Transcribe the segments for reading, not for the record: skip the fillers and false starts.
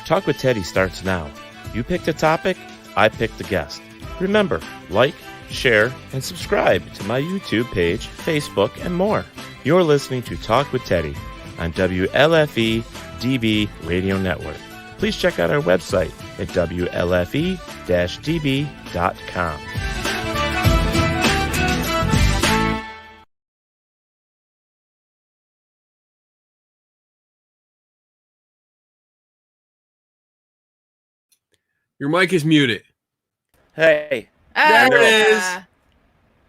Talk with Teddy starts now. You picked a topic, I picked a guest. Remember, like, share, and subscribe to my YouTube page, Facebook, and more. You're listening to Talk with Teddy on WLFE DB Radio Network. Please check out our website at WLFE-DB.com. Your mic is muted. Hey. There it is.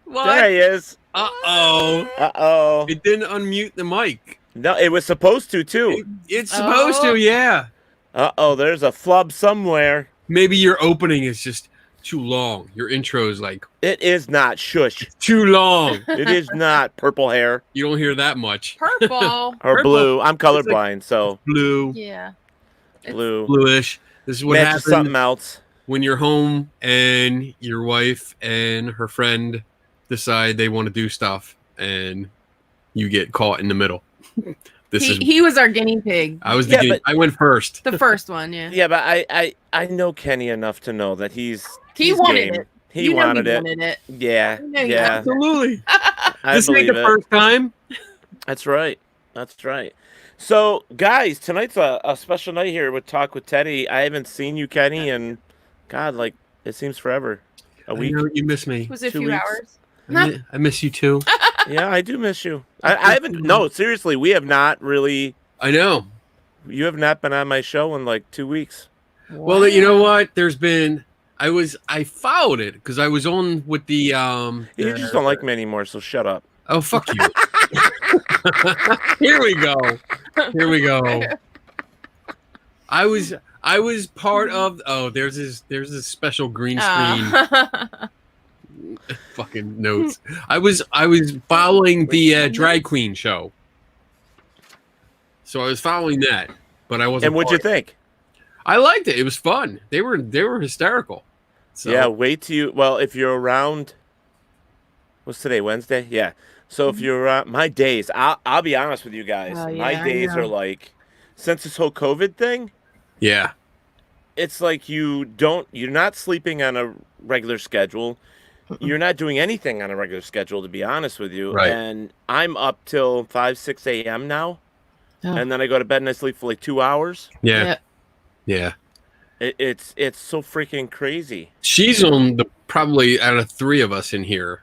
What? There he is. Uh-oh. Uh-oh. It didn't unmute the mic. No, it was supposed to, too. It's supposed to, yeah. Uh-oh, there's a flub somewhere. Maybe your opening is just too long. Your intro is like It is not. Shush. too long. It is not purple hair You don't hear that much. Purple. or Purple. blue. I'm It's like- colorblind, so Blue, Yeah. blue. bluish. This is what Matches happens something else. when you're home and your wife and her friend decide they want to do stuff and you get caught in the middle. He was our guinea pig. I was Yeah, the but- I went first. The first one, yeah. Yeah, but I know Kenny enough to know that He he's wanted game. it. He You know wanted it. wanted it. Yeah, You know he yeah. Absolutely. I This ain't believe the it. first time. That's right. That's right. So, guys, tonight's a special night here with Talk with Teddy. I haven't seen you, Kenny, and God, like it seems forever. A week. I know you miss me. Was it a 2 few weeks. hours? I miss you too. Yeah, I do miss you. I haven't. No, seriously, we have not really. I know. You have not been on my show in like 2 weeks. Well, you know what? There's been I followed it because I was on with the You just don't like me anymore, so shut up. Oh, fuck you. Here we go. Here we go. I was part of there's this special green screen fucking notes. I was following the drag queen show. So I was following that, but I wasn't. And what'd you part- think? I liked it. It was fun. They were hysterical. So, Yeah, wait till you. Well, if you're around, what's today? Wednesday. Yeah. So if you're around, my days. I'll be honest with you guys. Oh, My yeah, I days know. are like, since this whole COVID thing, yeah. it's like you're not sleeping on a regular schedule. You're not doing anything on a regular schedule, to be honest with you. Right. And I'm up till 5, 6 a.m. now. Oh. And then I go to bed and I sleep for like 2 hours. Yeah. Yeah. It's so freaking crazy. She's on the probably out of three of us in here,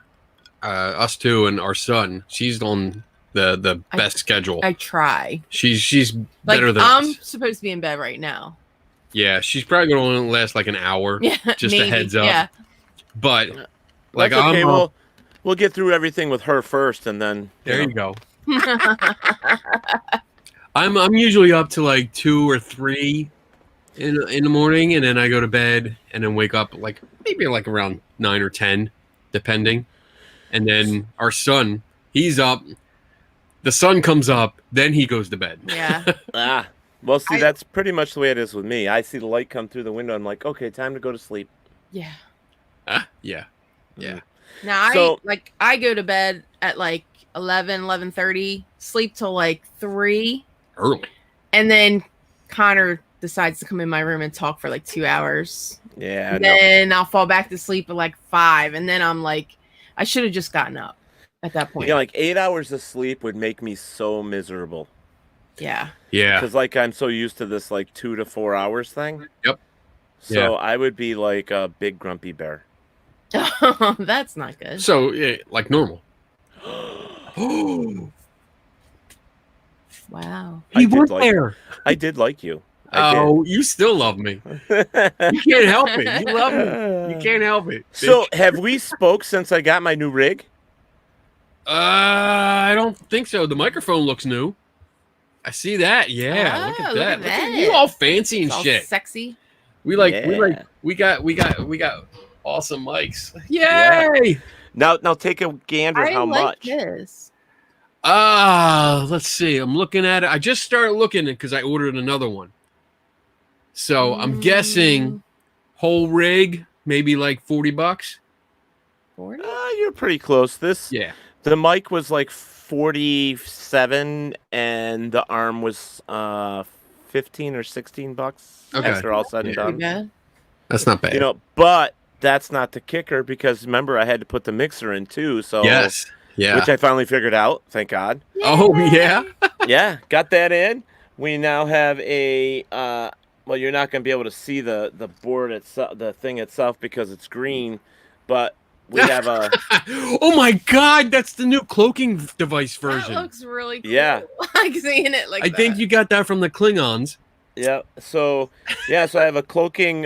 us two and our son. She's on the best schedule. I try. She's Like better than I'm us. supposed to be in bed right now. Yeah, she's probably going to last like an hour. Yeah. Just a maybe. heads up. Yeah. But like That's okay. I'm We'll get through everything with her first, and then there you go. I'm usually up to like 2 or 3 in the morning, and then I go to bed and then wake up like maybe like around 9 or 10, depending. And then our son, he's up. The sun comes up, then he goes to bed. Yeah. Well, see, I- that's pretty much the way it is with me. I see the light come through the window. I'm like, okay, time to go to sleep. Yeah. Yeah. Yeah. Now So- I go to bed at like 11:30, sleep till like 3, Early. and then Connor decides to come in my room and talk for like 2 hours. Yeah, And no. then I'll fall back to sleep at like 5, and then I'm like, I should have just gotten up at that point. Yeah, like 8 hours of sleep would make me so miserable. Yeah. Yeah. Because, like, I'm so used to this, like, 2 to 4 hours thing. Yep. So Yeah. I would be like a big grumpy bear. That's not good. So yeah, like normal. Wow. I He did was like- there. I did like you. I Oh, you still love me. did. You can't help it. You love me. You can't help it. So, bitch. have we spoke since I got my new rig? I don't think so. The microphone looks new. I see that. Yeah, look Oh, at look that. at Look at that. you all fancy and It's all shit. sexy. We got awesome mics. Yay! Now take a gander. I How like much? this. Let's see. I'm looking at it. I just started looking because I ordered another one. So I'm guessing whole rig, maybe like $40. 40? You're pretty close. Yeah. The mic was like 47, and the arm was $15 or $16 Okay. after all said and Yeah. Pretty done. bad. That's not bad. You know, but that's not the kicker because remember I had to put the mixer in too. So Yes. Yeah. which I finally figured out. Thank God. Oh yeah. Yeah, got that in. We now have a. Well, you're not going to be able to see the board itself, the thing itself, because it's green. But we have a. Oh my God, that's the new cloaking device That version. looks really cool. Yeah. Like seeing it like I think you got that from the Klingons. Yeah. So I have a cloaking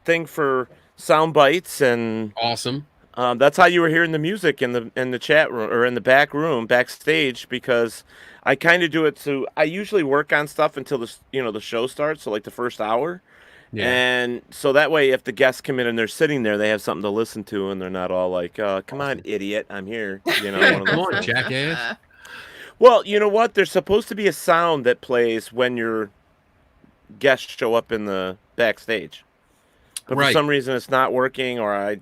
thing for sound bites, and Awesome. that's how you were hearing the music in the chat room or in the back room backstage, because I kind of do it. So I usually work on stuff until the show starts, so like the first hour. Yeah. And so that way, if the guests come in and they're sitting there, they have something to listen to, and they're not all like, "Come on, idiot, I'm here." You know, one of Come those on, things. jackass. Well, you know what? There's supposed to be a sound that plays when your guests show up in the backstage, but for Right. some reason it's not working, or I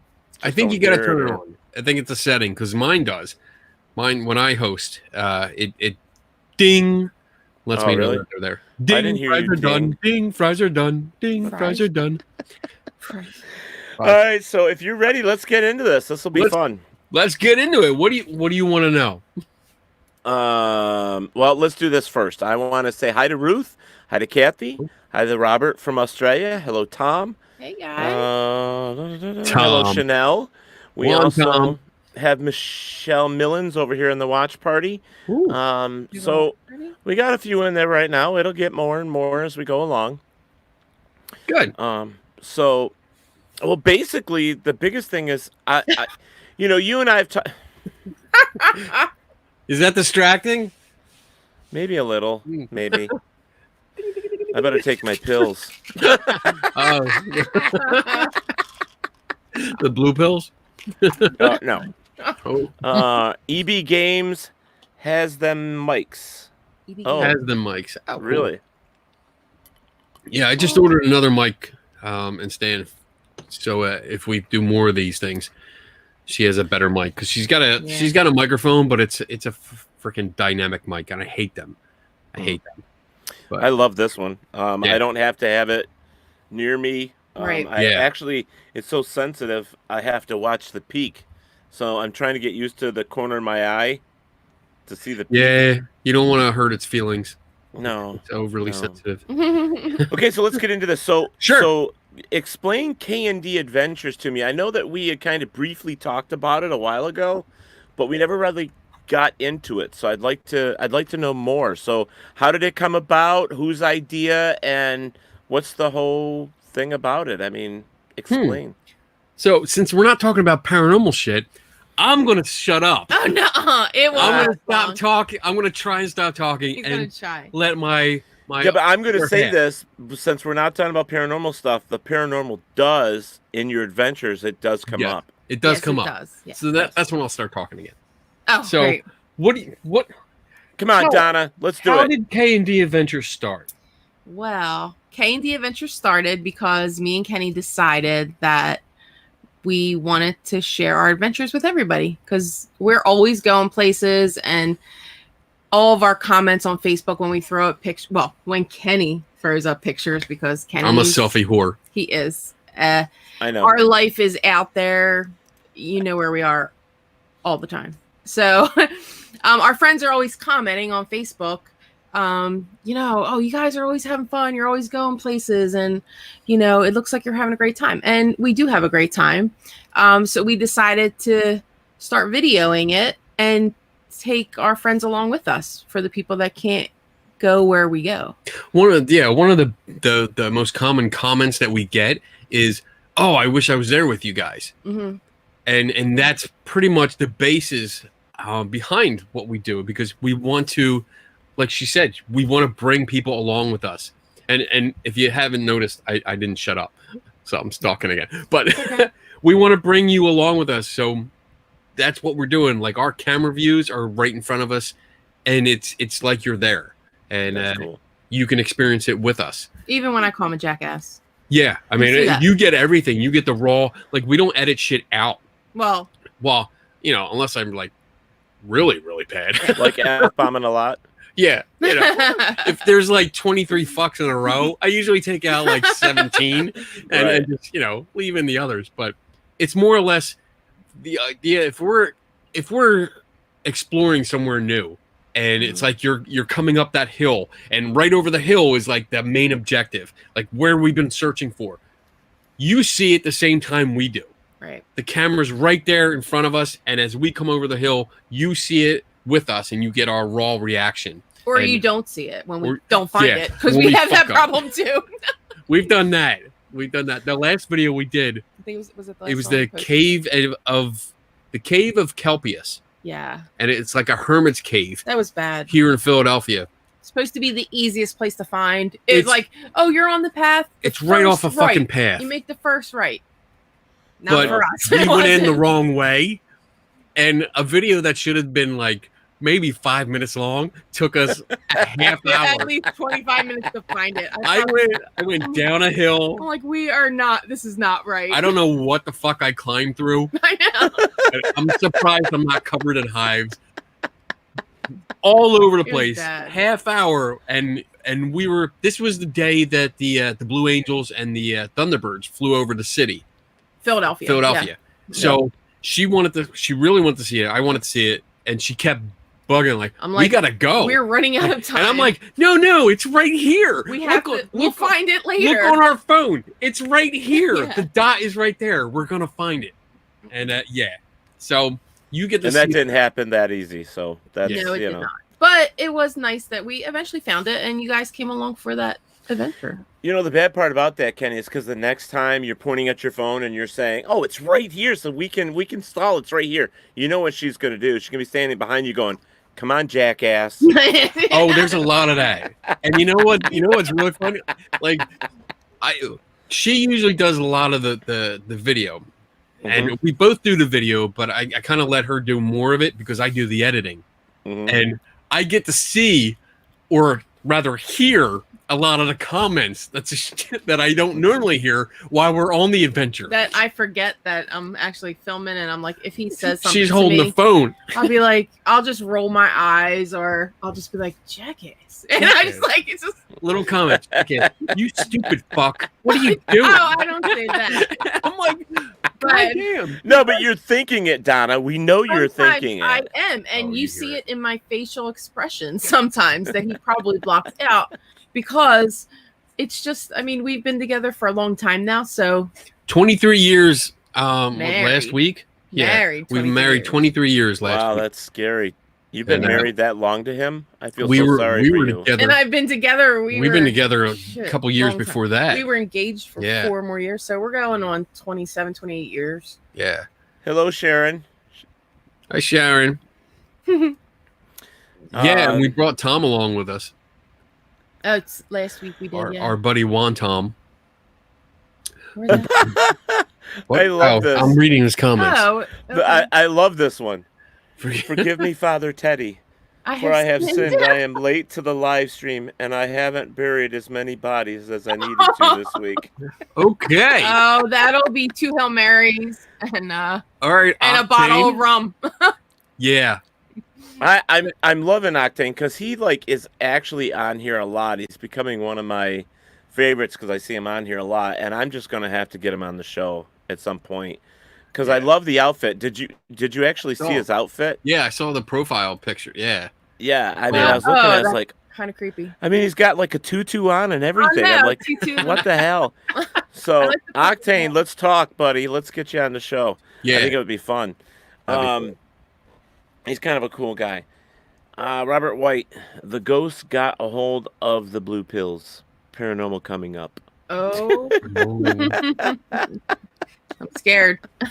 think you don't got to hear turn it, it or- on. I think it's a setting because mine does. Mine when I host, it ding lets Oh, me know really? that they're there. Ding, didn't hear fries you are done. Ding, fries are done. Ding, Fries? fries are done. All right, so if you're ready, let's get into this. This will be Let's- fun. Let's get into it. What do you want to know? Well, let's do this first. I want to say hi to Ruth, hi to Kathy, hi to Robert from Australia. Hello, Tom. Hey guys. Hello, Tom. Chanel. We Go on, also Tom. have Michelle Millens over here in the watch party. Ooh. So we got a few in there right now. It'll get more and more as we go along. Good. So, well, basically, the biggest thing is, you and I have talked. Is that distracting? Maybe a little, maybe. I better take my pills. Oh, the blue pills. No. Oh, EB Games has them mics. Oh. has the mics. Oh, cool. Really? Yeah, I just ordered another mic and stand. So if we do more of these things, she has a better mic because she's got a microphone, but it's a freaking dynamic mic, and I hate them. I hate them. But I love this one. Yeah. I don't have to have it near me. Right. Actually, it's so sensitive, I have to watch the peak. So I'm trying to get used to the corner of my eye to see the peak. yeah, you don't want to hurt its feelings. No. It's overly No. sensitive. Okay, so let's get into this. So, Sure. So explain K&D Adventures to me. I know that we had kind of briefly talked about it a while ago, but we never really got into it. So I'd like to know more. So how did it come about? Whose idea? And what's the whole thing about it? I mean, explain. So since we're not talking about paranormal shit, I'm gonna shut up. Oh no, it won't. I'm gonna last stop long. talking. I'm gonna try and stop talking He's gonna and try. let my Yeah, but I'm going to other say half. this, since we're not talking about paranormal stuff, the paranormal does, in your adventures, it does come Yeah. up. It does Yes, come it up. does. Yes. So that's when I'll start talking again. Oh, So great. what Come on, How- Donna, let's do how it. did K&D Adventures start? Well, K&D Adventure started because me and Kenny decided that we wanted to share our adventures with everybody because we're always going places, and all of our comments on Facebook when we throw up pictures. Well, when Kenny throws up pictures, because Kenny, I'm a selfie whore. he is. I know. Our life is out there. You know where we are all the time. So our friends are always commenting on Facebook. Oh, you guys are always having fun. You're always going places. And, it looks like you're having a great time. And we do have a great time. So we decided to start videoing it and take our friends along with us for the people that can't go where we go. One of the most common comments that we get is, "Oh, I wish I was there with you guys," Hmm. and that's pretty much the basis behind what we do, because we want to, like she said, we want to bring people along with us. And if you haven't noticed, I didn't shut up, so I'm talking again. But Okay. we want to bring you along with us, so that's what we're doing. Like, our camera views are right in front of us, and it's like you're there, and That's cool. you can experience it with us. Even when I call him a jackass. Yeah, I You see mean, that. you get everything. You get the raw. Like, we don't edit shit out. Well, Well, unless I'm like really, really bad. Like F-bombing a lot. Yeah, if there's like 23 fucks in a row, I usually take out like 17 and just leave in the others. But it's more or less the idea if we're exploring somewhere new, and it's like you're coming up that hill, and right over the hill is like the main objective, like where we've been searching for. You see it the same time we do. Right. The camera's right there in front of us, and as we come over the hill, you see it with us, and you get our raw reaction. Or And- you don't see it when we don't find it, because when we we have that fuck up. problem too. We've done that. The last video we did, I think was it the it was last one the we posted? cave of Kelpius, Yeah, and it's like a hermit's cave that was bad. here in Philadelphia. Supposed to be the easiest place to find. It's- It's like, oh, you're on the path. the It's right off a first fucking right. path. You make the first right. Not But for us. we It went in the wasn't. wrong way, and a video that should have been like maybe 5 minutes long took us a half At hour. least 25 minutes to find it. I went down a I'm hill. like, we are not. This is not right. I don't know what the fuck I climbed through. I know. I'm surprised I'm not covered in hives. All over the It was place. bad. Half hour, and we were. This was the day that the Blue Angels and the Thunderbirds flew over the city, Philadelphia. Philadelphia. So she really wanted to see it. I wanted to see it, and she kept bugging like, I'm we like, gotta go. We're running out of time. And I'm like, no, it's right here. we have to. We'll find it later. Look on our phone. It's right here. Yeah. The dot is right there. We're gonna find it. And so you get to And see that didn't happen that easy. So that's No, it you did know. not. But it was nice that we eventually found it, and you guys came along for that adventure. You know, the bad part about that, Kenny, is because the next time you're pointing at your phone and you're saying, "Oh, it's right here, so we can stall. It's right here." You know what she's gonna do? She's gonna be standing behind you, going, "Come on, jackass." Oh, there's a lot of that. And you know what? You know what's really funny? Like, she usually does a lot of the video, and we both do the video, but I kind of let her do more of it because I do the editing, and I get to see, or rather hear, a lot of the comments that I don't normally hear while we're on the adventure. That I forget that I'm actually filming, and I'm like, if he says something, She's to holding me, the phone. I'll be like, I'll just roll my eyes, or I'll just be like, jackass, and I just like, it's just. Little comment. Okay, you stupid fuck. What are you doing? Oh, I don't say that. I'm like, But God damn. No, but you're thinking it, Donna. We know you're sometimes thinking it. I am, and Oh, you you see hear it in my facial expressions sometimes that he probably blocks out because it's just. I mean, we've been together for a long time now, so 23 years. Last Married. week. Yeah, married. we've 23 married years. 23 years last Wow, week. that's scary. You've been And, married that long to him? I feel we so were sorry for you. together. And I've been together. We've been together a shit, couple years long time. before that. We were engaged for Yeah. 4 more years, so we're going on 27, 28 years. Yeah. Hello, Sharon. Hi, Sharon. Yeah, and we brought Tom along with us. Oh, it's last week we did. Our buddy Juan Tom. Where's that? I love this. I'm reading his comments. Oh, I love this one. Forgive- Forgive me, Father Teddy, for I have sinned. I am late to the live stream, and I haven't buried as many bodies as I needed to this week. Okay. Oh, that'll be 2 Hail Marys and All right. a Octane. bottle of rum. Yeah. I'm loving Octane because he is actually on here a lot. He's becoming one of my favorites because I see him on here a lot, and I'm just gonna have to get him on the show at some point because I love the outfit. Did you actually see his outfit? Yeah, I saw the profile picture. Yeah. Yeah, I mean, Well, I was looking at it, I was that's like, kind of creepy. I mean, he's got like a tutu on and everything. I I'm know, like, tutu. what the hell? So, I like the Octane, tutu. let's talk, buddy. Let's get you on the show. Yeah. I think it would be fun. That'd be cool. He's kind of a cool guy. Robert White, the ghost got a hold of the blue pills. Paranormal coming up. Oh, Oh. I'm scared. He's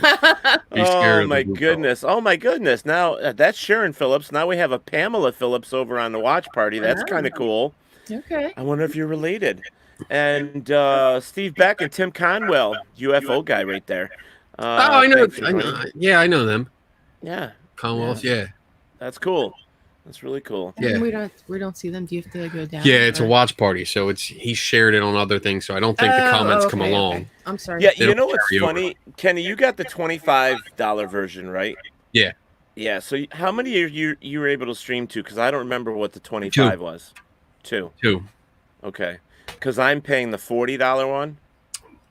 scared Oh of my the blue goodness! Oh my goodness! Now that's Sharon Phillips. Now we have a Pamela Phillips over on the watch party. That's kind of cool. Okay. I wonder if you're related. And Steve Beck and Tim Conwell, UFO guy right there. Oh, I know. thanks for joining. Yeah, I know them. Yeah, Commonwealth. Yeah. that's cool. That's really cool. Yeah. We don't see them. Do you have to go down? Yeah, it's a or- watch party, so he shared it on other things, so I don't think the Oh, comments come okay, along. okay. I'm sorry. Yeah, They you don't know what's carry over. funny, Kenny? You got the $25 version, right? Yeah. Yeah. So how many are you were able to stream to? Because I don't remember what the 25 was. 2. 2. Okay. Because I'm paying the $40 one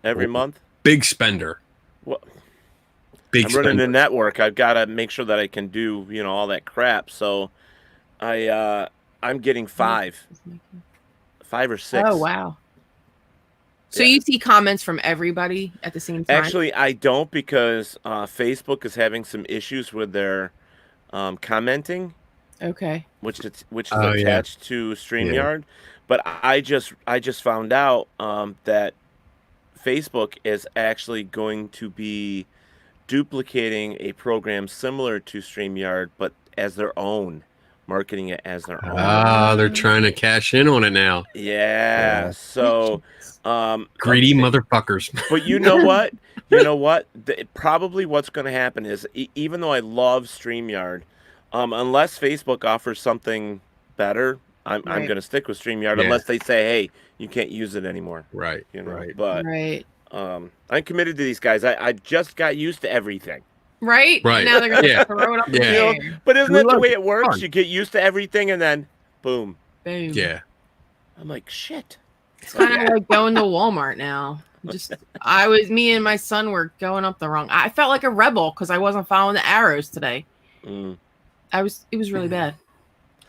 every month. Big spender. Well, Big I'm running spender. a network. I've got to make sure that I can do all that crap. So I'm getting 5 or 6. Oh wow. So Yeah. you see comments from everybody at the same time? Actually, I don't because Facebook is having some issues with their commenting, Okay. which is Oh, yeah. attached to StreamYard. But I just found out that Facebook is actually going to be duplicating a program similar to StreamYard, but as their own, marketing it as their own. Ah, they're trying to cash in on it now. Yeah. So Greedy motherfuckers. But you know what? Probably what's going to happen is, even though I love StreamYard, unless Facebook offers something better, I'm Right. going to stick with StreamYard Yeah. unless they say, hey, you can't use it anymore. Right. Right. Right. But Right. I'm committed to these guys. I just got used to everything. Right. Right. Now they're gonna Yeah. throw it up in the Yeah. air. But isn't We that the love way it. it works? Fun. You get used to everything and then boom. Boom. Yeah. I'm like, shit. It's kind of like going to Walmart now. Me and my son were going up the wrong. I felt like a rebel because I wasn't following the arrows today. Mm. It was really bad.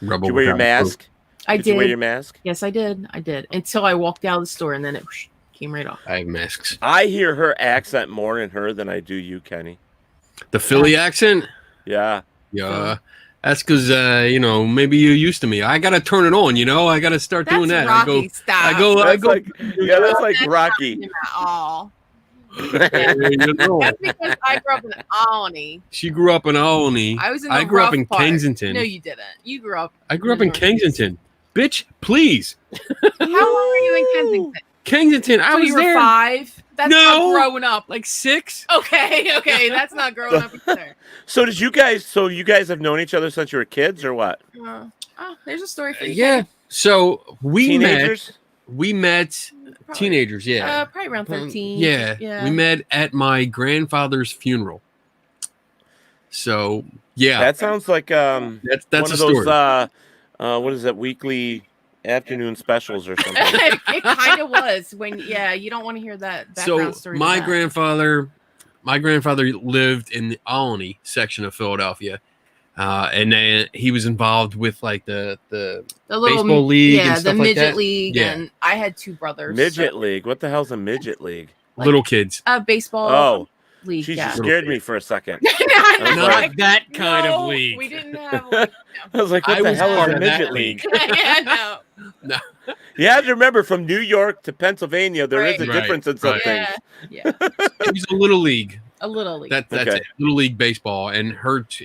Rebel Did you wear your without mask? I Did you wear did. your mask? Yes, I did. I did until I walked out of the store and then it came right off. proof. I have masks. I hear her accent more in her than I do you, Kenny. The Philly accent? Yeah. Yeah. That's because, maybe you're used to me. I got to turn it on, I got to start That's doing that. Rocky style. I go. That's like Rocky. At all. You know. That's because I grew up in Albany. She grew up in Albany. I was in the I grew up rough in part. Kensington. No, you didn't. You grew up. I grew up in Northeast. Kensington. Bitch, please. How long were you in Kensington? Kensington. I So was you were there. 5? That's No. not growing up. Like 6. Okay, that's not growing up either. So you guys have known each other since you were kids or what? There's a story for you. Yeah. So we met Teenagers? Probably. teenagers. Yeah. Probably around 13. Yeah. We met at my grandfather's funeral. So yeah, That sounds like that's one a of story. those what is that, weekly afternoon specials or something. It kind of was when you don't want to hear that background So story. my to that. grandfather lived in the Albany section of Philadelphia, and then he was involved with like the the little baseball league yeah, and the stuff like midget that. league, Yeah. and I had 2 brothers. Midget league. What the hell's a midget league? little kids. Baseball Oh, league. she Yeah. scared me for a second. Not Not that kind of no, league. We didn't have. Like, I was like, what I the was hell is part a of that midget league? yeah, no. You have to remember, from New York to Pennsylvania, there is a Right. difference in some Right. things. Yeah, It was a little league. a little league. That's Okay. it. Little league baseball, and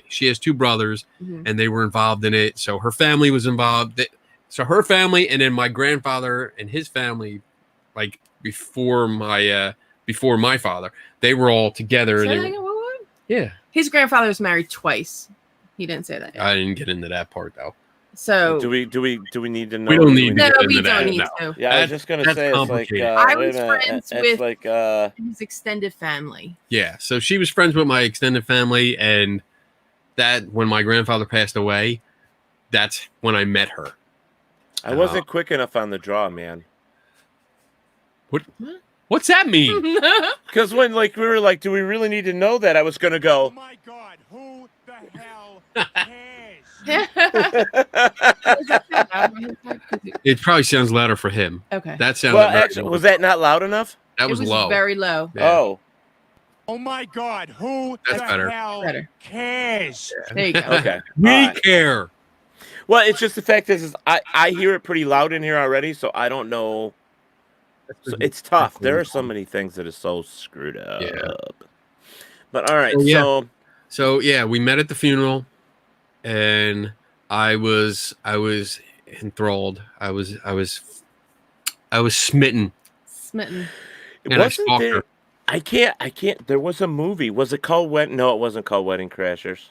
she has 2 brothers, Mhm. and they were involved in it. So her family was involved. So her family, and then my grandfather and his family, like before my father, they were all together. Say And that they again, what? yeah, His grandfather was married twice. He didn't say that. Yet. I didn't get into that part though. So Do we need to know? We don't need no, to get we into don't that. need No. to. Yeah, I was That's- just gonna that's say it's like complicated. I wait was a minute, friends it's with- like His extended family. Yeah, so she was friends with my extended family, and that when my grandfather passed away, that's when I met her. I wasn't quick enough on the draw, man. What's that mean? Because when we were like, do we really need to know that? I was gonna Oh go. my God, who the hell cares? It probably sounds louder for him. Okay. That sounded Well, very actually, low. was that not loud enough? That was it was low. very low. Yeah. Oh, Oh my God, who That's the better. hell Better. cares? There you go. okay. We All right. care. Well, it's just the fact is I hear it pretty loud in here already, so I don't know. So it's tough. There are so many things that are so screwed up. Yeah. But all right, So, yeah. so So yeah, we met at the funeral, and I was enthralled. I was smitten. Smitten. And I wasn't stalked there? her. I can't. There was a movie. Was it called No, it wasn't called Wedding Crashers.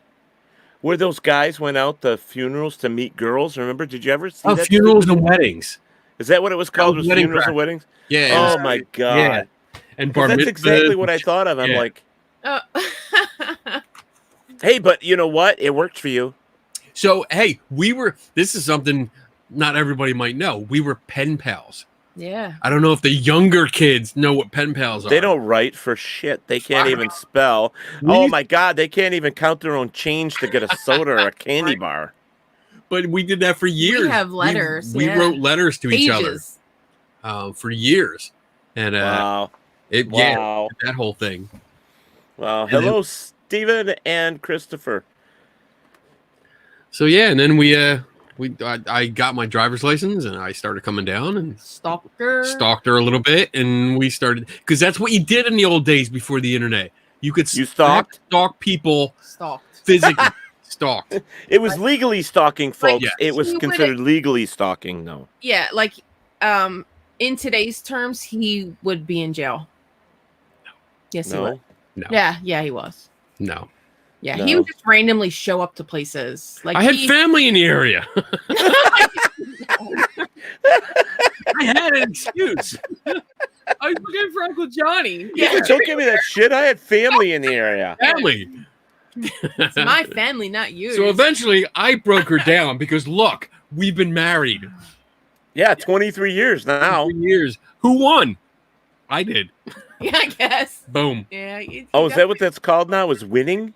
Where those guys went out to funerals to meet girls. Remember? Did you ever see that? Funerals and weddings. Is that what it was called? Was Wedding funerals Crashers. and weddings? Yeah. it Oh was- my god! Yeah. And bar That's mitzvahs exactly what I and thought of. I'm Yeah. like, Oh. Hey, but you know what? It worked for you. So hey, this is something not everybody might know. We were pen pals. Yeah. I don't know if the younger kids know what pen pals are. They don't write for shit. They can't even spell. We Oh used- my God, they can't even count their own change to get a soda or a candy bar. But we did that for years. have letters, We yeah. wrote letters to each Pages. other for years, and Wow. yeah, Wow. that whole thing. Wow. And then- Hello, Steven and Christopher. So yeah, and then I got my driver's license and I started coming down and Stalker. stalked her a little bit, and we started because that's what you did in the old days before the internet. You could You stalked? stalk people Stalked. physically. Stalked. It was legally stalking, folks. Yes. It was He considered legally stalking, though. Yeah, like in today's terms, he would be in jail. Yes, he would. No. No, Yeah, he was. no. Yeah, No. he would just randomly show up to places. Like I had he, family in the area. I had an excuse. I was looking for Uncle Johnny. Yeah, don't give me that shit. I had family in the area. Family. It's my family, not yours. So eventually, I broke her down because look, we've been married Yeah, 23 years now. for years. Who won? I did. yeah, I guess. Boom. Yeah. Oh, is that what that's called now? Is winning?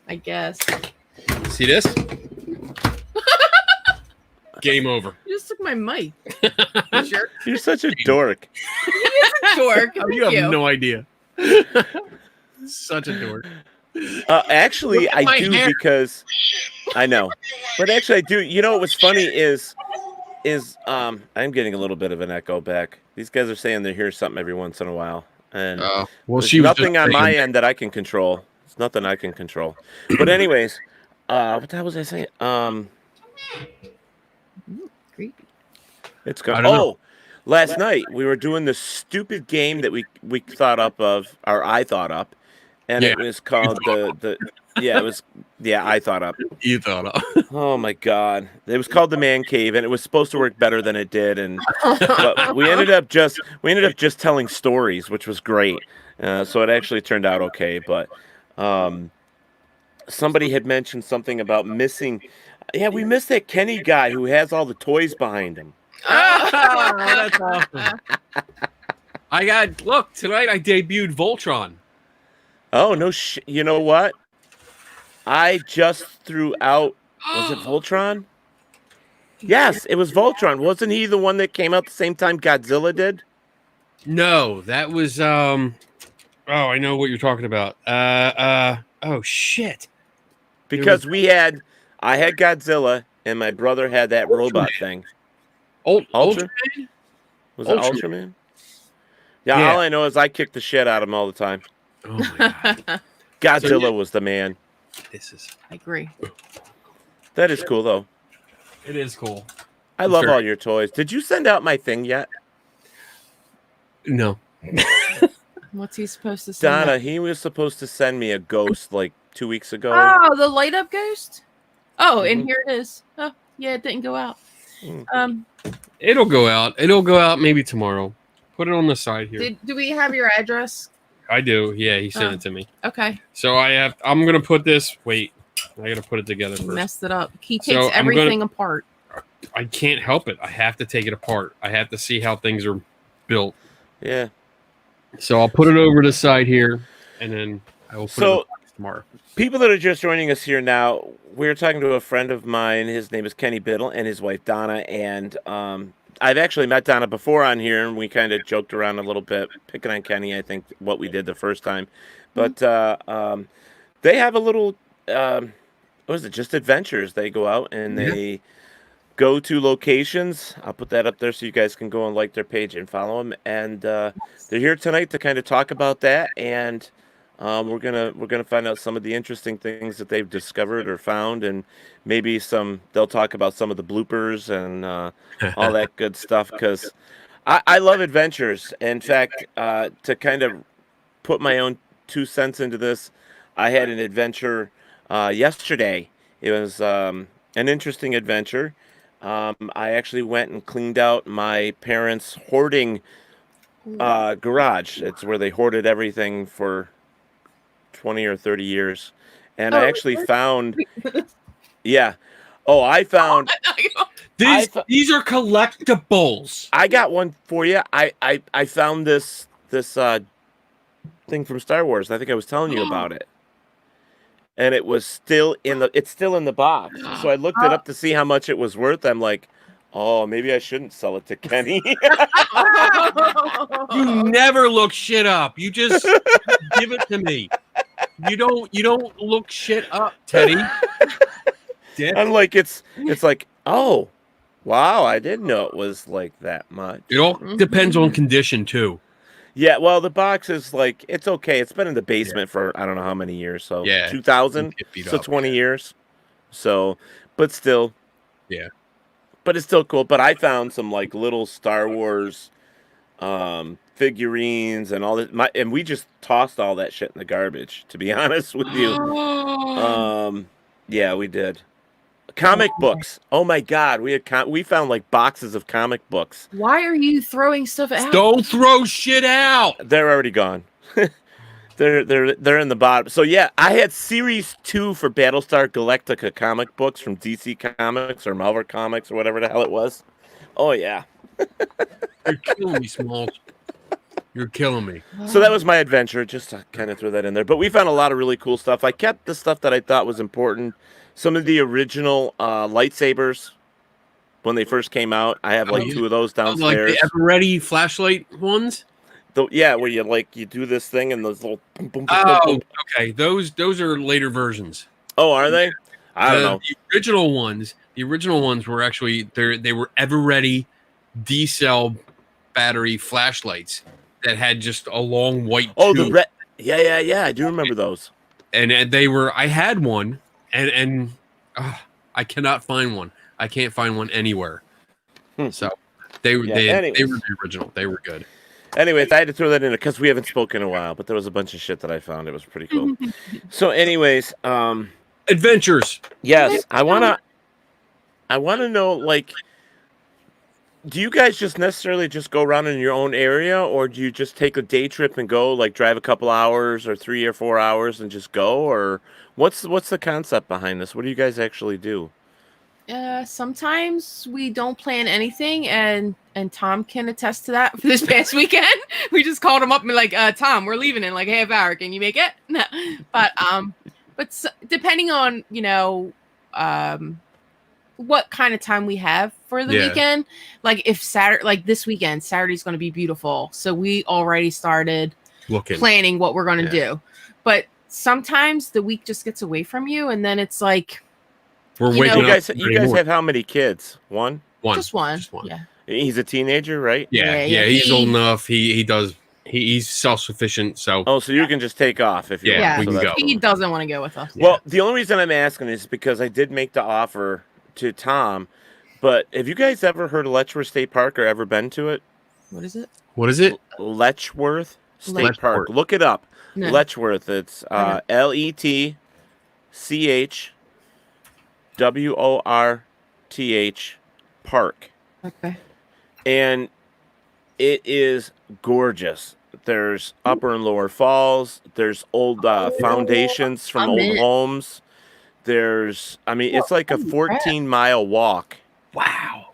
I guess. See this? Game over. You just took my mic. Jerk. You're such a dork. Dork. Oh, you Thank have no idea. Such a dork. Actually, Look at I my do hair. because I know. But actually, I do. You know what's funny is I'm getting a little bit of an echo back. These guys are saying they hear something every once in a while, and Well, there's she was nothing just on my saying- end that I can control. It's nothing I can control. But anyways, what the hell was I saying? Creepy. It's good. I don't know. Oh, last night we were doing this stupid game that we thought up of, or I thought up, and Yeah. it was called I thought up. You thought of. Oh my God, it was called the Man Cave, and it was supposed to work better than it did, and but we ended up just telling stories, which was great. So it actually turned out okay, but somebody had mentioned something about missing. Yeah, we missed that Kenny guy who has all the toys behind him. Oh, that's awesome. Look, tonight I debuted Voltron. Oh no! You know what? I just threw out. Was it Voltron? Yes, it was Voltron. Wasn't he the one that came out the same time Godzilla did? No, that was oh, I know what you're talking about. Oh shit. Because I had Godzilla, and my brother had that robot thing. Ultra? Was it Ultraman. Ultraman? Yeah, Yeah. all I know is I kicked the shit out of him all the time. Oh my god. Godzilla was the man. This is I agree. That is cool, though. it is cool. I love Sure. all your toys. Did you send out my thing yet? No. What's he supposed to say? Donna, he was supposed to send me a ghost like 2 weeks ago. Oh, the light up ghost. Oh, and Mhm. here it is. Oh, yeah, it didn't go out. Mm. It'll go out. It'll go out maybe tomorrow. Put it on the side here. Do we have your address? I do. Yeah, he sent Oh. it to me. Okay, So I'm gonna put this. Wait, I gotta put it together you first. messed it up. He So takes I'm gonna- everything apart. I can't help it. I have to take it apart. I have to see how things are built. Yeah. So I'll put it over to the side here, and then I will put it in So- the box tomorrow. People that are just joining us here now, we're talking to a friend of mine. His name is Kenny Biddle and his wife Donna. And I've actually met Donna before on here, and we kind of joked around a little bit, picking on Kenny, I think, what we did the first time. But they have a little, what is it, just adventures. They go out and they go to locations. I'll put that up there so you guys can go and like their page and follow them. And they're here tonight to kind of talk about that. And we're gonna find out some of the interesting things that they've discovered or found, and maybe they'll talk about some of the bloopers and all that good stuff. Because I love adventures. In fact, to kind of put my own 2 cents into this, I had an adventure yesterday. It was an interesting adventure. I actually went and cleaned out my parents' hoarding garage. It's where they hoarded everything for 20 or 30 years. and I actually found. Yeah. Oh, I found. These are collectibles. I got one for you. I found this thing from Star Wars. I think I was telling you about it. And it was still it's still in the box. So I looked it up to see how much it was worth. I'm like, oh, maybe I shouldn't sell it to Kenny. You never look shit up. You just give it to me. You don't look shit up, Teddy. I'm like, it's like, oh, wow, I didn't know it was like that much. It all depends on condition too. Yeah, well, the box is like, it's okay. It's been in the basement for I don't know how many years. So 2000, so 20 years. So, but still. Yeah. But it's still cool. But I found some like little Star Wars figurines and all that. And we just tossed all that shit in the garbage, to be honest with you. Yeah, we did. Comic books. Oh my God, we found like boxes of comic books. Why are you throwing stuff out? Don't throw shit out. They're already gone. they're in the bottom. So yeah, I had Series 2 for Battlestar Galactica comic books from DC Comics or Marvel Comics or whatever the hell it was. Oh yeah. You're killing me, Smalls. You're killing me. So that was my adventure, just to kind of throw that in there. But we found a lot of really cool stuff. I kept the stuff that I thought was important. Some of the original lightsabers when they first came out. I have like 2 of those downstairs. Like the ever-ready flashlight ones? Yeah, where you do this thing and those little boom, boom, boom, Oh, boom. okay. Those are later versions. Oh, are they? I don't know. The original ones were actually they were ever-ready D-cell battery flashlights that had just a long white Oh, tube. the red. Yeah. I do remember those. And they were. I had one, and I cannot find one. I can't find one anywhere. So they were the original. They were good. Anyways, I had to throw that in because we haven't spoken in a while, but there was a bunch of shit that I found. It was pretty cool. So, anyways, Adventures. yes, I wanna know, like, do you guys just necessarily just go around in your own area, or do you just take a day trip and go, like, drive a couple hours or 3 or 4 hours and just go, or what's the concept behind this? What do you guys actually do? Sometimes we don't plan anything, and Tom can attest to that. For this past weekend, we just called him up and be like, Tom, we're leaving in like a half hour. Can you make it? No. But depending on, what kind of time we have for the weekend, like if Saturday, like this weekend, Saturday's going to be beautiful. So we already started planning what we're going to do. But sometimes the week just gets away from you, and then it's like, we're waking up. You guys have how many kids? One? Just one. Yeah. He's a teenager, right? Yeah. He's old enough. He's self-sufficient. So so you can just take off if you want. We can go. He doesn't want to go with us. Well, the only reason I'm asking is because I did make the offer to Tom, but have you guys ever heard of Letchworth State Park or ever been to it? What is it? Letchworth State Park. Look it up. No. Letchworth. It's LETCHWORTH Park. Okay. And it is gorgeous. There's upper and lower falls. There's old foundations from old homes. It's like a 14-mile walk. Wow.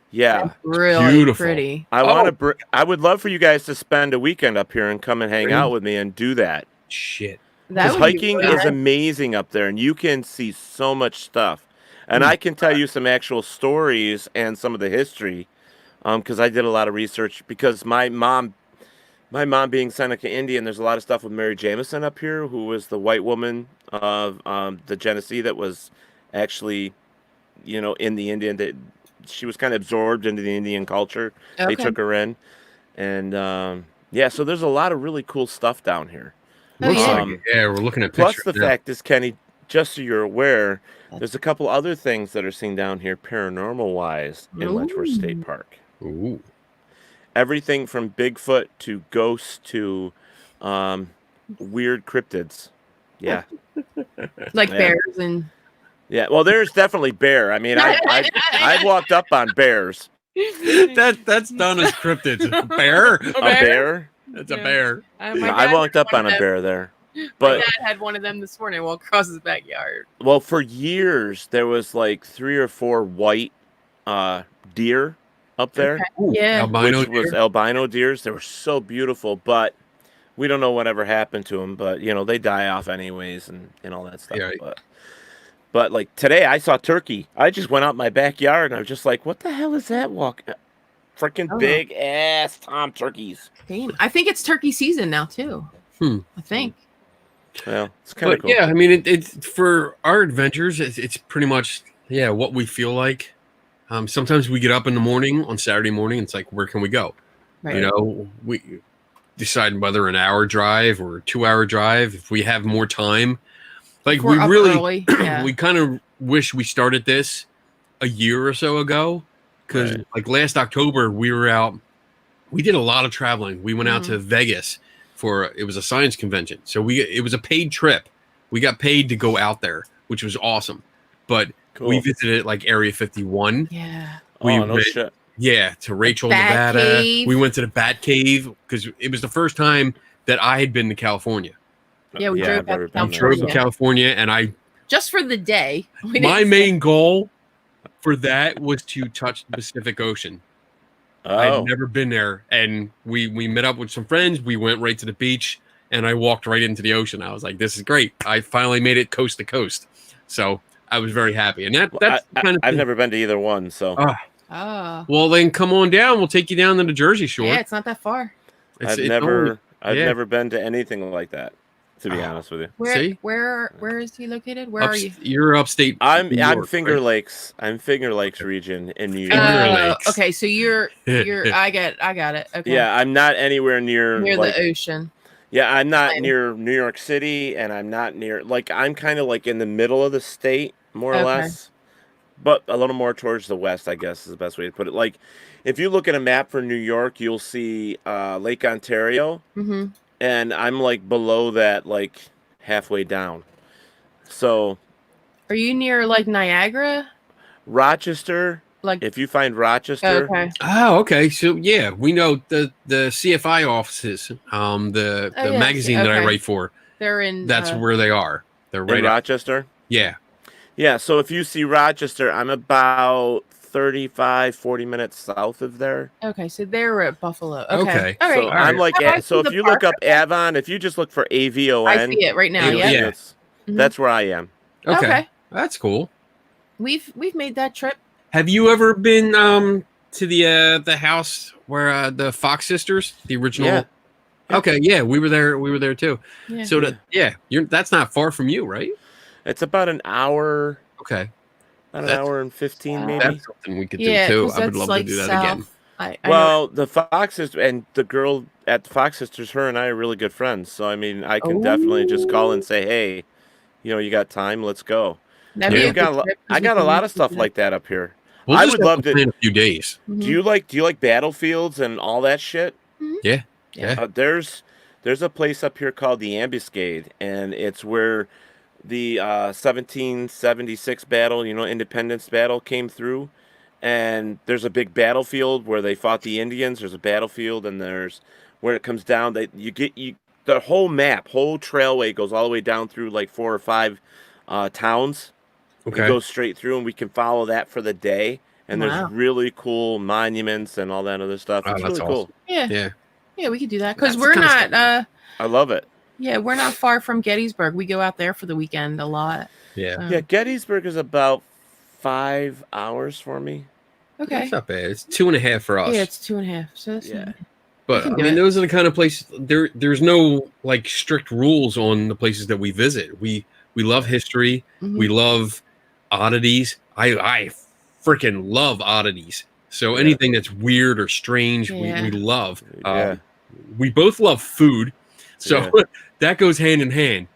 Yeah. That's really beautiful. Pretty. I would love for you guys to spend a weekend up here and come and hang out with me and do that. Shit. Because hiking is amazing up there, and you can see so much stuff. And I can tell you some actual stories and some of the history, because I did a lot of research. Because my mom being Seneca Indian, there's a lot of stuff with Mary Jameson up here, who was the white woman of the Genesee that was actually, in the Indian. That she was kind of absorbed into the Indian culture. Okay. They took her in, and so there's a lot of really cool stuff down here. We're looking at pictures. Plus the fact is, Kenny, just so you're aware, there's a couple other things that are seen down here paranormal-wise in Letchworth State Park. Ooh. Everything from Bigfoot to ghosts to weird cryptids. Yeah. Like bears and... Yeah, well, there's definitely bear. I mean, I've walked up on bears. That's done as cryptids. A bear? A bear? It's a bear. I walked up on a bear there. But My dad had one of them this morning walk across his backyard. well, for years there was like 3 or 4 white deer up there, Okay. Ooh, Yeah. albino which was deer. albino deers. They were so beautiful, but we don't know whatever happened to them. But they die off anyways, and all that stuff. Yeah, right. But like today, I saw turkey. I just went out in my backyard and I was just like, "What the hell is that walk? Freaking Oh. big ass tom turkeys!" Damn. I think it's turkey season now too. Hmm. I think. Well, it's kind of But cool. yeah, I mean, it's for our adventures. It's pretty much what we feel like. Sometimes we get up in the morning on Saturday morning. It's like, where can we go? Right. You know, we decide whether an hour drive or a 2-hour drive. If we have more time, like If we're we up really, early, yeah. we kind of wish we started this a year or so ago, because Right. like last October we were out. We did a lot of traveling. We went out to Vegas it was a science convention. So it was a paid trip. We got paid to go out there, which was awesome. But Cool. we visited like Area 51. Yeah. Oh, we no went- shit. Yeah, to Rachel, Bat Nevada. Cave. We went to the Bat Cave because it was the first time that I had been to California. Yeah, we drove I've back never to been I there, drove California. to so- California, and I Just for the day. We my didn't- main goal for that was to touch the Pacific Ocean. I Oh, had never been there, and we met up with some friends. We went right to the beach, and I walked right into the ocean. I was like, "This is great! I finally made it coast to coast." So I was very happy, and that's the kind of I've thing. never been to either one, so Oh. Well, then come on down. We'll take you down to the Jersey Shore. Yeah, it's not that far. I've only- never yeah. never been to anything like that. To be Oh. honest with you, See? Where is he located? Where are you? You're upstate. I'm New I'm York, Finger right? Lakes. I'm Finger Lakes region in New York. Finger Oh, Lakes. okay, so you're I got it. Okay. Yeah, I'm not anywhere near Near like, the ocean. yeah, I'm not Fine. near New York City, and I'm not near like I'm kind of like in the middle of the state, more or Okay. less, but a little more towards the west, I guess is the best way to put it. Like, if you look at a map for New York, you'll see Lake Ontario, Mm-hmm. and I'm like below that, like halfway down. So Are you near like Niagara? Rochester, Like if you find Rochester, okay. Oh, okay. So yeah, we know the CFI offices, the Oh, yeah, magazine that I okay. write for. They're in That's where they are. They're in right. Rochester. Yeah. Yeah, so if you see Rochester, I'm about 40 minutes south of there. Okay, so they're at Buffalo. Okay. Okay. All right. So all I'm right. like, Oh, I so see if the you look park. up Avon, if you just look for AVON, I see it right now. Yeah. Yeah. Mhm. that's where I am. Okay. Okay. That's cool. We've made that trip. Have you ever been to the house where the Fox sisters, the original? Yeah. Okay. Yeah, we were there. We were there too. Yeah. So that's not far from you, right? It's about an hour, Okay. about an That's- hour and 15 Wow. maybe. That's something we could Yeah, do too. 'cause I would that's, love like, to do that south. again. I know. Well, the Foxes and the girl at the Fox Sisters, her and I are really good friends. So I mean, I can definitely just call and say, "Hey, you got time? Let's go." That'd be Yeah. a We've got good trip 'cause I we got a can lot of meet stuff people. like that up here. We'll I just would have love to to- plan a few days. Mhm. Do you like battlefields and all that shit? Yeah. There's a place up here called the Ambuscade, and it's where the 1776 battle, Independence battle came through. And there's a big battlefield where they fought the Indians. There's a battlefield, and there's where it comes down. The whole map, whole trailway goes all the way down through like 4 or 5 towns. Okay. It goes straight through, and we can follow that for the day. And Wow. there's really cool monuments and all that other stuff. Wow, It's that's really cool. awesome. Yeah. Yeah. Yeah, we could do that because That's we're the kind of not. I love it. Yeah, we're not far from Gettysburg. We go out there for the weekend a lot. Yeah. Yeah, Gettysburg is about 5 hours for me. Okay. It's not bad. It's 2.5 for us. Yeah, it's 2.5. So that's Yeah. But can I do mean, it. those are the kind of places. There's no like strict rules on the places that we visit. We love history. Mhm. We love oddities. I freaking love oddities. So Yeah. anything that's weird or strange, Yeah. we love. Yeah. We both love food, so Yeah. that goes hand in hand.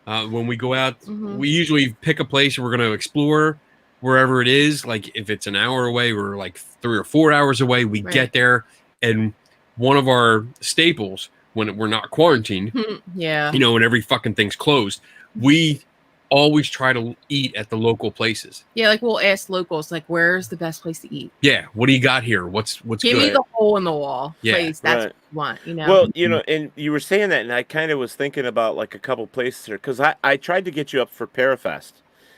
When we go out, Mhm. we usually pick a place we're going to explore wherever it is. Like if it's an hour away, we're like 3 or 4 hours away. We Right. get there, and one of our staples when we're not quarantined, Yeah. and every fucking thing's closed, we always try to eat at the local places. Yeah, like we'll ask locals, like, where's the best place to eat? Yeah, what do you got here? What's Give me good? the hole in the wall Yeah, place. That's right. what you want, you know? Well, you know, and you were saying that, and I kind of was thinking about like a couple places here because I tried to get you up for Parafest,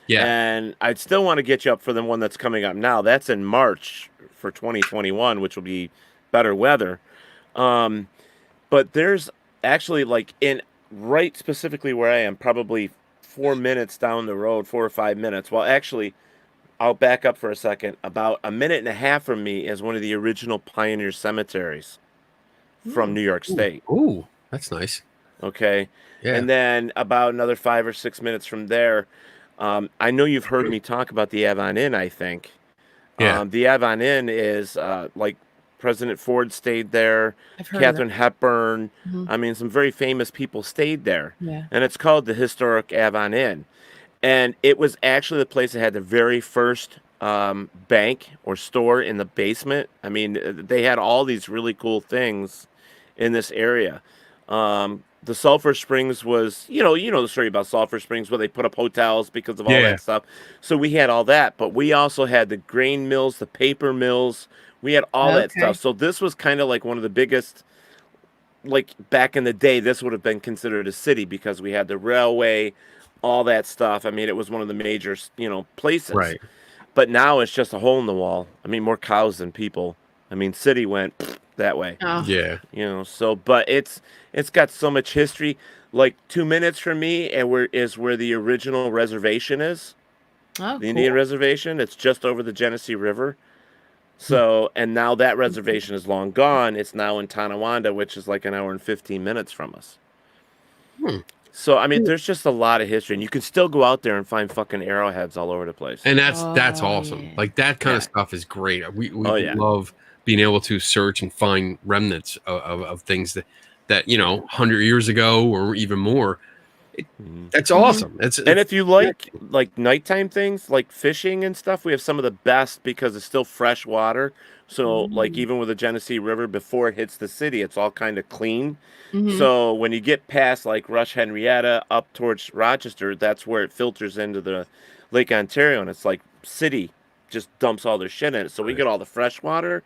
Yeah, and I'd still want to get you up for the one that's coming up now. That's in March for 2021, which will be better weather. But there's actually like in right specifically where I am, probably 4 minutes down the road, 4 or 5 minutes. Well, actually, I'll back up for a second. About a minute and a half from me is one of the original Pioneer cemeteries from New York State. ooh, that's nice. Okay. Yeah, And then about another 5 or 6 minutes from there, I know you've heard me talk about the Avon Inn, I think. Yeah. The Avon Inn is like President Ford stayed there, I've heard Katharine Hepburn. Mhm. I mean, some very famous people stayed there. of that. Yeah. And it's called the Historic Avon Inn. And it was actually the place that had the very first bank or store in the basement. I mean, they had all these really cool things in this area. The Sulphur Springs was, you know the story about Sulphur Springs where they put up hotels because of all Yeah. that stuff. So we had all that, but we also had the grain mills, the paper mills. We had all that Okay. stuff. So this was kind of like one of the biggest, like back in the day, this would have been considered a city because we had the railway, all that stuff. I mean, it was one of the major, places. right. But now it's just a hole in the wall. I mean, more cows than people. I mean, city went that way. Oh, Yeah, So but it's got so much history. Like 2 minutes from me and where the original reservation is, oh, the Indian cool. reservation. It's just over the Genesee River. So and now that reservation is long gone. It's now in Tonawanda, which is like an hour and 15 minutes from us. Hmm. So I mean, there's just a lot of history, and you can still go out there and find fucking arrowheads all over the place. and that's Oh, awesome. yeah. Like that kind of Yeah. stuff is great. We Oh, yeah. love being able to search and find remnants of things that 100 years ago or even more. Mhm. That's Mhm. awesome. And if you like nighttime things like fishing and stuff, we have some of the best because it's still fresh water. So like Mm. even with the Genesee River before it hits the city, it's all kind of clean. Mhm. So when you get past like Rush Henrietta up towards Rochester, that's where it filters into the Lake Ontario, and it's like city just dumps all their shit in it. So we Right. get all the fresh water,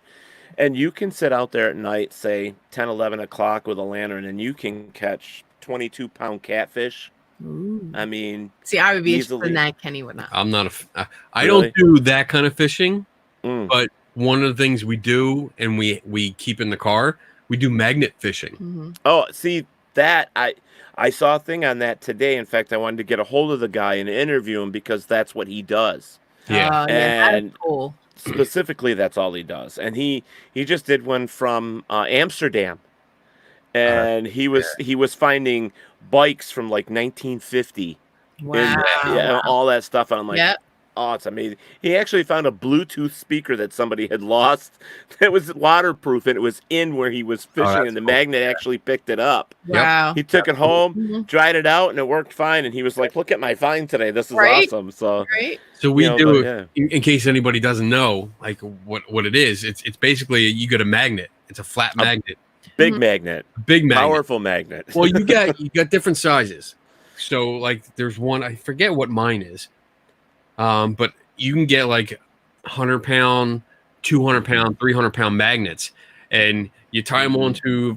and you can sit out there at night, say 10, 11 o'clock with a lantern, and you can catch 22-pound catfish. Ooh. I mean, See, I would be interested easily. in that. Kenny would not. I'm not I Really? don't do that kind of fishing, mm. but one of the things we do and we keep in the car, we do magnet fishing. Mhm. Oh, see that I saw a thing on that today. In fact, I wanted to get a hold of the guy and interview him because that's what he does. Yeah. Oh, yeah, that is And cool. specifically, that's all he does. And he just did one from Amsterdam, and he was finding bikes from like 1950 Wow. and all that stuff. And I'm like, Yep. oh, it's amazing. He actually found a Bluetooth speaker that somebody had lost that was waterproof, and it was in where he was fishing, that's and the cool. magnet actually picked it up. Yep. Wow. He took it home, Mhm. dried it out, and it worked fine. And he was like, "Look at my find today. This is Right? awesome." So, Right? So we but do, yeah. in case anybody doesn't know, like what it is. It's basically you get a magnet. It's a flat magnet, Big Mhm. magnet, a big magnet. powerful magnet. Well, you got different sizes. So like there's one, I forget what mine is. But you can get like 100-pound, 200-pound, 300-pound magnets, and you tie them onto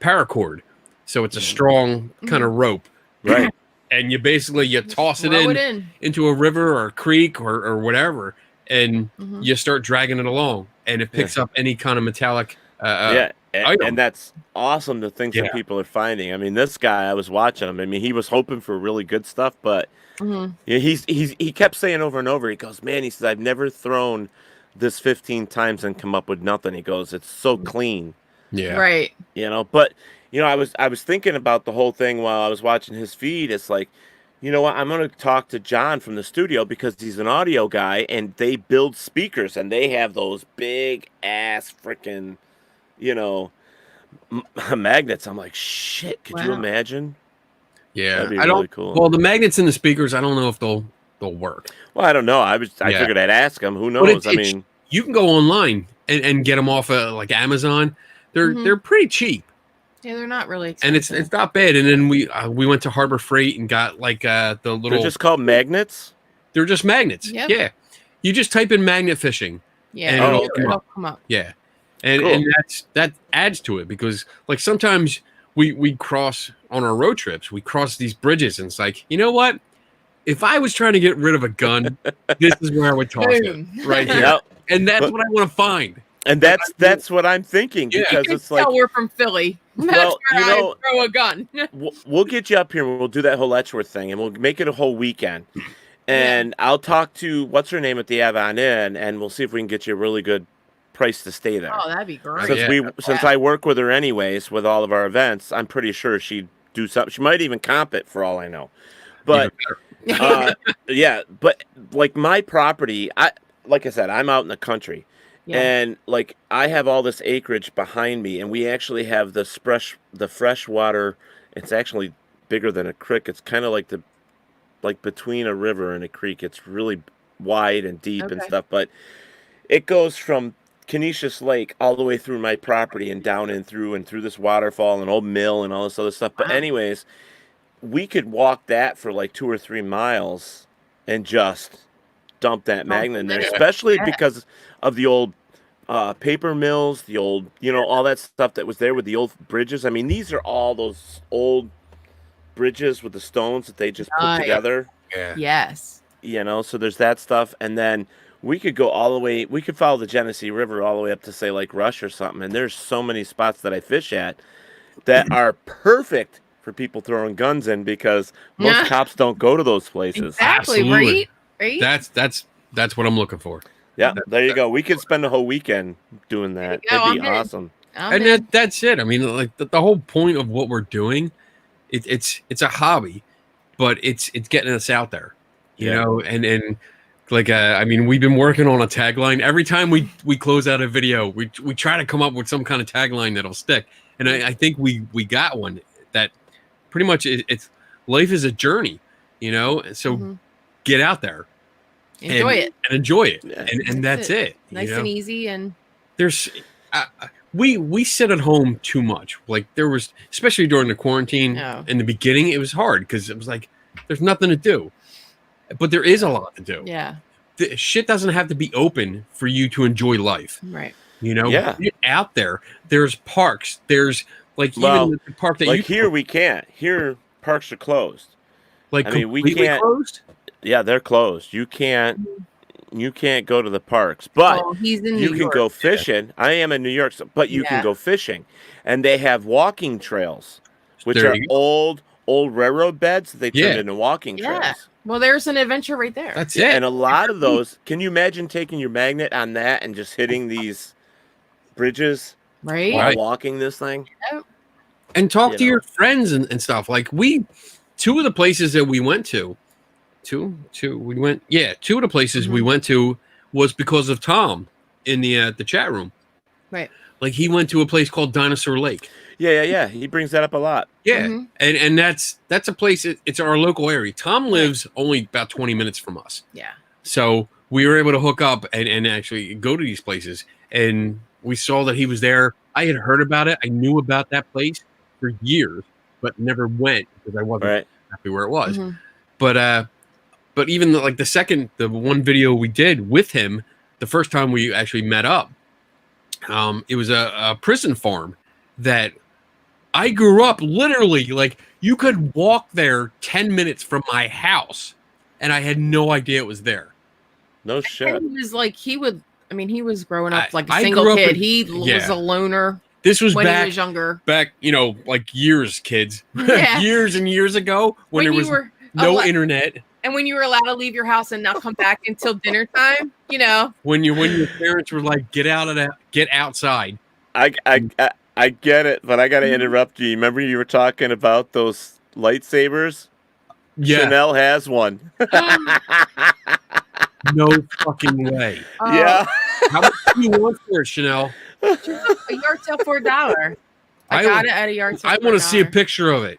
paracord. So it's a strong kind of rope, Right. and you basically toss it Throw in into a river or a creek or whatever, and Mhm. you start dragging it along, and it picks up any kind of metallic. Yeah. item. And that's awesome, the things that Yeah. people are finding. I mean, this guy, I was watching him. I mean, he was hoping for really good stuff, but Mhm. yeah, he kept saying over and over. He goes, "Man," he says, "I've never thrown this 15 times and come up with nothing." He goes, "It's so clean." Yeah. Right. But I was thinking about the whole thing while I was watching his feed. It's like, you know what? I'm going to talk to John from the studio because he's an audio guy, and they build speakers, and they have those big ass freaking, magnets. I'm like, shit. Could you Wow. imagine? Yeah. That'd be I really don't. cool. Well, the magnets in the speakers, I don't know if they'll work. Well, I don't know. I Yeah. figured I'd ask him. Who But knows? I it's- mean, You can go online and get them off of like Amazon. They're Mhm. they're pretty cheap. Yeah, they're not really and expensive. it's not bad. And then we went to Harbor Freight and got like the little. They're just called magnets. They're just magnets. Yep. Yeah, you just type in magnet fishing. Yeah, and it'll it'll come up. Yeah, and Cool. and that adds to it because like sometimes we cross on our road trips, we cross these bridges, and it's like, you know what? If I was trying to get rid of a gun, this is where I would toss Boom. it right here, Yep. and that's But- what I want to find. And that's what I'm thinking Yeah. because You can it's like tell we're from Philly. That's Well, where you know- I throw a gun. we'll get you up here and we'll do that whole Letchworth thing and we'll make it a whole weekend. And I'll talk to what's her name at the Avon Inn and we'll see if we can get you a really good price to stay there. Oh, that'd be great. Since Yeah. since I work with her anyways with all of our events, I'm pretty sure she'd do something. She might even comp it for all I know. But yeah, but like my property, like I said, I'm out in the country. Yeah. And like I have all this acreage behind me, and we actually have the fresh water. It's actually bigger than a creek. It's kind of like between a river and a creek. It's really wide and deep and Okay. stuff. But it goes from Canisius Lake all the way through my property and down and through this waterfall and old mill and all this other stuff. But Wow. anyways, we could walk that for like 2 or 3 miles and just dump that magnet in there, Yeah. especially Yeah. because of the old paper mills, the old, all that stuff that was there with the old bridges. I mean, these are all those old bridges with the stones that they just put Nice. together, Yeah. Yes. so there's that stuff. And then we could go all the way, we could follow the Genesee River all the way up to say like Rush or something. And there's so many spots that I fish at that are perfect for people throwing guns in because most Yeah. cops don't go to those places. Exactly. Absolutely. Right. That's what I'm looking for. Yeah, there you go. We could spend a whole weekend doing There that. you go, It'd be I'm in. awesome. And that's it. I mean, like the whole point of what we're doing, it's a hobby, but it's getting us out there, you Yeah. know. And like I mean, we've been working on a tagline. Every time we close out a video, we try to come up with some kind of tagline that'll stick. And I think we got one that pretty much it's life is a journey, you know. So Mhm. get out there, Enjoy it. and enjoy it, Yeah. and that's it. Nice you know? and easy. And There's we sit at home too much. Like there was, especially during the quarantine Oh. in the beginning, it was hard because it was like there's nothing to do, but there is a lot to do. yeah. The shit doesn't have to be open for you to enjoy life. Right. You know, Yeah. get out there. There's parks. There's like Well, even the park that Like you here, we can't. Here, parks are closed. like I mean, we completely can't- closed. Yeah, they're closed. You can't go to the parks, but Well, he's in you New can York. go fishing. I am in New York, but you can Yeah. go fishing, and they have walking trails, which There are you go. old railroad beds that they turned Yeah. into walking Yeah. trails. Well, there's an adventure right there. That's Yeah, it. and a lot of those. Can you imagine taking your magnet on that and just hitting these bridges right. while Right. walking this thing? And talk you to know. your friends and stuff. Like two of the places that we went to, two of the places we went to was because of Tom in the chat room. Right. Like he went to a place called Dinosaur Lake. Yeah. He brings that up a lot. Yeah, Mhm. and that's a place. It's our local area. Tom lives only about 20 minutes from us, Yeah. so we were able to hook up and actually go to these places. And we saw that he was there. I had heard about it. I knew about that place for years, but never went because I wasn't Right. happy where it was. Mhm. But even the one video we did with him, the first time we actually met up, it was a prison farm that I grew up literally like you could walk there 10 minutes from my house, and I had no idea it was there. No shit. He was like he was growing up like a I single grew up kid. in- He was yeah. a loner This was when he back was younger. like years, kids, Yeah. years and years ago when there you was were no ele- internet. and when you were allowed to leave your house and not come back until dinner time, When your parents were like, get outside. I get it, but I got to interrupt you. Remember you were talking about those lightsabers? Yeah, Chanel has one. no fucking way. Yeah. How much do you want for it, Chanel? a yard sale for $1. I I- got it at a yard sale. I for want to see a $1. picture of it.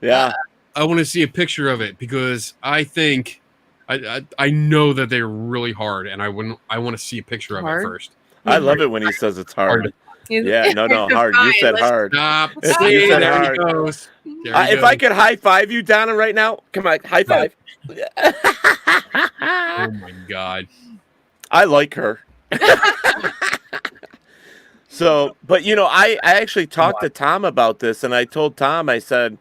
Yeah. I want to see a picture of it because I think I know that they're really hard, and I want to see a picture of Hard? it first. I love it when he says it's hard. Yeah, no, hard. You Fine, said let's- hard. Stop. You See, said there he hard. goes. There he If I goes. could high five you, Donna, right now, come on, high five. Oh my God. I like her. So, but I actually talked to Tom about this, and I told Tom, I said,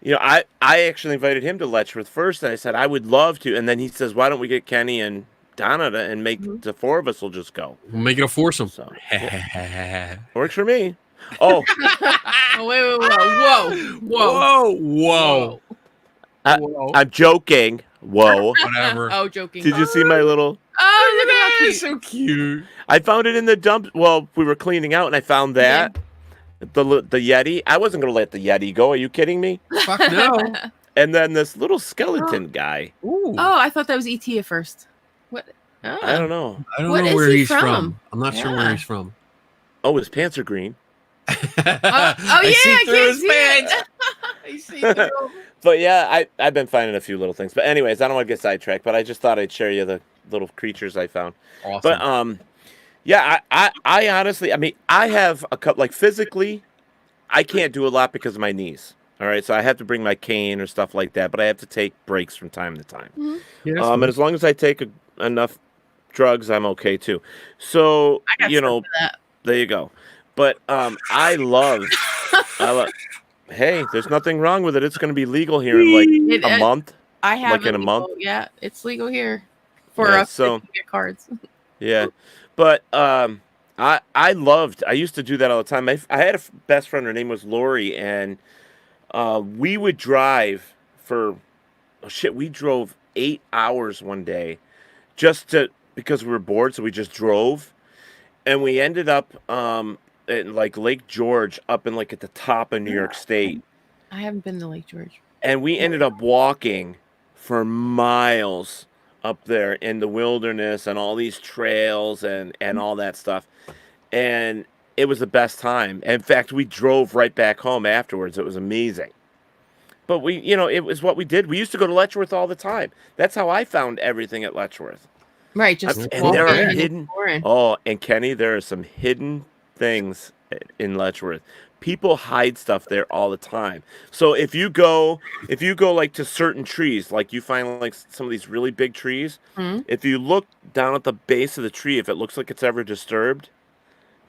I actually invited him to Letchworth first, and I said I would love to, and then he says, why don't we get Kenny and Donna and make the four of us will just go. We'll make it a foursome. So works for me. Oh, Oh, wait, whoa. Whoa. Whoa. I- Whoa. I'm joking. Whoa. Whatever. Oh, joking. Did you see my little? Oh, look at how That's cute. so cute. I found it in the dump. Well, we were cleaning out, and I found that the Yeti. I wasn't gonna let the Yeti go. Are you kidding me? Fuck no. And then this little skeleton guy. Ooh. Oh, I thought that was ET at first. What? Oh. I don't know. I don't What know is where he he's from? from? I'm not sure where Yeah. he's from. Oh, his pants are green. Oh, yeah, I can't see it. But yeah, I've been finding a few little things. But anyways, I don't want to get sidetracked. But I just thought I'd share you the little creatures I found. Awesome. But yeah, I honestly, I mean, I have a couple, like physically, I can't do a lot because of my knees. All right, so I have to bring my cane or stuff like that. But I have to take breaks from time to time. Yeah, that's And as long as I take enough drugs, I'm okay too. So I got stuff for that. there you go. But I love. Hey, there's nothing wrong with it. It's going to be legal here in like a month. I have like in a month? Yeah, it's legal here for Yeah, us so- to get cards. Yeah, but I used to do that all the time. I had a best friend. Her name was Lori, and we would drive for we drove 8 hours one day because we were bored, so we just drove, and we ended up in like Lake George, up in like at the top of New York State, I haven't been to Lake George. and we ended up walking for miles up there in the wilderness and all these trails and all that stuff, and it was the best time. In fact, we drove right back home afterwards. It was amazing. But it was what we did. We used to go to Letchworth all the time. That's how I found everything at Letchworth. Right, just And walk there are in and hidden- explore in. Oh, and Kenny, there are some hidden things in Letchworth. People hide stuff there all the time. So if you go like to certain trees, like you find like some of these really big trees, Mhm. if you look down at the base of the tree, if it looks like it's ever disturbed,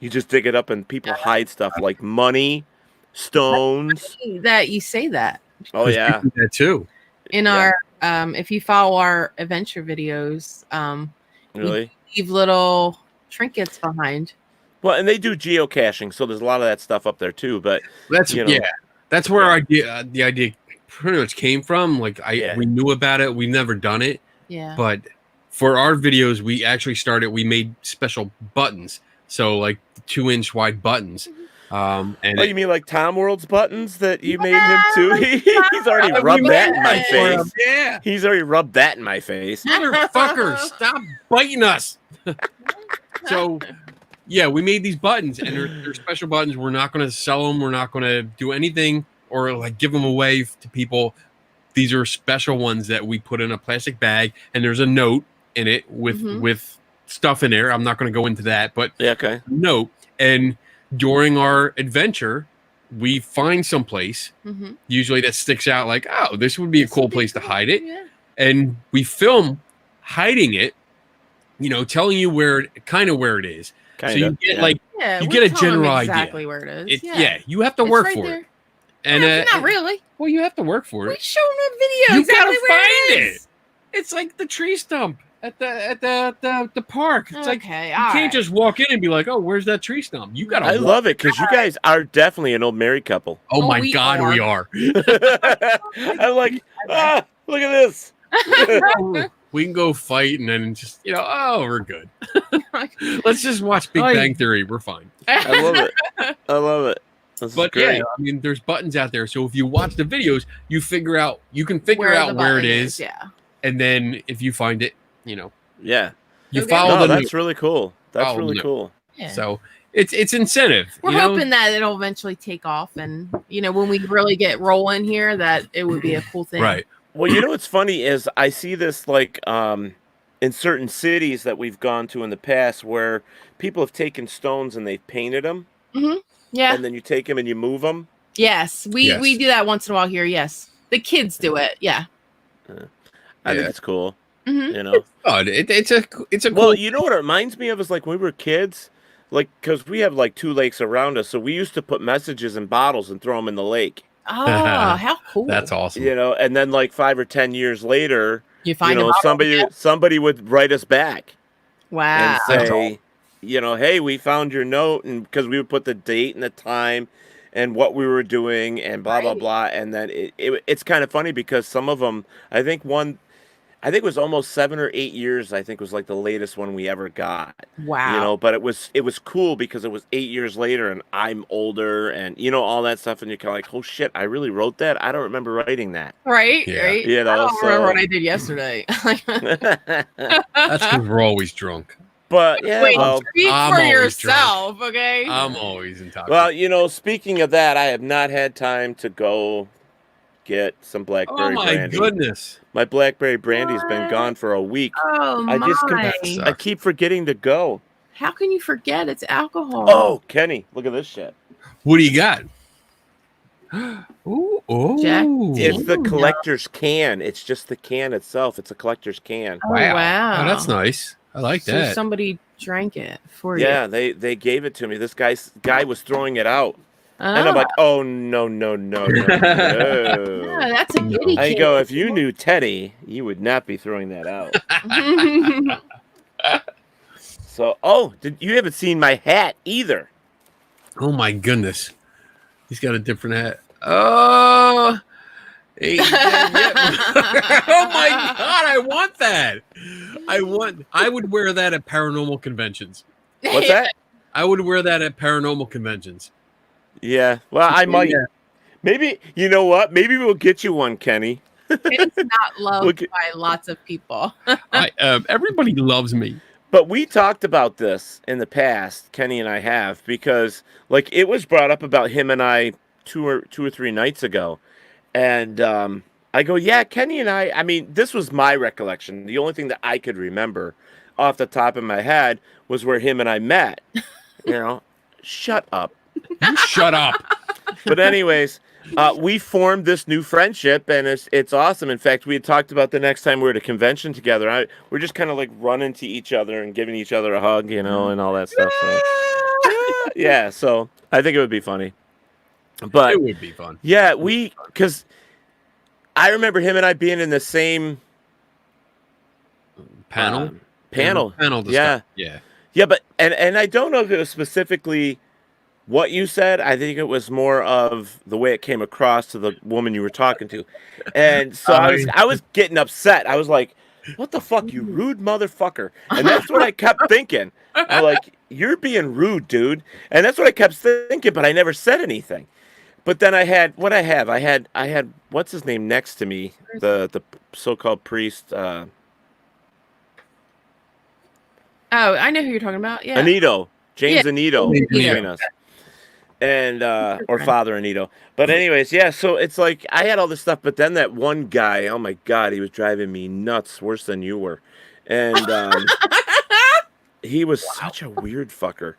you just dig it up, and people hide stuff like money, stones. That you say that Oh yeah, do that too. in Yeah. our if you follow our adventure videos, really. leave little trinkets behind. Well, and they do geocaching, so there's a lot of that stuff up there too. But That's You know. That's where the idea pretty much came from. Like Yeah. we knew about it. We've never done it, Yeah. but for our videos, we actually we made special buttons. So like 2-inch wide buttons. And oh, you mean like Tom World's buttons that you made him too? He's already we rubbed that in my made for face. him. Yeah. He's already rubbed that in my face. Motherfucker, stop biting us. So, yeah, we made these buttons, and they're special buttons. We're not going to sell them. We're not going to do anything or like give them away to people. These are special ones that we put in a plastic bag, and there's a note in it with Mhm. with stuff in there. I'm not going to go into that, but Yeah, okay. note. And during our adventure, we find some place Mhm. usually that sticks out, like, oh, this would be a cool place to hide it. Yeah. And we film hiding it, telling you where it is. Kind So you of. get yeah. like Yeah, You we're get a telling them general idea. exactly where it is. it, you have to It's work right for there. it. And Not really. well, you have to work for We it. show them a video. You exactly gotta where find it. Is. It's like the tree stump at the park. It's like Okay, you can't just walk in and be like, oh, where's that tree stump? You gotta. I walk. love it because you guys are definitely an old married couple. Oh Oh, my we God, we are. I'm like, look at this. We can go fight and then just oh, we're good. Let's just watch Big Oh, yeah. Bang Theory. We're fine. I love it. I love it. This is But great. yeah, I mean, there's buttons out there. So if you watch the videos, you can figure out the where it button is, Yeah. and then if you find it, Yeah. you Okay. follow No, the that's note. really cool. That's Follow really the cool. Yeah. So it's incentive. We're you know? hoping that it'll eventually take off, and when we really get rolling here, that it would be a cool thing. Right. Well, what's funny is I see this like in certain cities that we've gone to in the past where people have taken stones and they've painted them. Yeah. and then you take them and you move them. Yes. We do that once in a while here. Yes. The kids do it. Yeah. I think Yeah. it's cool. Mhm. You know. Oh, it's a Well, cool. you know what it reminds me of is like when we were kids, like because we have like 2 lakes around us, so we used to put messages in bottles and throw them in the lake. Oh, how cool. That's awesome. You know, and then like 5 or 10 years later, You find you know, a bottle. somebody would write us back Wow. and say, you know, hey, we found your note, and because we would put the date and the time and what we were doing and blah blah Right. blah, and then it's kind of funny because some of them, I think it was almost 7 or 8 years. I think was like the latest one we ever got. Wow. You know, but it was cool because it was 8 years later, and I'm older, and you know all that stuff, and you're kind of like, oh shit, I really wrote that. I don't remember writing that. Right. Yeah. Right. You know, I don't remember so- what I did yesterday. That's because we're always drunk. But yeah, Wait, well, speak I'm for always yourself, okay? I'm always intoxicated. well, you know, speaking of that, I have not had time to go get some oh blackberry my brandy. goodness. My blackberry brandy's been What? gone for a week. Oh I just my! sucks. I keep forgetting to go. How can you forget? It's alcohol. Oh, Kenny, look at this shit. What do you got? Ooh, Jack It's the Ooh. collector's can. It's just the can itself. It's a collector's can. Oh, wow. Oh, that's nice. I like So that. somebody drank it for Yeah, you. they gave it to me. This guy was throwing it out, and I'm like, oh no. yeah, that's a giddy I kid. go, if you knew Teddy, you would not be throwing that out. So, you haven't seen my hat either. Oh my goodness. He's got a different hat. Oh. Hey, oh my god, I want that. I would wear that at paranormal conventions. What's that? I would wear that at paranormal conventions. Yeah. Well, I might. Yeah. Maybe, you know what? Maybe we'll get you one, Kenny. It's not loved Look at- by lots of people. Everybody loves me. But we talked about this in the past, Kenny and I have, because like it was brought up about him and I two or three nights ago. And I go, yeah, Kenny and I mean, this was my recollection. The only thing that I could remember off the top of my head was where him and I met. You know, shut up. You shut up. But anyways, we formed this new friendship, and it's awesome. In fact, we had talked about the next time we were at a convention together. We're just kind of like running to each other and giving each other a hug, you know, and all that stuff. So, yeah, so I think it would be funny. But It would be fun. yeah, because I remember him and I being in the same Panel? panel. Panel Yeah. discussion. Yeah. Yeah, but and I don't know if it was specifically what you said. I think it was more of the way it came across to the woman you were talking to. And so I was getting upset. I was like, what the fuck, you rude motherfucker. And that's what I kept thinking. I'm like, you're being rude, dude. And that's what I kept thinking, but I never said anything. But then I had what's his name next to me, the so-called priest, Oh, I know who you're talking about. Yeah. Anito, James Yeah. Anito, Anito. between us, and or Father Anito. But anyways, yeah. So it's like I had all this stuff, but then that one guy, oh my god, he was driving me nuts, worse than you were, and he was such a weird fucker.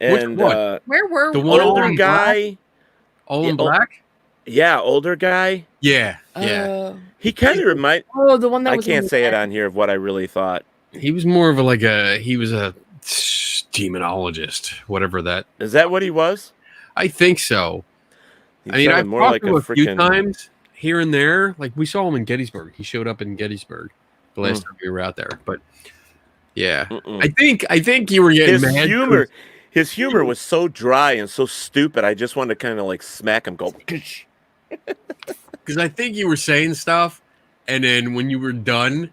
And one? Where were The we? one older in guy, All Yeah, in black? yeah, older guy. Yeah. Yeah. He kind of remind. Oh, the one that I was. can't in say it the- on here of what I really thought. He was more of he was a demonologist, whatever that. Is that what he was? I think so. He I mean, sounded I've more talked like to him a a few freaking. times here and there. Like we saw him in Gettysburg. He showed up in Gettysburg the last time we were out there. But yeah, Mm-mm. I think you were getting mad. His humor was so dry and so stupid. I just wanted to kind of like smack him, go. Because I think you were saying stuff, and then when you were done,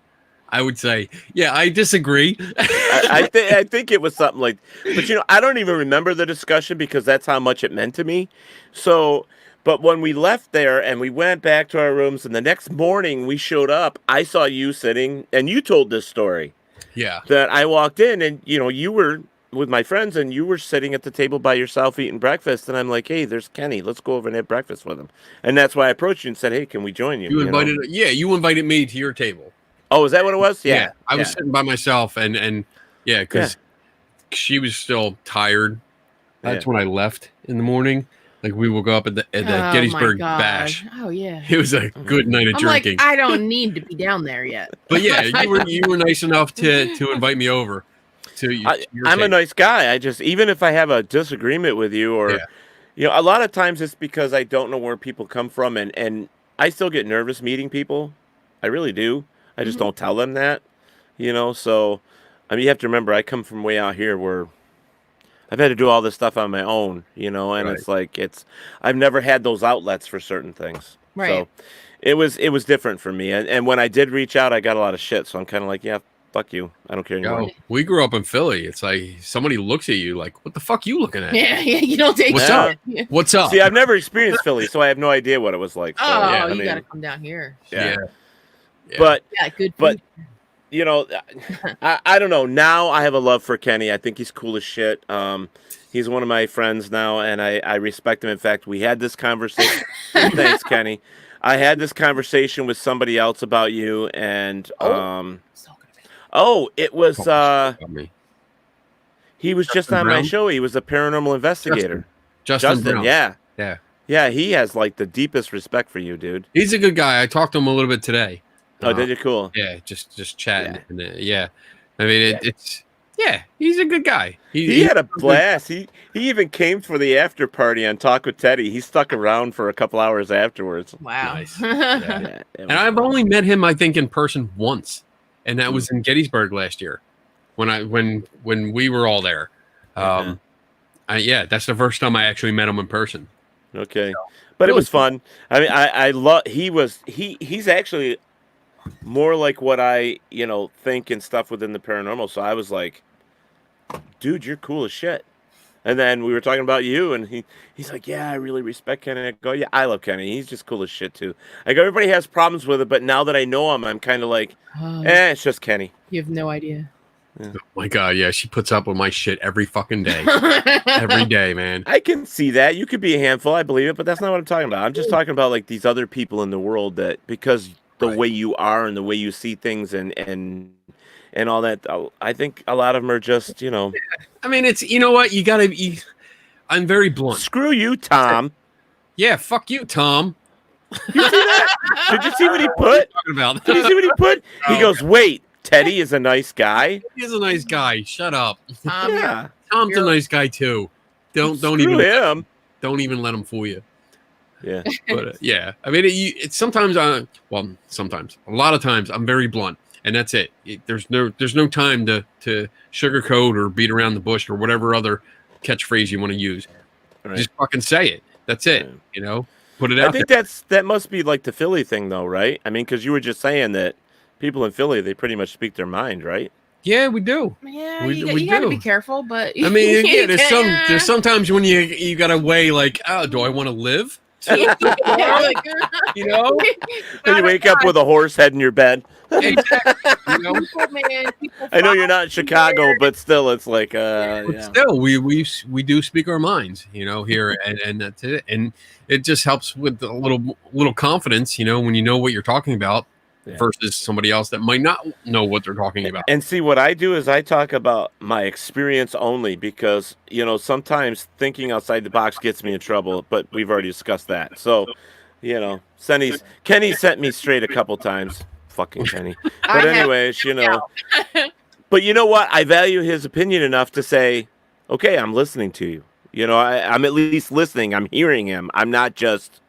I would say, "Yeah, I disagree." I think it was something like, but you know, I don't even remember the discussion because that's how much it meant to me. So, but when we left there and we went back to our rooms, and the next morning we showed up, I saw you sitting, and you told this story Yeah, that I walked in, and you know, you were with my friends, and you were sitting at the table by yourself eating breakfast, and I'm like, hey, there's Kenny, let's go over and have breakfast with him, and that's why I approached you and said, hey, can we join you? you know? invited. Yeah, you invited me to your table. Oh, is that what it was? Yeah, I was sitting by myself, and yeah, because she was still tired, That's when I left in the morning. Like we woke up at the Oh, Gettysburg my God. Bash. Oh yeah. It was a good night of I'm drinking. like, I don't need to be down there yet. But yeah, you were nice enough to invite me over. To I'm a nice guy. I just, even if I have a disagreement with you, or a lot of times it's because I don't know where people come from, and I still get nervous meeting people. I really do. I just don't tell them that. So I mean, you have to remember, I come from way out here where I've had to do all this stuff on my own, and Right. it's like I've never had those outlets for certain things. Right. So it was different for me. And when I did reach out, I got a lot of shit. So I'm kind of like, yeah, fuck you. I don't care anymore. Yo, we grew up in Philly. It's like somebody looks at you like, what the fuck you looking at? Yeah, you don't take What's shit. up? Yeah. What's up? See, I've never experienced Philly, so I have no idea what it was like. So, Oh, I you mean, gotta come down here. yeah. Yeah. But Yeah, good. But- food. I don't know. Now I have a love for Kenny. I think he's cool as shit. He's one of my friends now, and I respect him. In fact, we had this conversation. Thanks, Kenny. I had this conversation with somebody else about you, and So good. it was Me. he was just Justin on my Brown? show. He was a paranormal investigator. Justin Brown. yeah. Yeah. Yeah, he has like the deepest respect for you, dude. He's a good guy. I talked to him a little bit today. Oh, did you? Cool. Yeah, just chatting. Yeah. I mean, it's he's a good guy. He had a blast. He even came for the after party on Talk with Teddy. He stuck around for a couple hours afterwards. Wow. Nice. Yeah, it And was I've fun. only met him, I think, in person once, and that was in Gettysburg last year, when we were all there. That's the first time I actually met him in person. Okay, but it was fun. I mean, I love. He's actually more like what I think and stuff within the paranormal. So I was like, dude, you're cool as shit. And then we were talking about you, and he's like, yeah, I really respect Kenny. I go, yeah, I love Kenny. He's just cool as shit too. I go, everybody has problems with it, but now that I know him, I'm kind of like, it's just Kenny. You have no idea. Oh my God, yeah, she puts up with my shit every fucking day, every day, man. I can see that. You could be a handful, I believe it, but that's not what I'm talking about. I'm just talking about like these other people in the world that, because the way you are and the way you see things and all that, I think a lot of them are just, I mean, it's what you gotta be. I'm very blunt. screw you, Tom. Yeah, fuck you, Tom. You see that? Did you see what he put? Talking about. Did you see what he put? He goes, wait, Teddy is a nice guy. He's a nice guy. Shut up. Yeah. Tom's a nice guy too. Don't Screw even him. let him fool you. Yeah. But yeah, I mean, it's sometimes sometimes a lot of times I'm very blunt, and that's it. There's no time to sugarcoat or beat around the bush or whatever other catchphrase you want to use. Right. Just fucking say it. That's it. Put it I out think there. that must be like the Philly thing, though, right? I mean, because you were just saying that people in Philly, they pretty much speak their mind, right? Yeah, we do. Yeah, We you got to do. be careful, but I mean, yeah, there's sometimes when you gotta weigh like, oh, do I want to live? Yeah, like, You know, When you wake up with a horse head in your bed. exactly. You know? people I know you're not in follow Chicago, you. but still, it's like, But yeah. still, we do speak our minds, here, and that's it. And it just helps with a little confidence, when you know what you're talking about, Yeah. versus somebody else that might not know what they're talking about. And see, what I do is I talk about my experience only because, sometimes thinking outside the box gets me in trouble, but we've already discussed that. So, Kenny sent me straight a couple times. Fucking Kenny. But I have- anyways, but you know what? I value his opinion enough to say, okay, I'm listening to you. I'm at least listening. I'm hearing him. I'm not just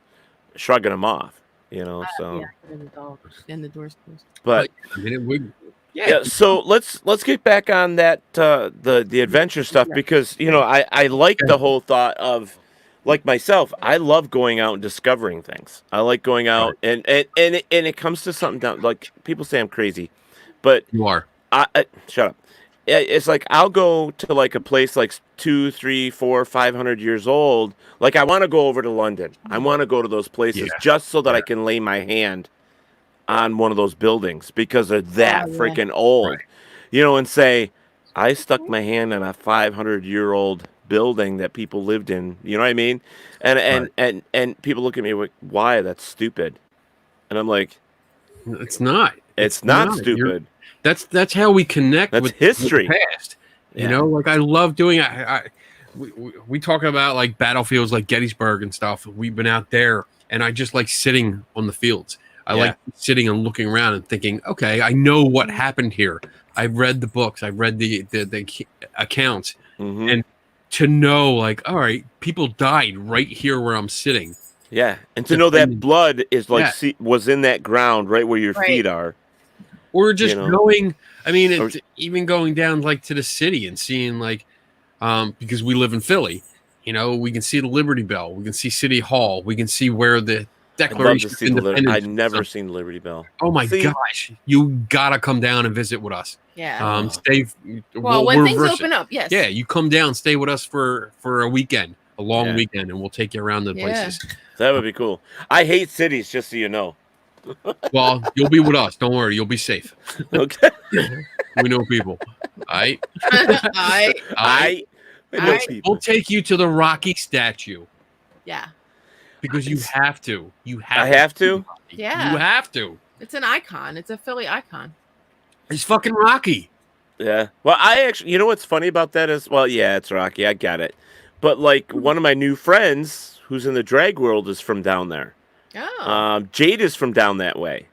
shrugging him off, so. Yeah, and the door's closed. But I mean, yeah, so let's get back on that the adventure stuff, because I like the whole thought of, like myself, I love going out and discovering things. I like going out and it comes to something down, like people say I'm crazy, but you are. I shut up. It's like I'll go to like a place like 200, 300, 400, 500 years old. Like I want to go over to London. I want to go to those places just so that I can lay my hand on one of those buildings because they're that freaking old, and say, I stuck my hand on a 500-year-old building that people lived in. You know what I mean? And people look at me like, why? That's stupid. And I'm like, It's not. it's not stupid. That's how we connect That's with history. with the past. Yeah. Like I love doing. I we talk about like battlefields like Gettysburg and stuff. We've been out there, and I just like sitting on the fields. I like sitting and looking around and thinking, okay, I know what happened here. I've read the books. I've read the accounts, and to know, like, all right, people died right here where I'm sitting. Yeah, and to know that blood is like was in that ground right where your feet are. Or just going. I mean, it's even going down like to the city and seeing like, because we live in Philly, we can see the Liberty Bell, we can see City Hall, we can see where the Declaration of Independence. I've never seen Liberty Bell. Oh my gosh, you gotta come down and visit with us. Yeah. Stay. Well, when things open up, yes. Yeah, you come down, stay with us for a weekend, a long weekend, and we'll take you around the places. That would be cool. I hate cities, just so you know. Well, you'll be with us. Don't worry, you'll be safe. Okay. We know people. I know people. We'll take you to the Rocky statue. Yeah. Because you have to. I have to? Yeah. You have to. It's an icon. It's a Philly icon. It's fucking Rocky. Yeah. Well, I actually, what's funny about that is, well, yeah, it's Rocky. I got it. But like one of my new friends who's in the drag world is from down there. Oh. Jade is from down that way.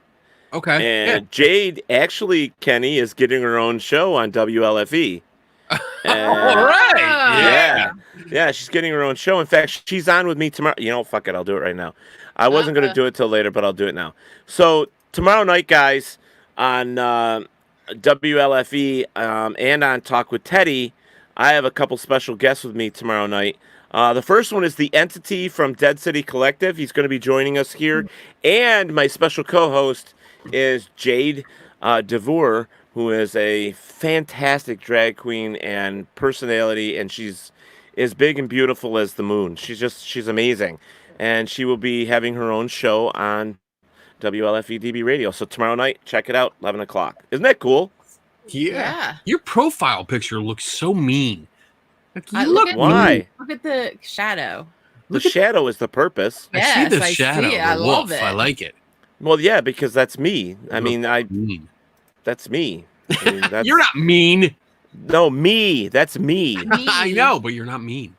Okay. And Jade, actually, Kenny, is getting her own show on WLFE. All right. Yeah. Yeah, she's getting her own show. In fact, she's on with me tomorrow. Fuck it. I'll do it right now. I wasn't going to do it till later, but I'll do it now. So tomorrow night, guys, on WLFE and on Talk with Teddy, I have a couple special guests with me tomorrow night. The first one is the Entity from Dead City Collective. He's going to be joining us here. And my special co-host is Jade DeVour, who is a fantastic drag queen and personality, and she's as big and beautiful as the moon. She's amazing. And she will be having her own show on WLFE DB Radio. So tomorrow night, check it out, 11 o'clock. Isn't that cool? Yeah. Your profile picture looks so mean. Why? Look at the shadow. The shadow is the purpose. Yes, I see the shadow. See it. I love it. I like it. Well, yeah, because that's me. I mean, that's me. I mean, that's, you're not mean. No, me. That's me. I know, but you're not mean.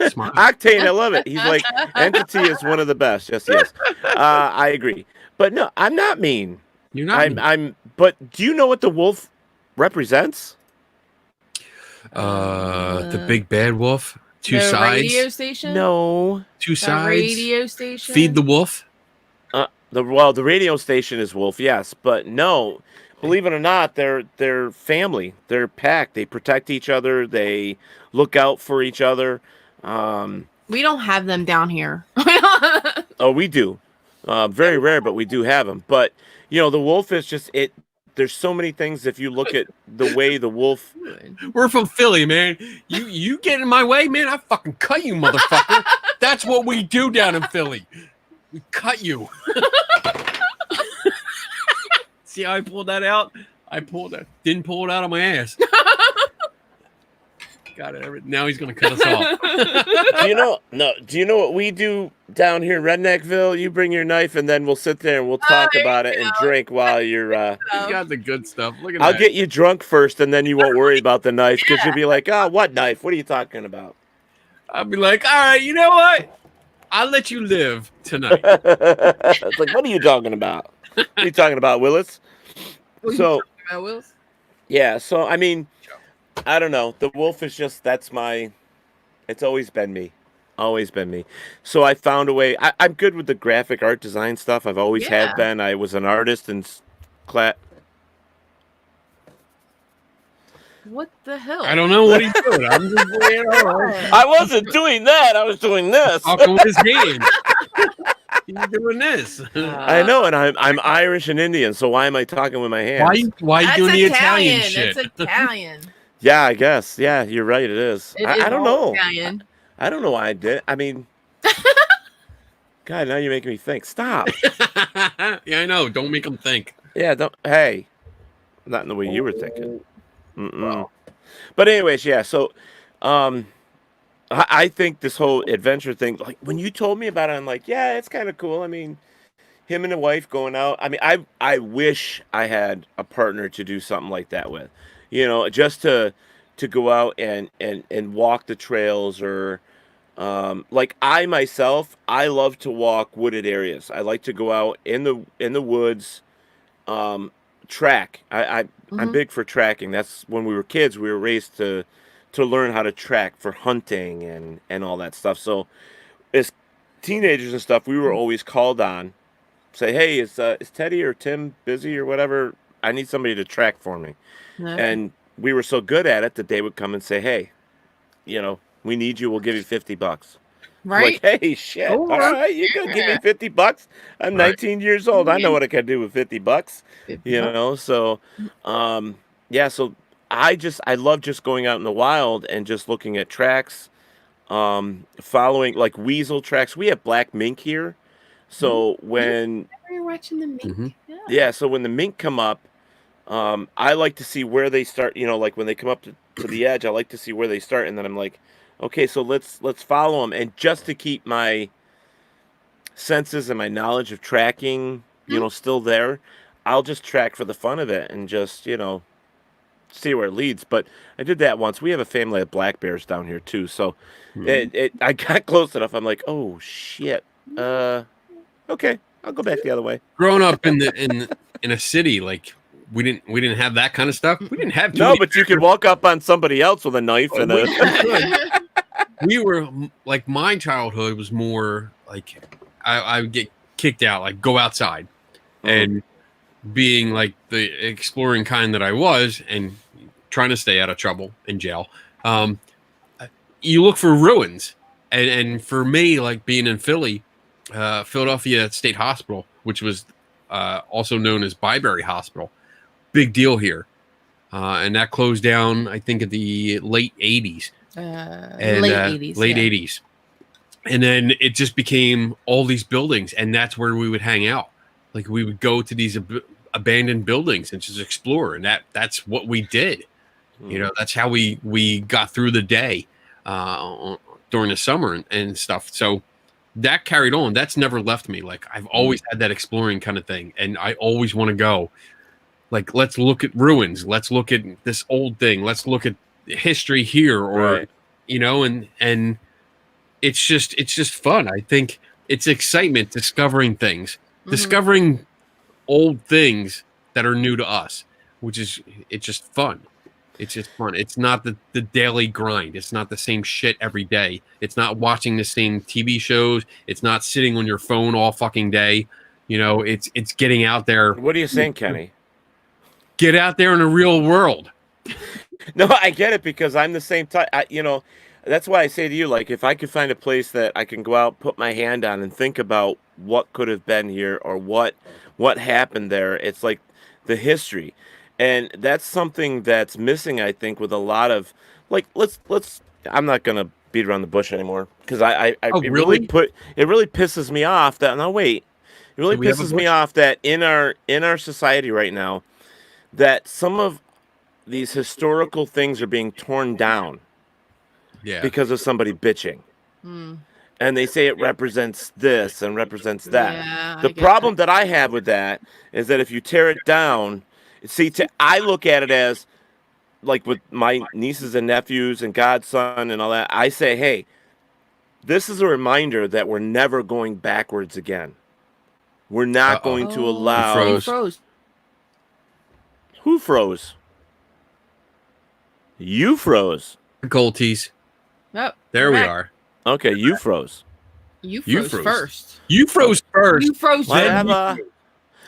Smart. Octane, I love it. He's like, Entity is one of the best. Yes. I agree. But no, I'm not mean. You're not mean. But do you know what the wolf represents? The big bad wolf. Two sides. Radio station. No. Two sides. Radio station. Feed the wolf. The radio station is wolf, yes, but no. Believe it or not, they're family. They're pack. They protect each other. They look out for each other. We don't have them down here. Oh, we do. Very rare, but we do have them. But the wolf is just it. There's so many things. If you look at the way the wolf, we're from Philly, man. You get in my way, man. I fucking cut you, motherfucker. That's what we do down in Philly. We cut you. See how I pulled that out? Didn't pull it out of my ass. Got it. Now he's gonna cut us off. Do you know what we do down here in Redneckville? You bring your knife, and then we'll sit there and we'll talk about it and drink while you're. You got the good stuff. Look at I'll that. get you drunk first, and then you won't worry about the knife because you'll be like, "Oh, what knife? What are you talking about?" I'll be like, "All right, you know what? I'll let you live tonight." It's like, what are you talking about? What are you talking about, Willis? Willis? Yeah. So I mean. I don't know. The wolf is just, it's always been me. Always been me. So I found a way. I'm good with the graphic art design stuff. I've always have been. I was an artist in class. What the hell? I don't know what he's doing. I'm just I wasn't doing that. I was doing this. Talking with his hands. He's doing this. I know, and I'm Irish and Indian, so why am I talking with my hands? Why are you doing the Italian shit? It's Italian. Yeah, I guess. Yeah, you're right. It is. I don't know. Italian. I don't know why I did. I mean, God, now you're making me think. Stop. Yeah, I know. Don't make him think. Yeah, don't. Hey, not in the way you were thinking. Wow. But anyways, yeah. So, I think this whole adventure thing, like when you told me about it, I'm like, yeah, it's kind of cool. I mean, him and the wife going out. I mean, I wish I had a partner to do something like that with. Just to to go out and walk the trails, or like I myself, I love to walk wooded areas. I like to go out in the woods, track. I'm Mhm. big for tracking. That's when we were kids. We were raised to learn how to track for hunting and all that stuff. So as teenagers and stuff, we were always called on. Say, hey, is Teddy or Tim busy or whatever? I need somebody to track for me. Yeah. And we were so good at it that they would come and say, hey, we need you. We'll give you $50. Right? Like, hey, shit. Oh, All right, you're gonna give me $50. I'm Right. 19 years old. I know what I can do with $50. So, yeah. So I love just going out in the wild and just looking at tracks, following like weasel tracks. We have black mink here, so when You're watching the mink. Mhm. yeah, so when the mink come up, I like to see where they start. Like when they come up to the edge, I like to see where they start, and then I'm like, okay, so let's follow them, and just to keep my senses and my knowledge of tracking, still there, I'll just track for the fun of it and just see where it leads. But I did that once. We have a family of black bears down here too, so I got close enough. I'm like, oh shit, okay, I'll go back the other way. Growing up in a city, like we didn't have that kind of stuff. We didn't have too No, many- but you could walk up on somebody else with a knife and a. we were like, my childhood was more like I would get kicked out, like go outside, and being like the exploring kind that I was, and trying to stay out of trouble in jail. You look for ruins, and for me, like being in Philly, Philadelphia State Hospital, which was also known as Byberry Hospital, big deal here, and that closed down, I think, in the late '80s. And, late 80s. late yeah. 80s, and then it just became all these buildings, and that's where we would hang out. Like we would go to these abandoned buildings and just explore, and that's what we did. That's how we got through the day during the summer and stuff. So that carried on. That's never left me. Like I've always had that exploring kind of thing, and I always want to go. Like, let's look at ruins. Let's look at this old thing. Let's look at history here, or Right. and it's just fun. I think it's excitement, discovering things, Mhm. discovering old things that are new to us, it's just fun. It's just fun. It's not the daily grind. It's not the same shit every day. It's not watching the same TV shows. It's not sitting on your phone all fucking day. It's getting out there. What are you saying, Kenny? Get out there in the real world. No, I get it, because I'm the same type. That's why I say to you, like, if I could find a place that I can go out, put my hand on, and think about what could have been here, or what happened there. It's like the history, and that's something that's missing, I think, with a lot of, like, let's. I'm not gonna beat around the bush anymore, because Oh, it really? really pisses me off that. No, wait, it really Do we have a pisses me bush? off that in our society right now, that some of these historical things are being torn down Yeah. because of somebody bitching. Mm. And they say it represents this and represents that. Yeah, The I get problem that I have with that is that if you tear it down, I look at it as, like with my nieces and nephews and godson and all that, I say, hey, this is a reminder that we're never going backwards again. We're not Uh-oh. going to Oh, allow. froze. froze. Who froze? You froze. Difficulties. Oh, There we back. are. Okay, you froze. You You froze froze. first. You froze first. You froze Then Whatever.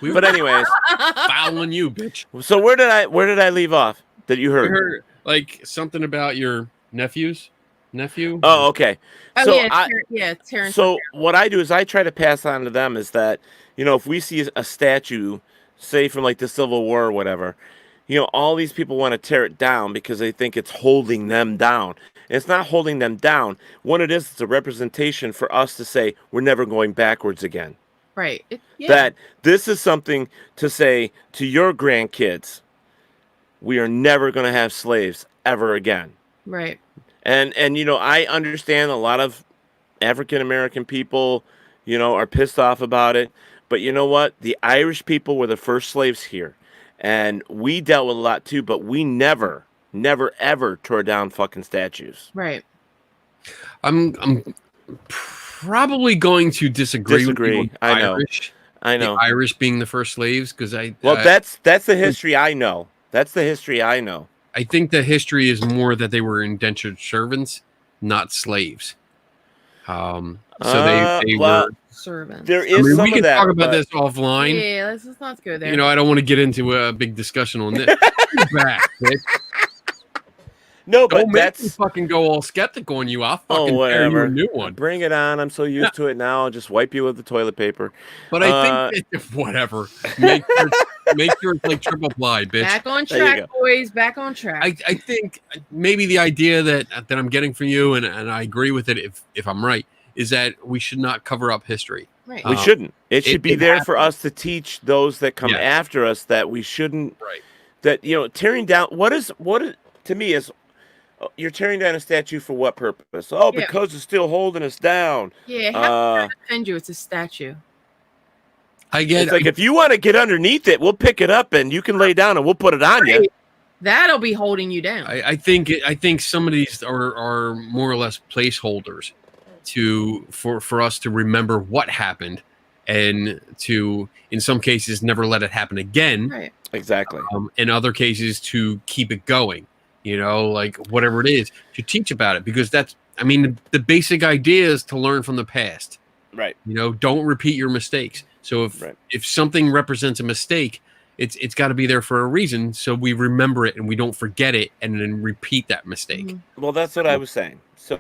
We But were anyways, following you, bitch. so where did I leave off that you I heard? heard like something about your nephew. Oh, okay. Oh So yeah, Terrence. So what I do is I try to pass on to them is that, if we see a statue, say from like the Civil War or whatever, all these people want to tear it down because they think it's holding them down. And it's not holding them down. What it is, it's a representation for us to say we're never going backwards again. Right. Yeah. That this is something to say to your grandkids, we are never going to have slaves ever again. Right. And I understand a lot of African American people, are pissed off about it. But you know what? The Irish people were the first slaves here. And we dealt with a lot too, but we never never ever tore down fucking statues. Right. I'm probably going to disagree. With you on I know. Irish. I know. The Irish being the first slaves, because that's the history I know. That's the history I know. I think the history is more that they were indentured servants, not slaves. So they were Servants. There is some we can of that, talk about but- this offline. Yeah, let's not go there. You know, I don't want to get into a big discussion on this. Back, bitch. No, but Don't make me that's fucking go all skeptical on you. I'll fucking tear you whatever. a new one. Bring it on. I'm so used to it now. I'll just wipe you with the toilet paper. But I think that, whatever. Make sure it's like triple ply, bitch. Back on There you track, boys. Back on track. I think maybe the idea that I'm getting from you, and I agree with it if I'm right, is that we should not cover up history. right. We shouldn't. It should be there for happens. us to teach those that come Yeah. after us that we shouldn't. Right. That tearing down. What is to me is you're tearing down a statue for what purpose? Oh, Yeah. because it's still holding us down. Yeah, how can I defend you? It's a statue. I get It's like if you want to get underneath it, we'll pick it up and you can lay down and we'll put it on you. That'll be holding you down. I think some of these are more or less placeholders for us to remember what happened and to in some cases never let it happen again. Right. Exactly. In other cases to keep it going. Like whatever it is to teach about it, because the basic idea is to learn from the past. Right. Don't repeat your mistakes. So if something represents a mistake, it's got to be there for a reason, so we remember it and we don't forget it and then repeat that mistake. Mhm. Well, that's what I was saying. So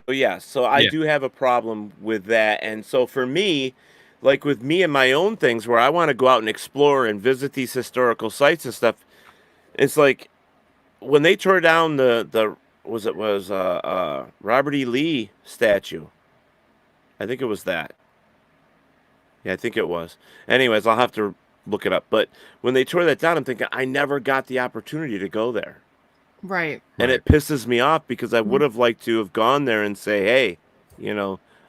I do have a problem with that. And so for me, like with me and my own things where I want to go out and explore and visit these historical sites and stuff, it's like when they tore down the Robert E. Lee statue. I think it was that. Yeah, I think it was. Anyways, I'll have to look it up. But when they tore that down, I'm thinking I never got the opportunity to go there. Right. And it pisses me off because I would have liked to have gone there and say, hey,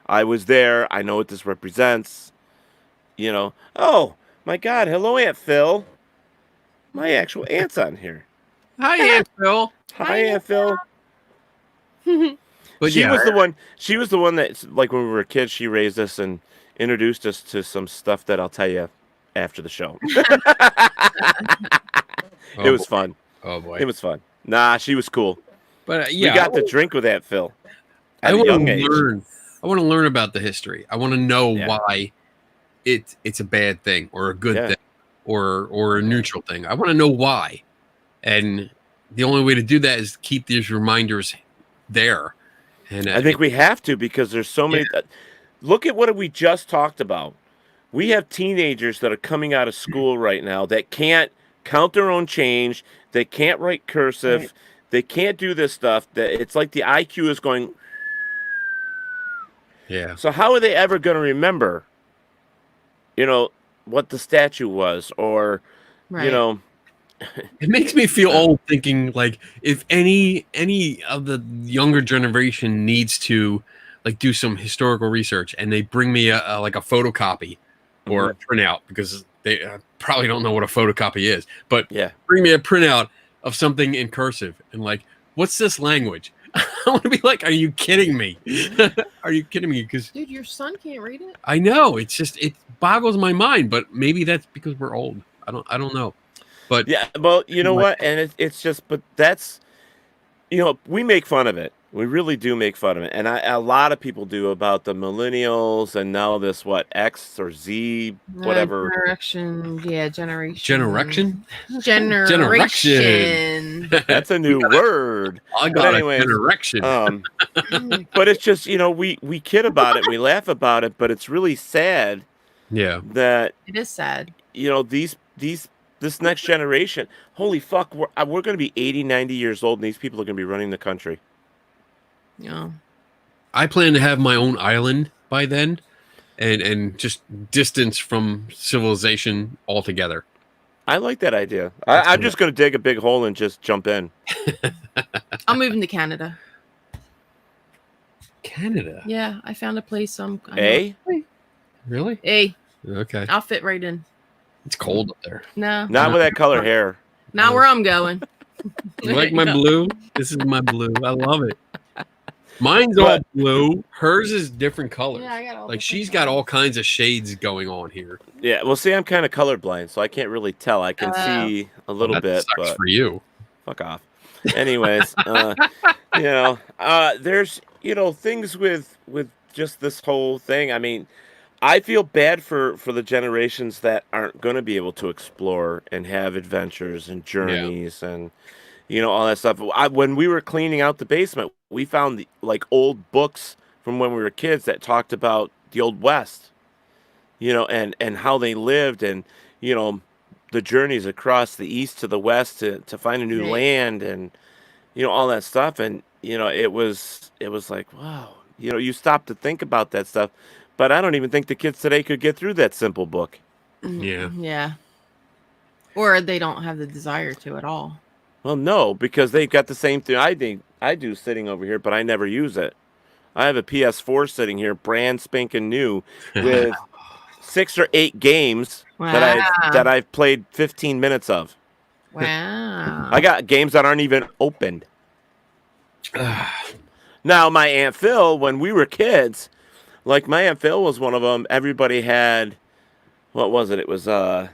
I was there. I know what this represents. Oh, my God. Hello, Aunt Phil. My actual aunt's on here. Hi, Aunt Phil. Hi, Aunt Phil. But She was the one that, like, when we were kids, she raised us and introduced us to some stuff that I'll tell you after the show. It was fun. Oh boy. It was fun. Nah, she was cool. But We got to drink with Aunt Phil at a want young to age. learn. I want to learn about the history. I want to know Yeah. why it's a bad thing or a good Yeah. thing or a neutral thing. I want to know why. And the only way to do that is keep these reminders there. And I think we have to because there's so many. Look at what we just talked about. We have teenagers that are coming out of school right now that can't count their own change. They can't write cursive. Right. They can't do this stuff. That it's like the IQ is going. yeah. So how are they ever going to remember? What the statue was, or Right. It makes me feel old thinking like if any of the younger generation needs to like do some historical research and they bring me a photocopy or a printout because they probably don't know what a photocopy is, but Yeah. bring me a printout of something in cursive and like, what's this language? I want to be like, are you kidding me? Are you kidding me? Because Dude, your son can't read it. I know it boggles my mind, but maybe that's because we're old. I don't know. But Yeah, well, you know what? And it's just, but that's, we make fun of it. We really do make fun of it. And a lot of people do about the millennials and now this, X or Z, whatever. Generation. Yeah, generation. generation? Generation. That's a new word. I But got anyways, a generation. But it's just, we kid about it. We laugh about it, but it's really sad Yeah. that, It is sad. this next generation, holy fuck, we're going to be 80, 90 years old and these people are going to be running the country. Yeah. I plan to have my own island by then and just distance from civilization altogether. I like that idea. I'm just going to dig a big hole and just jump in. I'm moving to Canada. Canada? Yeah, I found a place. Eh? Really? Hey, Okay. I'll fit right in. It's cold up there. No, Not with that color hair. not where I'm going. You like my No. blue? This is my blue. I love it. Mine's all But- blue. Hers is different colors. Yeah, I got all Like different she's got all colors. kinds of shades going on here. Yeah, well, see, I'm kind of colorblind, so I can't really tell. I can see a little That bit, sucks but for you. fuck off. Anyways, there's things with just this whole thing. I mean, I feel bad for the generations that aren't going to be able to explore and have adventures and journeys and all that stuff. When we were cleaning out the basement, we found like old books from when we were kids that talked about the Old West, and how they lived and the journeys across the east to the west to find a new Right. land and all that stuff. And it was like, wow, you stop to think about that stuff. But I don't even think the kids today could get through that simple book. Yeah. Yeah. Or they don't have the desire to at all. Well, no, because they've got the same thing I do sitting over here, but I never use it. I have a PS4 sitting here, brand spanking new, with 6 or 8 games that I've played 15 minutes of. Wow. I got games that aren't even opened. Now, my Aunt Phil, when we were kids, like my Aunt Phil was one of them. Everybody had, what was it? It was not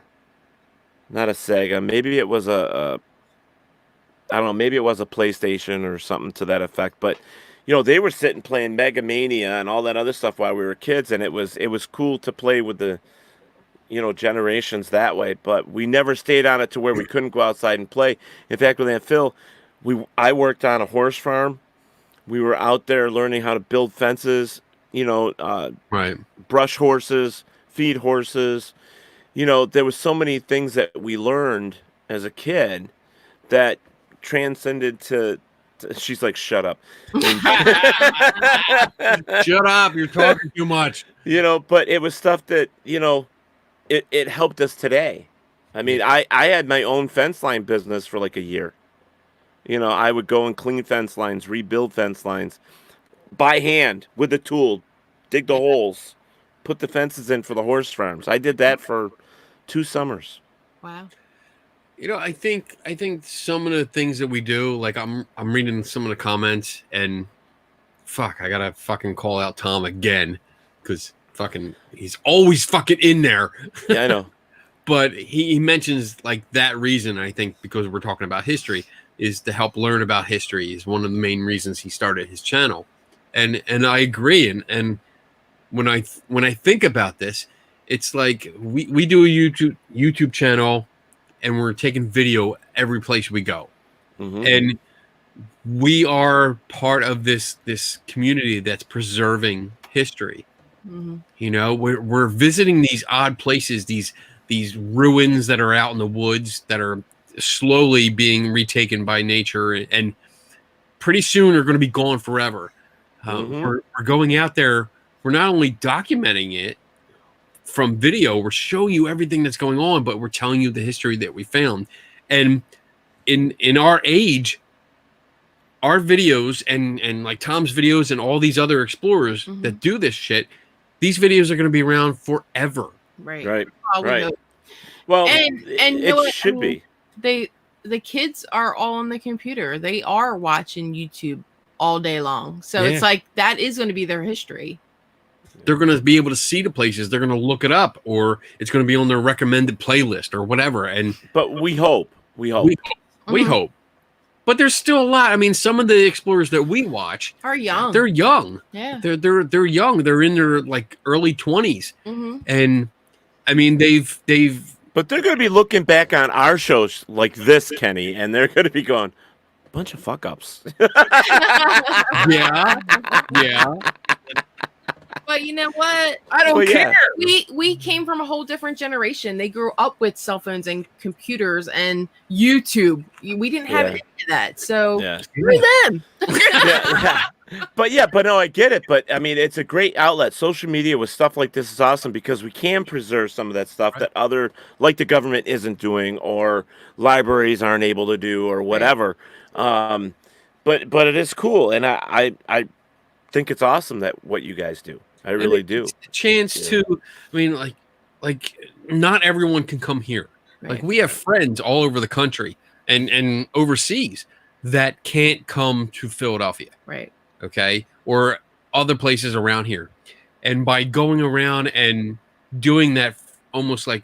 a Sega. Maybe it was I don't know. Maybe it was a PlayStation or something to that effect. But they were sitting playing Mega Mania and all that other stuff while we were kids, and it was cool to play with the generations that way. But we never stayed on it to where we couldn't go outside and play. In fact, with Aunt Phil, I worked on a horse farm. We were out there learning how to build fences, Right. brush horses, feed horses. There was so many things that we learned as a kid that transcended to she's like, shut up. Shut up. You're talking too much. But it was stuff that, it helped us today. I mean, I had my own fence line business for like a year. I would go and clean fence lines, rebuild fence lines by hand with a tool, dig the holes, put the fences in for the horse farms. I did that for 2 summers. Wow. I think some of the things that we do, like I'm reading some of the comments, and fuck, I gotta fucking call out Tom again because he's always fucking in there. Yeah, I know. But he mentions like that reason, I think, because we're talking about history, is to help learn about history is one of the main reasons he started his channel. And I agree. And when I think about this, it's like we do a YouTube channel and we're taking video every place we go. Mm-hmm. And we are part of this community that's preserving history. Mm-hmm. We're visiting these odd places, these ruins that are out in the woods that are slowly being retaken by nature, and pretty soon are going to be gone forever. We're going out there. We're not only documenting it from video, we're showing you everything that's going on, but we're telling you the history that we found. And in our age, our videos and like Tom's videos and all these other explorers that do this shit, these videos are going to be around forever. Right. Right. All we Right. know. Well, And you know it what? should be. The kids are all on the computer. They are watching YouTube all day long. So Yeah. it's like that is going to be their history. They're going to be able to see the places. They're going to look it up, or it's going to be on their recommended playlist or whatever. And But we hope. We hope. we Mhm. hope. But there's still a lot. I mean, some of the explorers that we watch, Are young. they're young. Yeah. They're young. They're in their like early 20s. Mm-hmm. And I mean, they've But they're going to be looking back on our shows like this, Kenny, and they're going to be going, bunch of fuck ups. yeah. But you know what? I don't Well, yeah. care. We came from a whole different generation. They grew up with cell phones and computers and YouTube. We didn't have Yeah. any of that. So Yeah. screw them. yeah. But no, I get it. But I mean, it's a great outlet. Social media with stuff like this is awesome because we can preserve some of that stuff that like the government isn't doing, or libraries aren't able to do, or whatever. But it is cool, and I think it's awesome that what you guys do. I really do. It's a chance to, I mean, like not everyone can come here. Right. Like we have friends all over the country and overseas that can't come to Philadelphia, Right. okay, or other places around here. And by going around and doing that almost like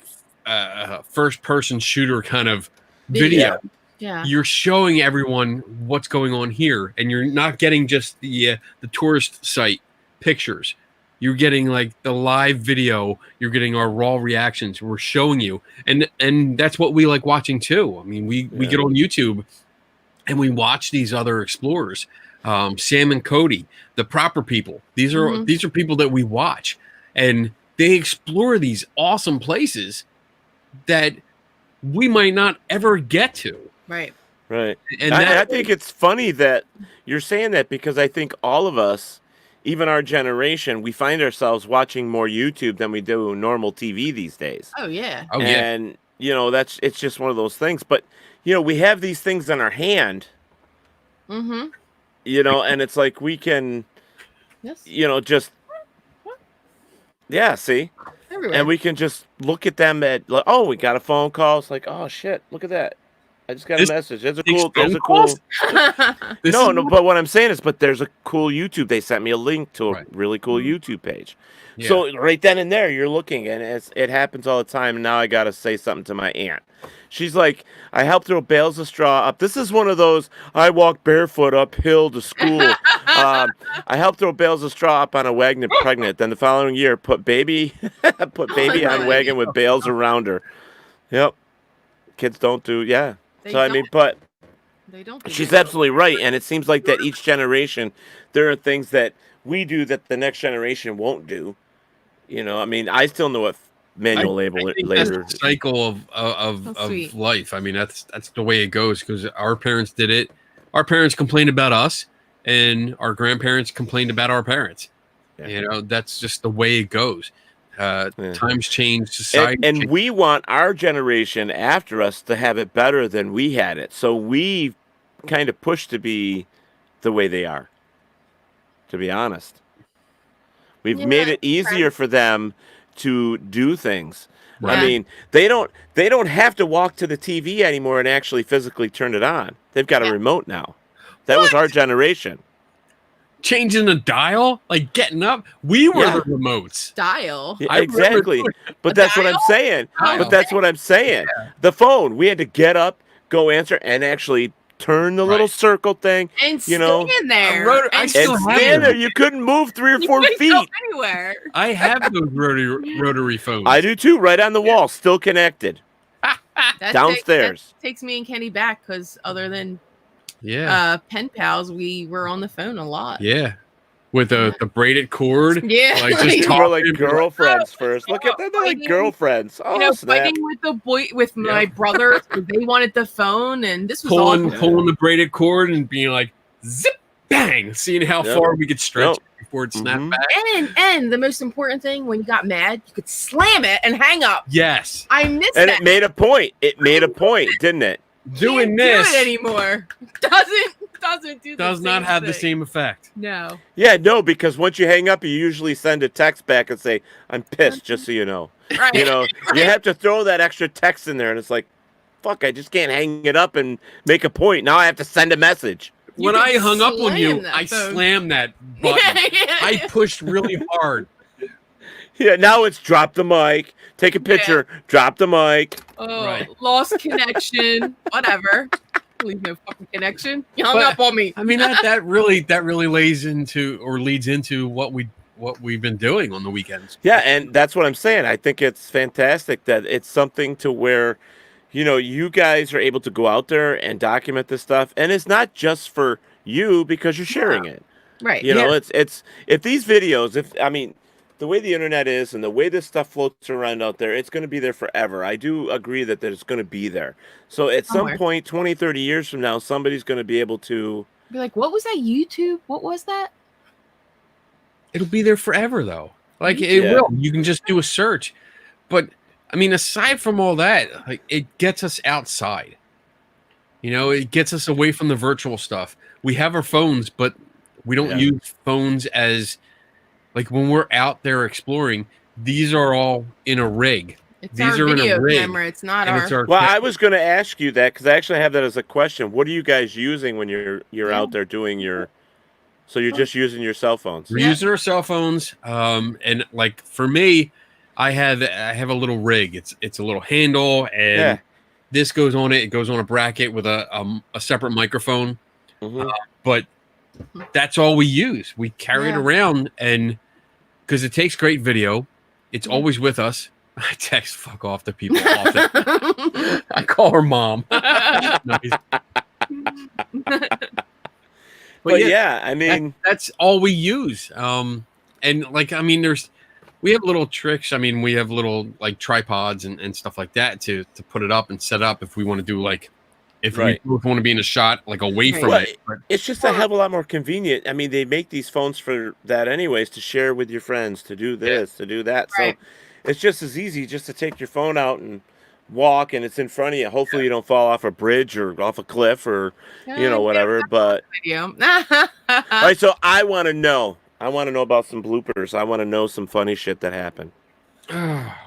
first person shooter kind of video, Yeah. you're showing everyone what's going on here, and you're not getting just the tourist site pictures. You're getting like the live video. You're getting our raw reactions. We're showing you, and that's what we like watching too. I mean, we get on YouTube and we watch these other explorers, Sam and Cody, the proper people. These are people that we watch, and they explore these awesome places that we might not ever get to. Right. Right. And I think it's funny that you're saying that, because I think all of us, even our generation, we find ourselves watching more YouTube than we do normal TV these days. Oh yeah. Oh yeah. And, it's just one of those things. But, we have these things in our hand, Mm-hmm. and it's like we can, Yes. just, yeah, see? Everywhere. And we can just look at them oh, we got a phone call. It's like, oh, shit, look at that. I just got a message. There's a These cool, phone calls? This no, is- but what I'm saying is, there's a cool YouTube. They sent me a link to a Right. really cool YouTube page. Yeah. So right then and there, you're looking, and it happens all the time. And now I got to say something to my aunt. She's like, I helped throw bales of straw up. This is one of those, I walk barefoot uphill to school. I helped throw bales of straw up on a wagon pregnant. Then the following year, put baby on wagon with bales around her. Yep. Kids don't do, yeah. They So, I mean, don't- but they don't. do she's that. absolutely right. And it seems like that each generation, there are things that we do that the next generation won't do. I mean, I still know what manual I label think that's labor. the cycle of sweet. life. I mean, that's the way it goes, because our parents did it. Our parents complained about us, and our grandparents complained about our parents. Yeah. That's just the way it goes. Times change, society And change. we want our generation after us to have it better than we had it. So we kind of push to be the way they are, to be honest. We've Yeah, made it easier for them to do things. Right. I mean, they don't have to walk to the TV anymore and actually physically turn it on. They've got a remote now. That was our generation. Changing the dial, like getting up. We were Yeah. the remotes. Style. Yeah, I remember exactly. doing But that's what I'm dial? saying. Dial. But that's what I'm saying. The phone, we had to get up, go answer, and actually turn the little Right. circle thing And You know, stand there. I and still and have stand them. there. You couldn't move 3 or you 4 couldn't feet. go anywhere. I have those rotary phones. I do too, right on the wall, still connected. That Downstairs. takes me and Kenny back, because other than Yeah. pen pals, we were on the phone a lot. Yeah. With the braided cord. Yeah. Like, just We talk- were like talking, girlfriends first. Look at that, they're like Fighting. girlfriends. Oh, you know, snap. fighting with my brothers, 'cause they wanted the phone, and this was pulling all. the braided cord and being like zip bang, seeing how Yep. far we could stretch Yep. it before it snapped Mhm. back. And the most important thing, when you got mad, you could slam it and hang up. Yes. I missed And that. it made a point. It made a point, didn't it? Doing Can't this do it anymore. Doesn't do. does the not same have the thing. same effect. No. Yeah, no, because once you hang up, you usually send a text back and say, I'm pissed, just so you know. Right. You know, you have to throw that extra text in there, and it's like, fuck, I just can't hang it up and make a point. Now I have to send a message. You When could I hung up on you, slam that I phone. slammed that button. I pushed really hard. Yeah, now it's drop the mic, take a picture, drop the mic. Oh, Right. lost connection. Whatever. Leave no fucking connection. You hung But- up on me. I mean that really leads into what we've been doing on the weekends. Yeah, and that's what I'm saying. I think it's fantastic that it's something to where, you guys are able to go out there and document this stuff, and it's not just for you because you're sharing it. Right. You know, it's if these videos, the way the internet is and the way this stuff floats around out there, it's going to be there forever. I do agree that it's going to be there. So at some Somewhere. point, 20, 30 years from now, somebody's going to be able to. Be like, what was that YouTube? What was that? It'll be there forever though. Like Yeah. it will. You can just do a search. But I mean, aside from all that, like it gets us outside. It gets us away from the virtual stuff. We have our phones, but we don't Yeah. use phones as like when we're out there exploring, these are all in a rig. It's These our are in a video rig, camera. It's not and our. it's our Well, I was going to ask you that because I actually have that as a question. What are you guys using when you're out there doing your? So you're just using your cell phones. We're Yeah. using our cell phones. And like for me, I have a little rig. It's a little handle, and Yeah. this goes on it. It goes on a bracket with a separate microphone. Mhm. But that's all we use. We carry it Yeah. around, and because it takes great video, it's Yeah. always with us. I text fuck off to people often. I call her mom. Nice. But yeah, I mean, that's all we use. And like, I mean, we have little tricks. I mean, we have little like tripods and stuff like that to put it up and set up if we want to do like, if Right. we want to be in a shot like away from Well, it. But it's just a hell of a lot more convenient. I mean, they make these phones for that anyways, to share with your friends, to do this, to do that. Right. So it's just as easy just to take your phone out and walk, and it's in front of you. Hopefully, you don't fall off a bridge or off a cliff or whatever. But Video. all right, so I want to know. I want to know about some bloopers. I want to know some funny shit that happened.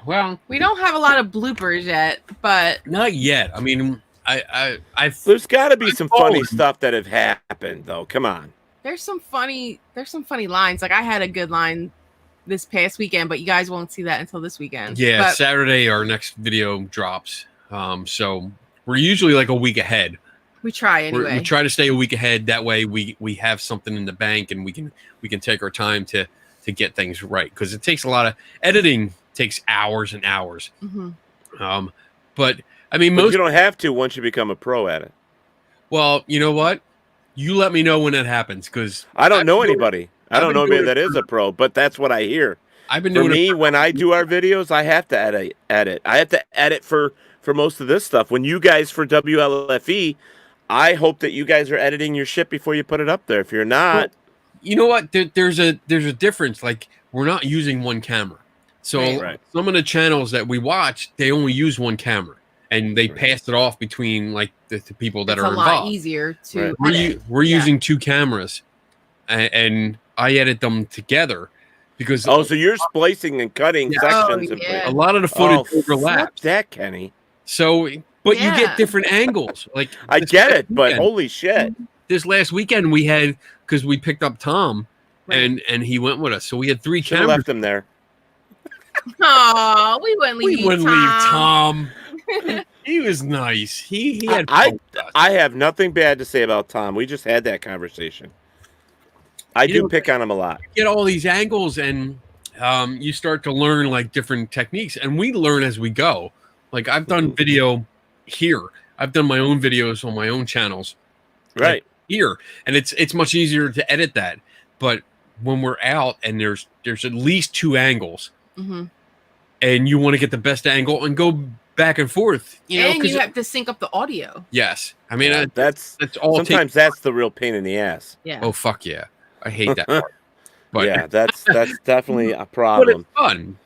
well, We don't have a lot of bloopers yet, but not yet. I mean, I've There's got to be some funny followed. stuff that have happened, though. Come on. there's some funny lines. Like I had a good line this past weekend, but you guys won't see that until this weekend. Yeah, But Saturday our next video drops. So we're usually like a week ahead. we try We anyway. try to stay a week ahead. That way we have something in the bank and we can take our time to get things right, because it takes a lot of editing. Takes hours and hours. Mhm. But I mean, But most you don't have to once you become a pro at it. well, you know what? You let me know when that happens, because I don't know I've been anybody. I I've don't been know anybody doing it that is a pro, but that's what I hear. I've been For doing me, it. when I do our videos, I have to edit. I have to edit for most of this stuff. When you guys for WLFE, I hope that you guys are editing your shit before you put it up there. If you're not, You know what? There's a difference. Like, we're not using one camera. So Right. some of the channels that we watch, they only use one camera, and they pass it off between like the people that It's are a lot involved. easier to. Right. edit. We're Yeah. using two cameras, and I edit them together because oh, so you're splicing and cutting Yeah. sections. Oh, and yeah. a lot of the footage fuck overlaps. that, Kenny. So, but you Yeah. get different angles. Like I this get last it, but weekend- holy shit. this last weekend we had, because we picked up Tom, Right. and he went with us, so we had three Should have cameras. left him there. Oh, we wouldn't leave. We wouldn't leave Tom. He was nice. He had I- fun with us. I have nothing bad to say about Tom. We just had that conversation. I You do know- pick on him a lot. Get all these angles, and you start to learn like different techniques, and we learn as we go. Like, I've done video here. I've done my own videos on my own channels Right. here, and it's much easier to edit that. But when we're out and there's at least two angles, Mhm. and you want to get the best angle and go back and forth, you know, And 'cause you have to sync up the audio. yes, I mean, Yeah, that's that's all. sometimes that's the real pain in the ass. Yeah. Oh fuck yeah, I hate that part. But Yeah, that's definitely a but problem. it's fun.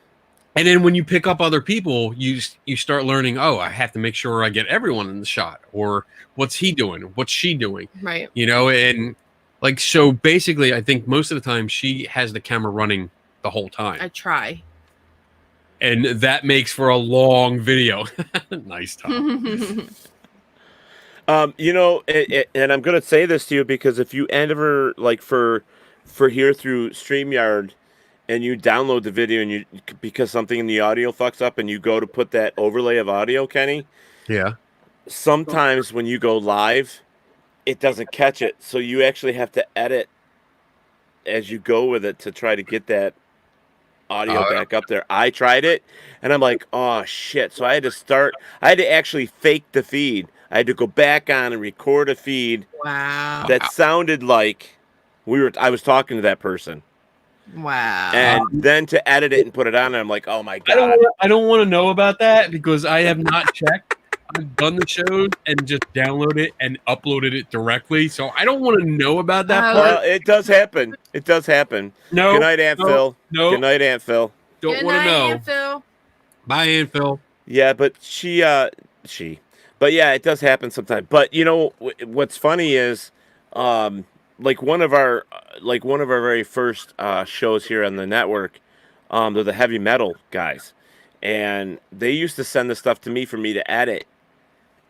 And then when you pick up other people, you start learning. Oh, I have to make sure I get everyone in the shot. Or what's he doing? What's she doing? Right. You know, and like, so basically, I think most of the time she has the camera running the whole time, I try. and that makes for a long video. Nice Tom. You know, and I'm gonna say this to you because if you ever like for here through StreamYard, and you download the video and you because something in the audio fucks up and you go to put that overlay of audio, Kenny, Yeah. sometimes when you go live, it doesn't catch it, so you actually have to edit as you go with it to try to get that audio Oh, back up there. I tried it, and I'm like, oh shit! So I had to actually fake the feed. I had to go back on and record a feed Wow. that sounded like I was talking to that person, Wow. and then to edit it and put it on, and I'm like, oh my god! I don't want to know about that because I have not checked. I've done the shows and just downloaded it and uploaded it directly, so I don't want to know about that Oh, part. Well, it does happen. It does happen. No, Good night, Aunt no, Phil. no, Good night, Aunt Phil. don't Good want to night, know. Aunt Phil. Bye, Aunt Phil. Yeah, but but yeah, it does happen sometimes. But you know what's funny is, like one of our very first shows here on the network, they're the heavy metal guys, and they used to send the stuff to me for me to edit.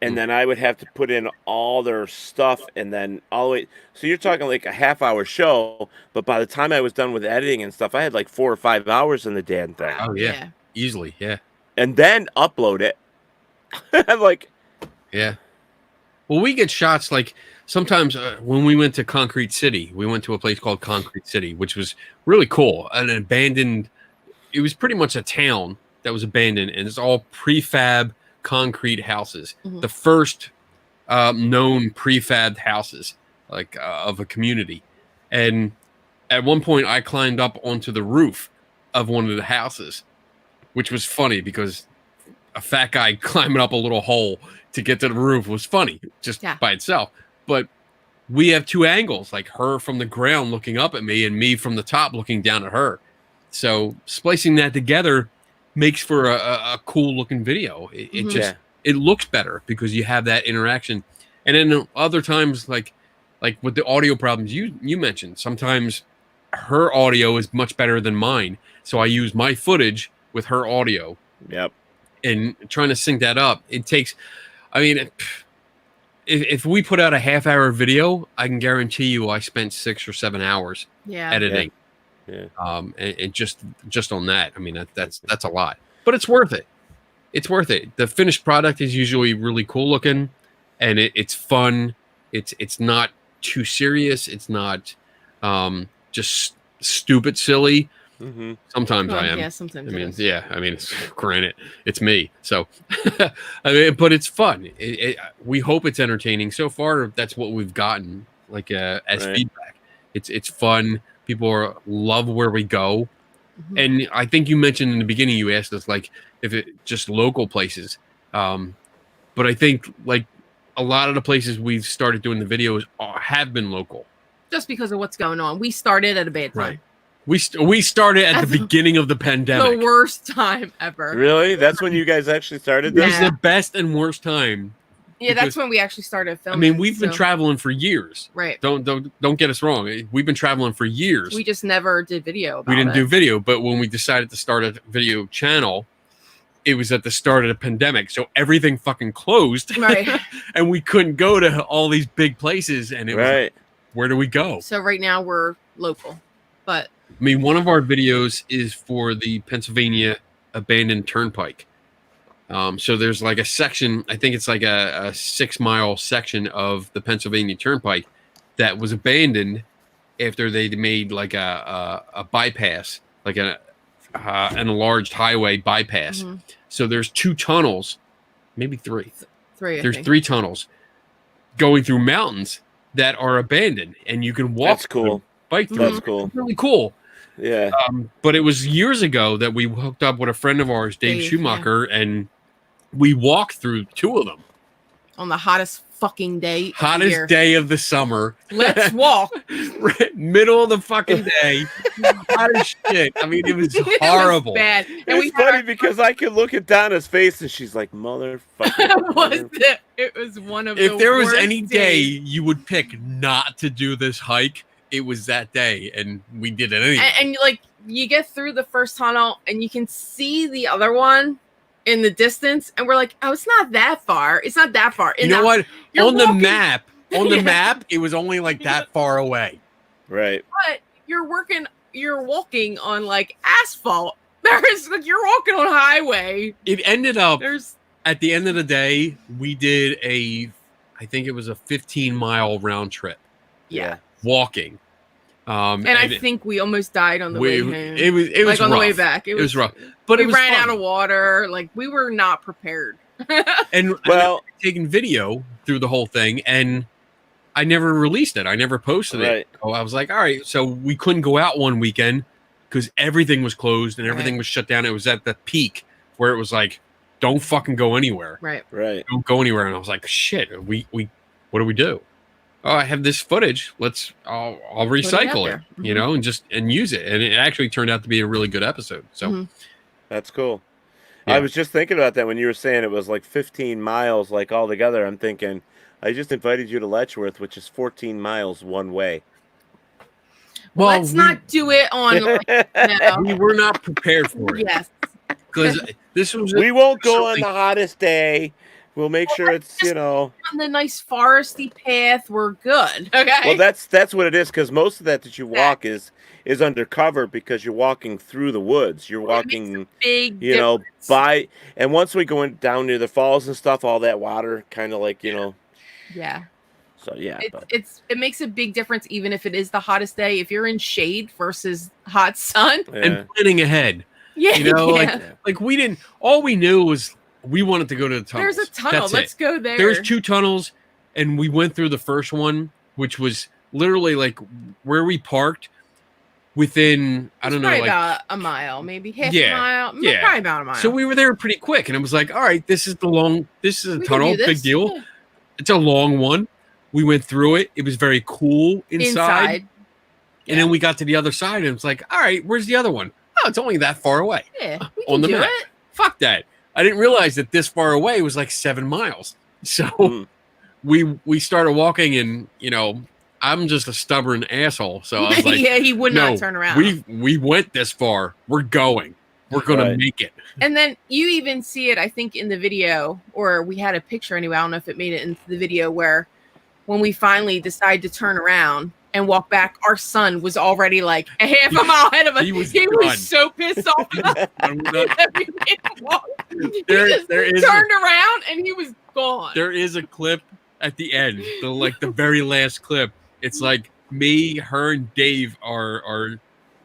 And then I would have to put in all their stuff, and then all the way. So you're talking like a half-hour show, but by the time I was done with editing and stuff, I had like 4 or 5 hours in the damn thing, Oh yeah. Easily, yeah. and then upload it. I'm like, Yeah. Well, we get shots like sometimes when we went to Concrete City, we went to a place called Concrete City, which was really cool. An abandoned, it was pretty much a town that was abandoned, and it's all prefab concrete houses. Mhm. The first known prefabbed houses like of a community. And at one point, I climbed up onto the roof of one of the houses, which was funny because a fat guy climbing up a little hole to get to the roof was funny just by itself. But we have two angles, like her from the ground looking up at me and me from the top looking down at her. So splicing that together makes for a cool looking video. It just it looks better because you have that interaction. And then other times, like with the audio problems you mentioned, sometimes her audio is much better than mine. So I use my footage with her audio. yep. And trying to sync that up, it takes, I mean, if we put out a half-hour video, I can guarantee you I spent 6 or 7 hours editing. Yeah. And just on that, I mean, that's a lot, but it's worth it. It's worth it. The finished product is usually really cool looking, and it's fun. It's not too serious. It's not just stupid silly. Mm-hmm. Sometimes I am. Yeah, sometimes. I mean, it is. yeah. I mean, granted, it's me. So, I mean, but it's fun. We hope it's entertaining. So far, that's what we've gotten. Like as feedback, it's fun. People love where we go, and I think you mentioned in the beginning. You asked us like if it just local places, but I think like a lot of the places we've started doing the videos have been local. Just because of what's going on. We started at a bad time. Right. We started at the beginning of the pandemic. The worst time ever. Really? That's when you guys actually started It this? was the best and worst time. Yeah, that's because- when we actually started filming. I mean, we've been so- traveling for years. Right. Don't get us wrong. We've been traveling for years. We just never did video about We didn't it. do video, but when we decided to start a video channel, it was at the start of the pandemic, so everything fucking closed, Right. and we couldn't go to all these big places. And it was like, where do we go? So right now we're local, but I mean, one of our videos is for the Pennsylvania Abandoned Turnpike. So there's like a section, I think it's like a 6-mile section of the Pennsylvania Turnpike that was abandoned after they made like a bypass, like an enlarged highway bypass. Mhm. So there's 2 tunnels, maybe 3. I There's think. 3 tunnels going through mountains that are abandoned, and you can walk. That's cool. Bike through. That's them. cool. It's really cool. Yeah. But it was years ago that we hooked up with a friend of ours, Dave Dave, Schumacher, and we walked through 2 of them. On the hottest fucking day. of the Hottest year. day of the summer. Let's walk. Middle of the fucking day. Hot as shit. I mean, it was horrible. It was bad. And It's funny because I could look at Donna's face and she's like, motherfucker. It was one of If the there was worst any day days. you would pick not to do this hike, it was that day, and we did it anyway. And like you get through the first tunnel and you can see the other one in the distance, and we're like, oh, it's not that far. It's not that far. You know what? you're On the walking- map, Yeah. map, it was only like that far away. Right. But you're walking on like asphalt. There's like you're walking on highway. It ended up There's at the end of the day, we did I think it was a 15-mile round trip yeah. walking. And I think we almost died on the way home. it was like on rough. the way back. It was rough, but we it was ran fun. out of water. Like we were not prepared. And Well, taking video through the whole thing, and I never released it. I never posted Right. it. So I was like, all right. So we couldn't go out one weekend because everything was closed and everything Right. was shut down. It was at the peak where it was like, don't fucking go anywhere. Right. right. Don't go anywhere. And I was like, shit, we what do we do? Oh, I have this footage. I'll recycle it, there. you know, and use it. And it actually turned out to be a really good episode. So Mhm. That's cool. Yeah. I was just thinking about that when you were saying it was like 15 miles, like all together. I'm thinking, I just invited you to Letchworth, which is 14 miles one way. Let's not do it on. Like, no. we were not prepared for it Yes. because This was We won't go on something- the hottest day. We'll make sure it's, just- you know. On the nice foresty path, we're good. Okay. Well, that's what it is, because most of that you walk is undercover because you're walking through the woods. You're walking, big. you know, difference. by, and once we go down near the falls and stuff, all that water kind of like, you know. Yeah. So yeah, but It makes a big difference even if it is the hottest day. If you're in shade versus hot sun. yeah. and planning ahead. Yeah. You know, yeah. Like we didn't. All we knew was we wanted to go to the tunnels. There's a tunnel. That's Let's it. go there. There's 2 tunnels, and we went through the first one, which was literally like where we parked. Within I don't know, probably like about a mile, maybe half Yeah, a mile. yeah. Probably about a mile. so we were there pretty quick, and it was like, all right, this is a We can tunnel, do big this. deal. Yeah. It's a long one. We went through it. It was very cool inside. And then we got to the other side, and it's like, all right, where's the other one? Oh, it's only that far away. Yeah, we On can the do map. it. Fuck that. I didn't realize that this far away was like 7 miles. So Mm. we started walking, and you know, I'm just a stubborn asshole. So I was like, yeah, he would no, not turn around. we went this far. We're going. We're gonna Right. make it. And then you even see it, I think, in the video, or we had a picture anyway. I don't know if it made it into the video where when we finally decide to turn around and walk back, our son was already like a half a mile ahead of us. He was He done. was so pissed off at us that we didn't walk. He There- just there is turned around and he was gone. There is a clip at the end, the very last clip. It's like me, her, and Dave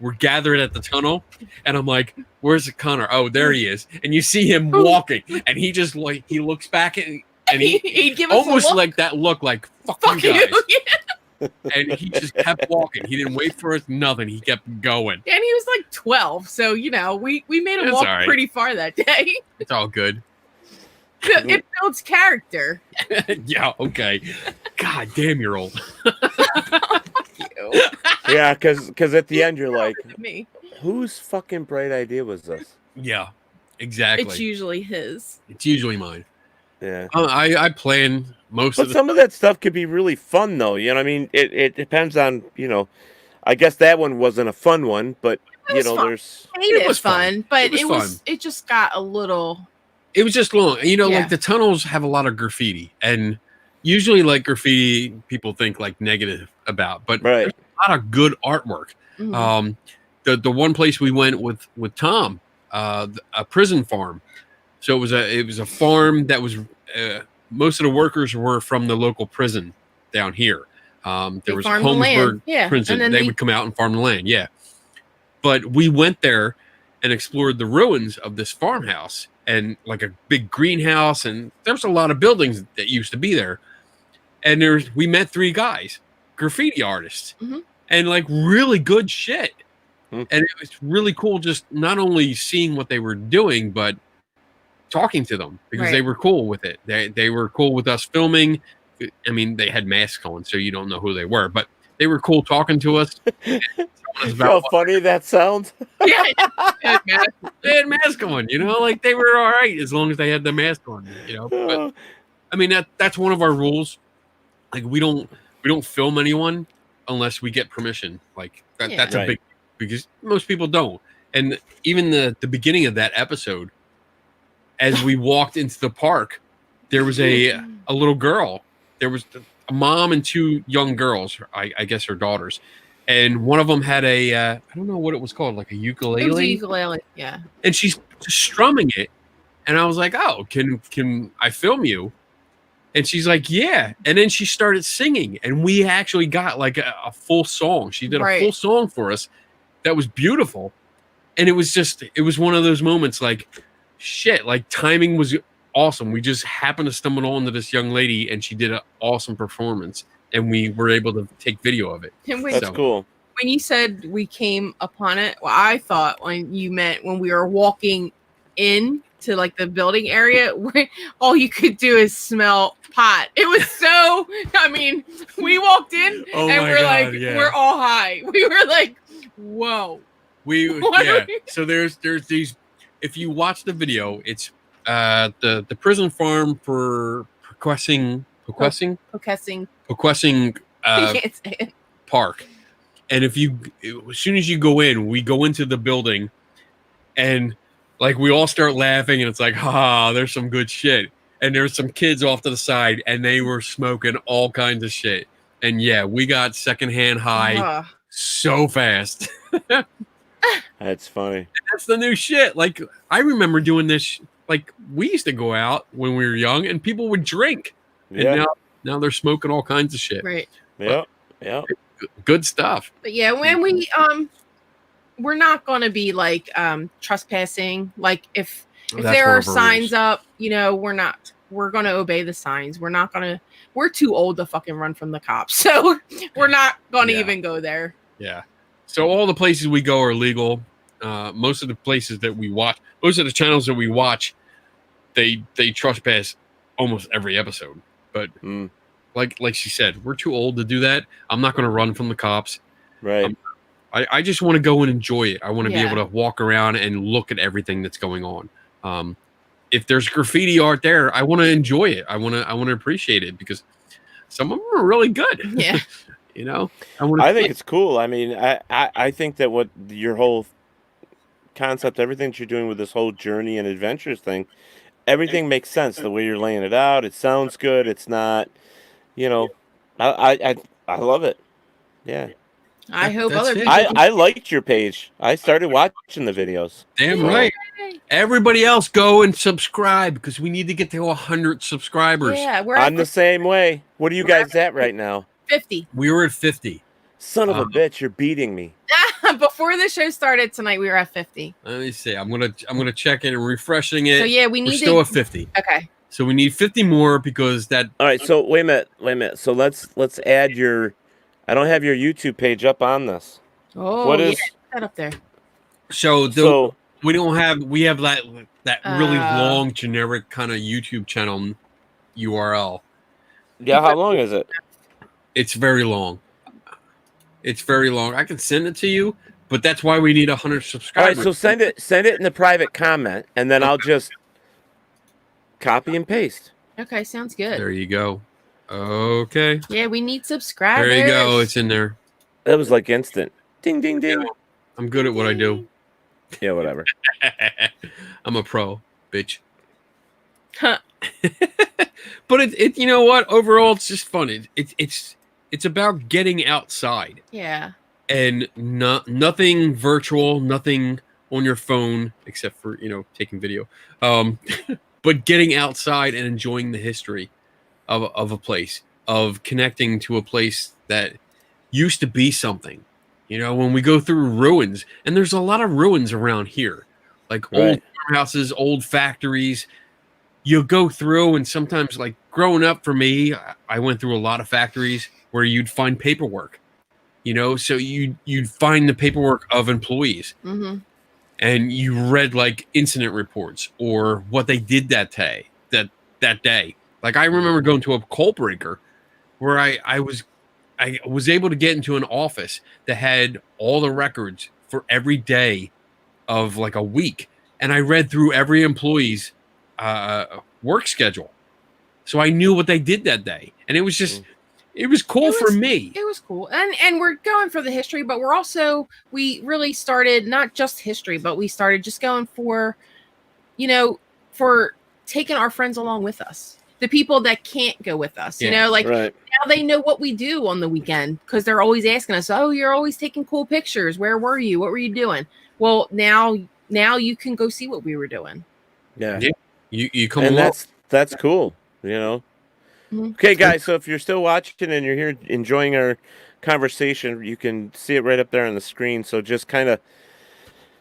we're gathered at the tunnel, and I'm like, "Where's Connor? Oh, there he is!" And you see him walking, and he just like he looks back and he He'd give us almost a look. like that look, like "fuck, Fuck you you. guys," Yeah. and he just kept walking. He didn't wait for us, nothing. He kept going. And he was like 12. So, you know, we made him It's walk all right. pretty far that day. It's all good. It builds character. Yeah, okay. God damn, you're old. You. Yeah, because at the end you're like, Me. whose fucking bright idea was this? Yeah, exactly. It's usually his. It's usually mine. Yeah. I plan most But of the some of that stuff could be really fun, though. You know, what I mean, it depends on, you know. I guess that one wasn't a fun one, but It you was know, fun. there's Made It it, was fun. fun, but It was it just got a little. It was just long. You know, Yeah. like the tunnels have a lot of graffiti, and usually, like graffiti, people think like negative about, but right. there's a lot of good artwork. Mhm. The one place we went with Tom, a prison farm. So it was a farm that was most of the workers were from the local prison down here. They There was farmed the land. Holmesburg Yeah, prison. and then They they- would come out and farm the land. Yeah, but we went there and explored the ruins of this farmhouse and like a big greenhouse, and there's a lot of buildings that used to be there. And we met 3 guys, graffiti artists, Mhm. and like really good shit. Hmm. And it was really cool just not only seeing what they were doing, but talking to them because they Right. were cool with it. They were cool with us filming. I mean, they had masks on, so you don't know who they were, but they were cool talking to us. and telling us about How what- funny that sounds. Yeah. they had masks on, you know, like they were all right as long as they had the mask on, you know. But I mean, that's one of our rules. Like we don't film anyone unless we get permission. Like Yeah. that's a Right. big, because most people don't. And even the beginning of that episode, as we walked into the park, there was a little girl. There was a mom and 2 young girls. I guess her daughters, and one of them had a I don't know what it was called, like a ukulele. It was a ukulele. Yeah. And she's strumming it, and I was like, "Oh, can I film you?" And she's like, "Yeah." And then she started singing, and we actually got like a full song. She did a Right. full song for us that was beautiful, and it was one of those moments like, shit, like timing was awesome. We just happened to stumble onto this young lady, and she did an awesome performance, and we were able to take video of it. And when, That's So- cool. when you said we came upon it, well, I thought when you meant when we were walking in to like the building area, where all you could do is smell pot. It was so. I mean, we walked in Oh and my we're God, like, yeah. we're all high. We were like, whoa. What Yeah. are we- So there's these. If you watch the video, it's the prison farm for Pequessing Protesting. uh, Can't say it. Park, and as soon as you go in, we go into the building, and Like we all start laughing, and it's like, ha, there's some good shit. And there's some kids off to the side, and they were smoking all kinds of shit. And yeah, we got secondhand high Ugh. so fast. That's funny. That's the new shit. Like I remember doing this. Like we used to go out when we were young, and people would drink. Yeah. And now they're smoking all kinds of shit. Right. Yep. Yep. Good stuff. But yeah, when we're not going to be like trespassing. Like if That's there one are of our signs rules. up, we're going to obey the signs. We're too old to fucking run from the cops. So we're not going to Yeah. even go there. Yeah. So all the places we go are legal. Most of the places that we watch, most of the channels that we watch, they trespass almost every episode. But Mm, like she said, we're too old to do that. I'm not going to run from the cops. right. I just want to go and enjoy it. I want to be Yeah. able to walk around and look at everything that's going on. If there's graffiti art there, I want to enjoy it. I want to appreciate it because some of them are really good. Yeah. You know, I think it's cool. I mean, I think that what your whole concept, everything that you're doing with this whole journey and adventures thing, everything makes sense. The way you're laying it out, it sounds good. It's not, you know, I love it. Yeah, I hope That's other it. people. I liked your page. I started watching the videos. damn So- right. Everybody else go and subscribe because we need to get to 100 subscribers. Yeah, we're I'm at the same way. What are you guys at right now? 50. We were at 50. Son of a Uh, bitch, you're beating me. Before the show started tonight, we were at 50. Let me see. I'm gonna check it and refreshing it. So yeah, we We're need still to. at 50. Okay. So we need 50 more because that All right, so wait a minute. So let's add your. I don't have your YouTube page up on this. Oh, What yeah, is put that up there. so we have that really Uh, long generic kind of YouTube channel URL. yeah? How long is it? It's very long. It's very long. I can send it to you, but that's why we need 100 All right, subscribers. so send it in the private comment, and then I'll just copy and paste. Okay, sounds good. There you go. Okay. Yeah, we need subscribers. There you go. It's in there. That was like instant. Ding, ding, ding. I'm good at what I do. Yeah, whatever. I'm a pro, bitch. Huh. But it you know what? Overall, it's just fun. It's about getting outside Yeah. and nothing virtual, nothing on your phone except for taking video. But getting outside and enjoying the history of a place, of connecting to a place that used to be something. When we go through ruins, and there's a lot of ruins around here, like old Right. farmhouses, old factories. You go through, and sometimes, like growing up for me, I went through a lot of factories where you'd find paperwork. So you'd find the paperwork of employees, Mm-hmm. and you read like incident reports or what they did that day. Like I remember going to a coal breaker where I was able to get into an office that had all the records for every day of like a week, and I read through every employee's work schedule, so I knew what they did that day, and it was just it was cool It for was- me. It was cool. And we're going for the history, but we really started not just history, but we started just going for taking our friends along with us. The people that can't go with us, Yeah. like Right. now they know what we do on the weekend because they're always asking us, "Oh, you're always taking cool pictures. Where were you? What were you doing?" Well, now you can go see what we were doing. Yeah. Yeah. You come And along. that's cool. Mhm. Okay, guys. So if you're still watching and you're here enjoying our conversation, you can see it right up there on the screen. So just kind of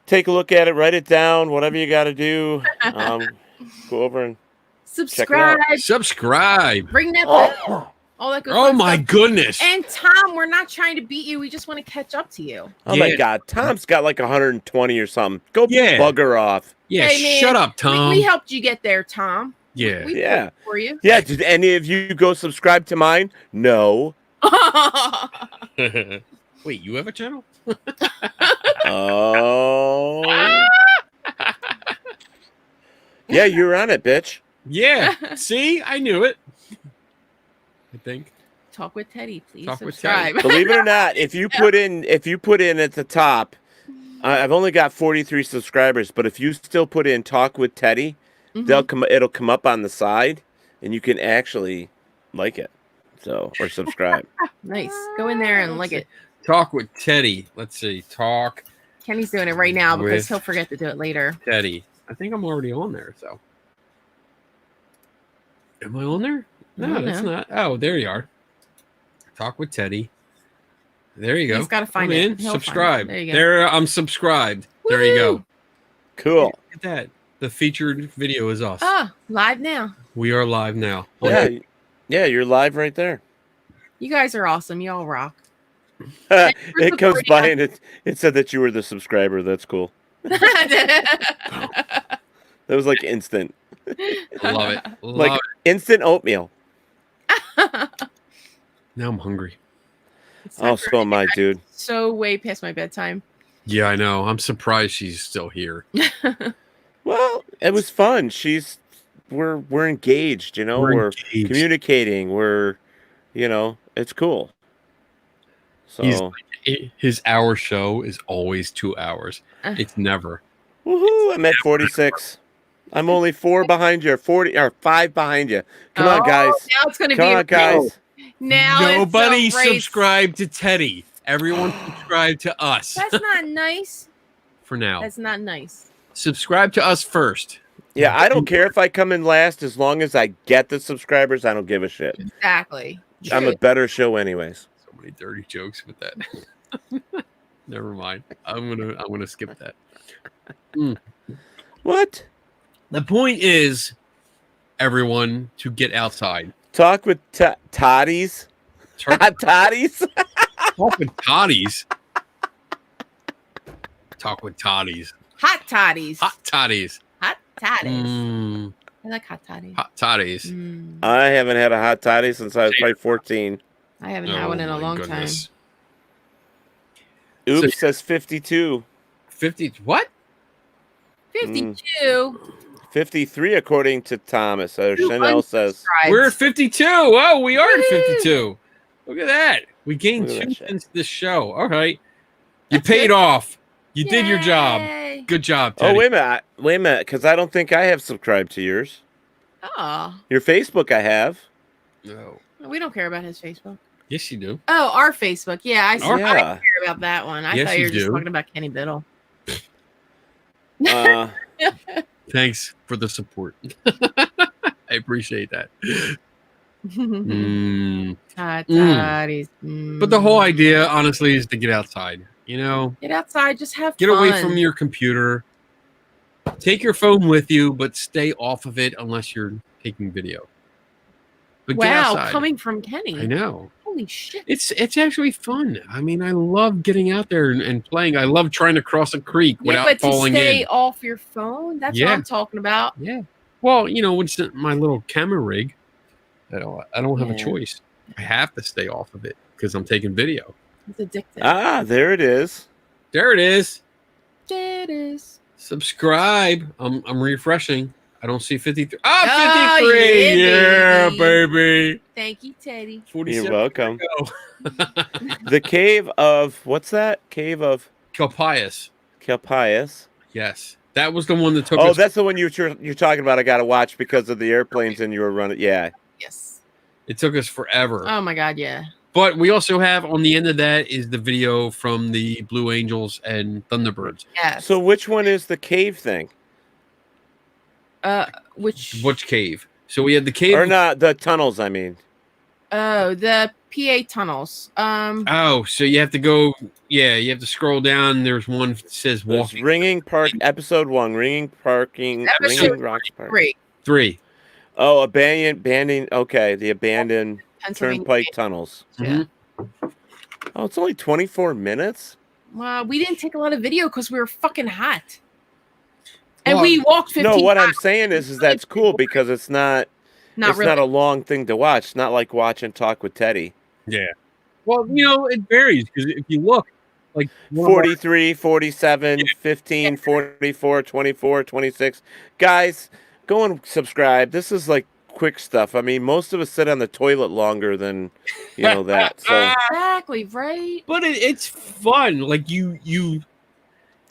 take a look at it, write it down, whatever you got to do. Go over and Subscribe, Subscribe. ring that bell, all that good. Oh fun my stuff. goodness. And Tom, we're not trying to beat you. We just want to catch up to you. oh my Yeah. God, Tom's got like 120 or something. Go Yeah. bugger off. Yeah, Hey, man, shut up, Tom. We helped you get there, Tom. Yeah. We Yeah. for you. Yeah. Did any of you go subscribe to mine? No. Wait, you have a channel? Oh. Yeah, you're on it, bitch. Yeah. See, I knew it. I think. Talk with Teddy, please Talk with subscribe. Believe it or not, if you put in at the top, I've only got 43 subscribers, but if you still put in Talk with Teddy, it'll come up on the side, and you can actually like it, or subscribe. Nice. Go in there and like it. Talk with Teddy. Let's see. Talk Kenny's doing it right now because With- he'll forget to do it later. Teddy. I think I'm already on there. So, am I on there? No, don't that's know. not. Oh, there you are. Talk with Teddy. There you go. He's gotta find I'm it. in. He'll find it. Subscribe. There you go. There, I'm subscribed. There you go. Woo! Cool. Look at that. The featured video is us. Ah, live now. We are live now. Yeah, you're live right there. You guys are awesome. You all rock. It comes by and it said that you were the subscriber. That's cool. That was like instant. Love it. Love Like it. instant oatmeal. Now I'm hungry. It's time Oh, for so am I, dude. so way past my bedtime. Yeah, I know. I'm surprised she's still here. Well, it was fun. We're engaged, you know. We're engaged. communicating. It's cool. So, His hour show is always 2 hours. It's never. woohoo! I'm at 46. I'm only 4 behind you, 40 or 5 behind you. Come on, guys. Now it's gonna Come be on, guys. Now Nobody it's a race. subscribed to Teddy. Everyone subscribe to us That's not nice. for now. That's not nice. Subscribe to us first. Yeah, I don't care if I come in last as long as I get the subscribers. I don't give a shit. Exactly. I'm a better show, anyways. So many dirty jokes with that. Never mind. I'm gonna skip that. What? The point is, everyone, to get outside. Talk with Toddies? Toddies? Talk with toddies. Talk with toddies. Hot toddies. Hot toddies. Hot toddies. Mm, I like hot toddies. hot toddies. I haven't had a hot toddy since I was probably 14. I haven't had one in a Oh, my long goodness. Oops So- says 52. 50. What? time. 52. 53 according to Thomas. Chanel says. Unsubscribed. We're at 52. Oh, we are at Woo! 52. Look at that. We gained Look at 2 that shit. since this show. All right. You That's paid good. off. You did your job. Yay. Good job, Teddy. Oh, wait a minute. Because I don't think I have subscribed to yours. Oh, Your Facebook, I have. No. we don't care about his Facebook. Yes, you do. Oh, our Facebook. Yeah, I Our- I Yeah. didn't care about that one. I Yes, thought you you were just do. talking about Kenny Biddle. Thanks for the support. I appreciate that. Mm. Hot Mm. toddies. But the whole idea, honestly, is to get outside. You know, Get outside, just have get fun. away from your computer. Take your phone with you, but stay off of it unless you're taking video. But get Wow, outside. coming from Kenny. I know. Holy shit. It's actually fun. I mean, I love getting out there and playing. I love trying to cross a creek Yeah, without but to falling stay in. off your phone, that's Yeah. what I'm talking about. Yeah. Well, you know, it's my little camera rig. I don't have a Yeah. choice. I have to stay off of it because I'm taking video. It's addictive. There it is. There it is. It is. Subscribe. I'm refreshing. I don't see 53. Oh, Ah, 53. yeah, Yeah, baby. Thank you, Teddy. 47. You're welcome. Go. The cave of, what's that? Cave of Kelpias. Kelpias. Yes. That was the one that took Oh, us. that's the one you're talking about. I got to watch because of the airplanes and you were running. Yeah. Yes. It took us forever. Oh my God, yeah. But we also have on the end of that is the video from the Blue Angels and Thunderbirds. Yes. So which one is the cave thing? Which cave? So we had the cave. Or not, the tunnels, I mean. Oh, the PA tunnels. Oh, so you have to go. Yeah, you have to scroll down. There's one that says There's walking. Ringing Park, episode 1. Ringing Episode Rocks Park. 3. 3. Oh, abandoned. Okay, the abandoned Pennsylvania. turnpike tunnels. Yeah. Oh, it's only 24 minutes. Well, we didn't take a lot of video because we were fucking hot. And Well, we walked 15 No, what I'm miles. saying is that's cool because it's not Not really. not a long thing to watch. It's not like watching Talk with Teddy. Yeah. Well, you know, it varies because if you look, like one of our- 43, 47, 15, 44, 24, 26. Guys, go and subscribe. This is like quick stuff. I mean, most of us sit on the toilet longer than, that. So Exactly, right? but it's fun. Like you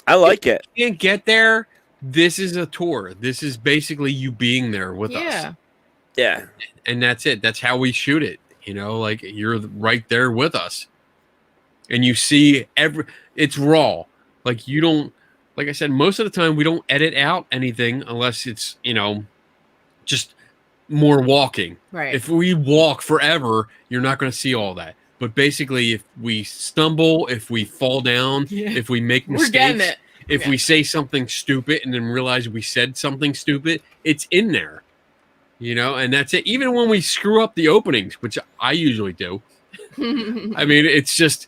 I like it. You can't get there. This is a tour. This is basically you being there with us. Yeah. Yeah. And that's it. That's how we shoot it. You know, like you're right there with us. And you see it's raw. Like you don't, like I said, most of the time we don't edit out anything unless it's, you know, just more walking. Right. If we walk forever, you're not going to see all that. But basically, if we stumble, if we fall down, Yeah. if we make We're getting mistakes, it. if we say something stupid and then realize we said something stupid, it's in there. You know, and that's it. Even when we screw up the openings, which I usually do, I mean, it's just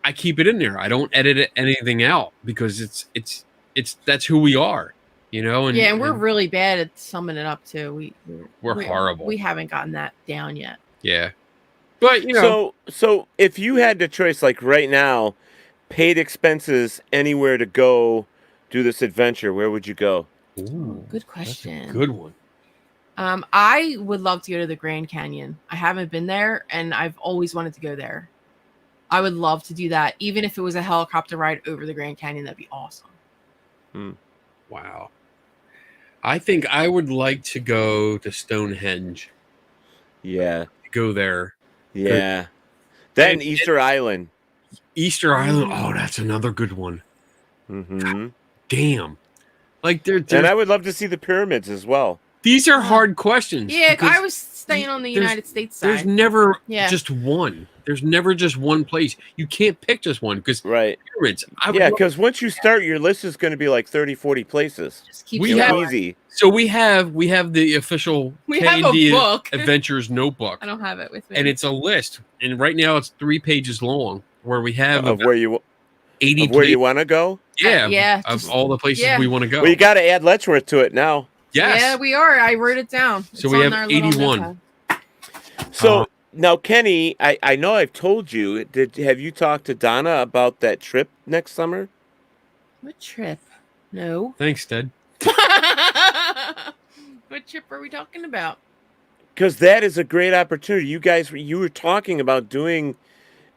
I keep it in there. I don't edit anything out because it's that's who we are. You know, and yeah, and we're really bad at summing it up too. We're horrible. We haven't gotten that down yet. yeah. But you know, So if you had the choice, like right now, paid expenses anywhere to go do this adventure, where would you go? ooh, Good that's a question. good one. I would love to go to the Grand Canyon. I haven't been there, and I've always wanted to go there. I would love to do that, even if it was a helicopter ride over the Grand Canyon. That'd be awesome. Wow. I think I would like to go to Stonehenge. Yeah. Go there. Yeah. Then And- Easter Island. Easter Island. Oh, that's another good one. Mm-hmm. Damn. Like And I would love to see the pyramids as well. these are hard questions. Yeah, because I was staying on the there's- United States There's side. never Yeah. just one. There's never just one place. You can't pick just one because Right. pyramids. Yeah, because once you start, your list is going to be like 30, 40 places. Just keep we it have- going. Easy. So we have the official We have a K&D book. Adventures notebook. I don't have it with me. And it's a list. And right now it's 3 pages long where we have Of about where you 80 of where you places. want to go. Yeah, Yeah, of just- all the places yeah. we want to go. Well, you got to add Letchworth to it now. Yes. Yeah, we are. I wrote it down. So we on have our little 81. notepad. So now, Kenny, I know I've told you. Have you talked to Donna about that trip next summer? What trip? No. Thanks, Ted. What trip are we talking about? Because that is a great opportunity. You were talking about doing.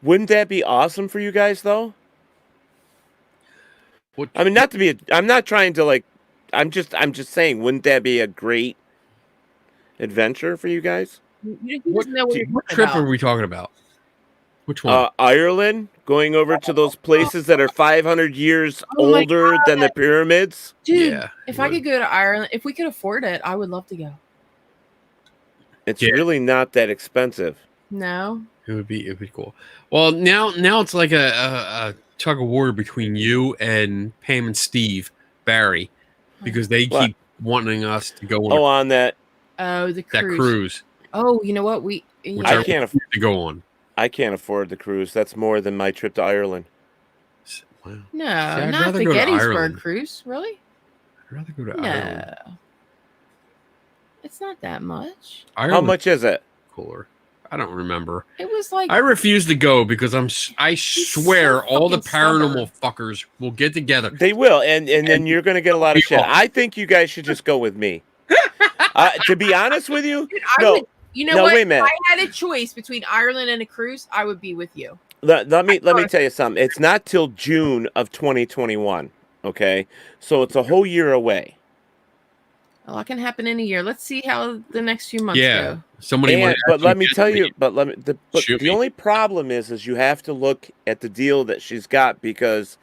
Wouldn't that be awesome for you guys, though? What, I mean, not to be. I'm not trying to like. I'm just saying. Wouldn't that be a great adventure for you guys? He what, doesn't know what you're what talking trip about. are we talking about? Which one? Ireland, going over to those places that are 500 years Oh my older than the pyramids. Dude, Yeah, if it I would. could go to Ireland, if we could afford it, I would love to go. It's Yeah. really not that expensive. No. It would be cool. Well, now it's like a tug of war between you and Pam and Steve Barry because they What? keep wanting us to go on Oh, on that, Oh, the that cruise. cruise, Oh, you know what? which I I can't. to go on. I can't afford the cruise. That's more than my trip to Ireland. Wow. No, I'd not rather the go to Gettysburg Ireland. cruise. Really? I'd rather go to No. Ireland. It's not that much. How Ireland's much is it? cooler? I don't remember. It was like I refuse to go because I swear so all the fucking stubborn. paranormal fuckers will get together. They will, and then you're going to get a lot of We shit. will. I think you guys should just go with me. To be honest with you, Dude, I no. would, you know No, what? wait a minute. If I had a choice between Ireland and a cruise, I would be with you. let me tell you something. It's not till June of 2021. Okay, so it's a whole year away. A lot can happen in a year. Let's see how the next few months Yeah, go. somebody. And, might but let actually me get tell you, but Shoot the me. only problem is you have to look at the deal that she's got, because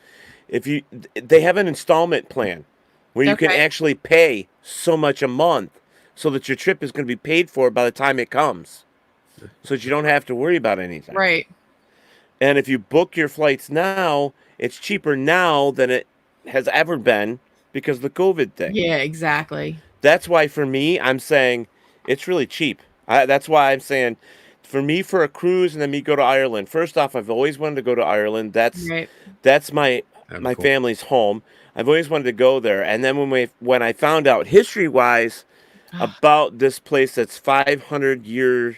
they have an installment plan where you can Okay. actually pay so much a month, so that your trip is going to be paid for by the time it comes, so that you don't have to worry about anything. Right. And if you book your flights now, it's cheaper now than it has ever been because of the COVID thing. Yeah, exactly. That's why for me, I'm saying it's really cheap. That's why I'm saying for me, for a cruise and then me go to Ireland. First off, I've always wanted to go to Ireland. That's Right. my That'd be my cool. family's home. I've always wanted to go there. And then when I found out history-wise about this place that's 500 years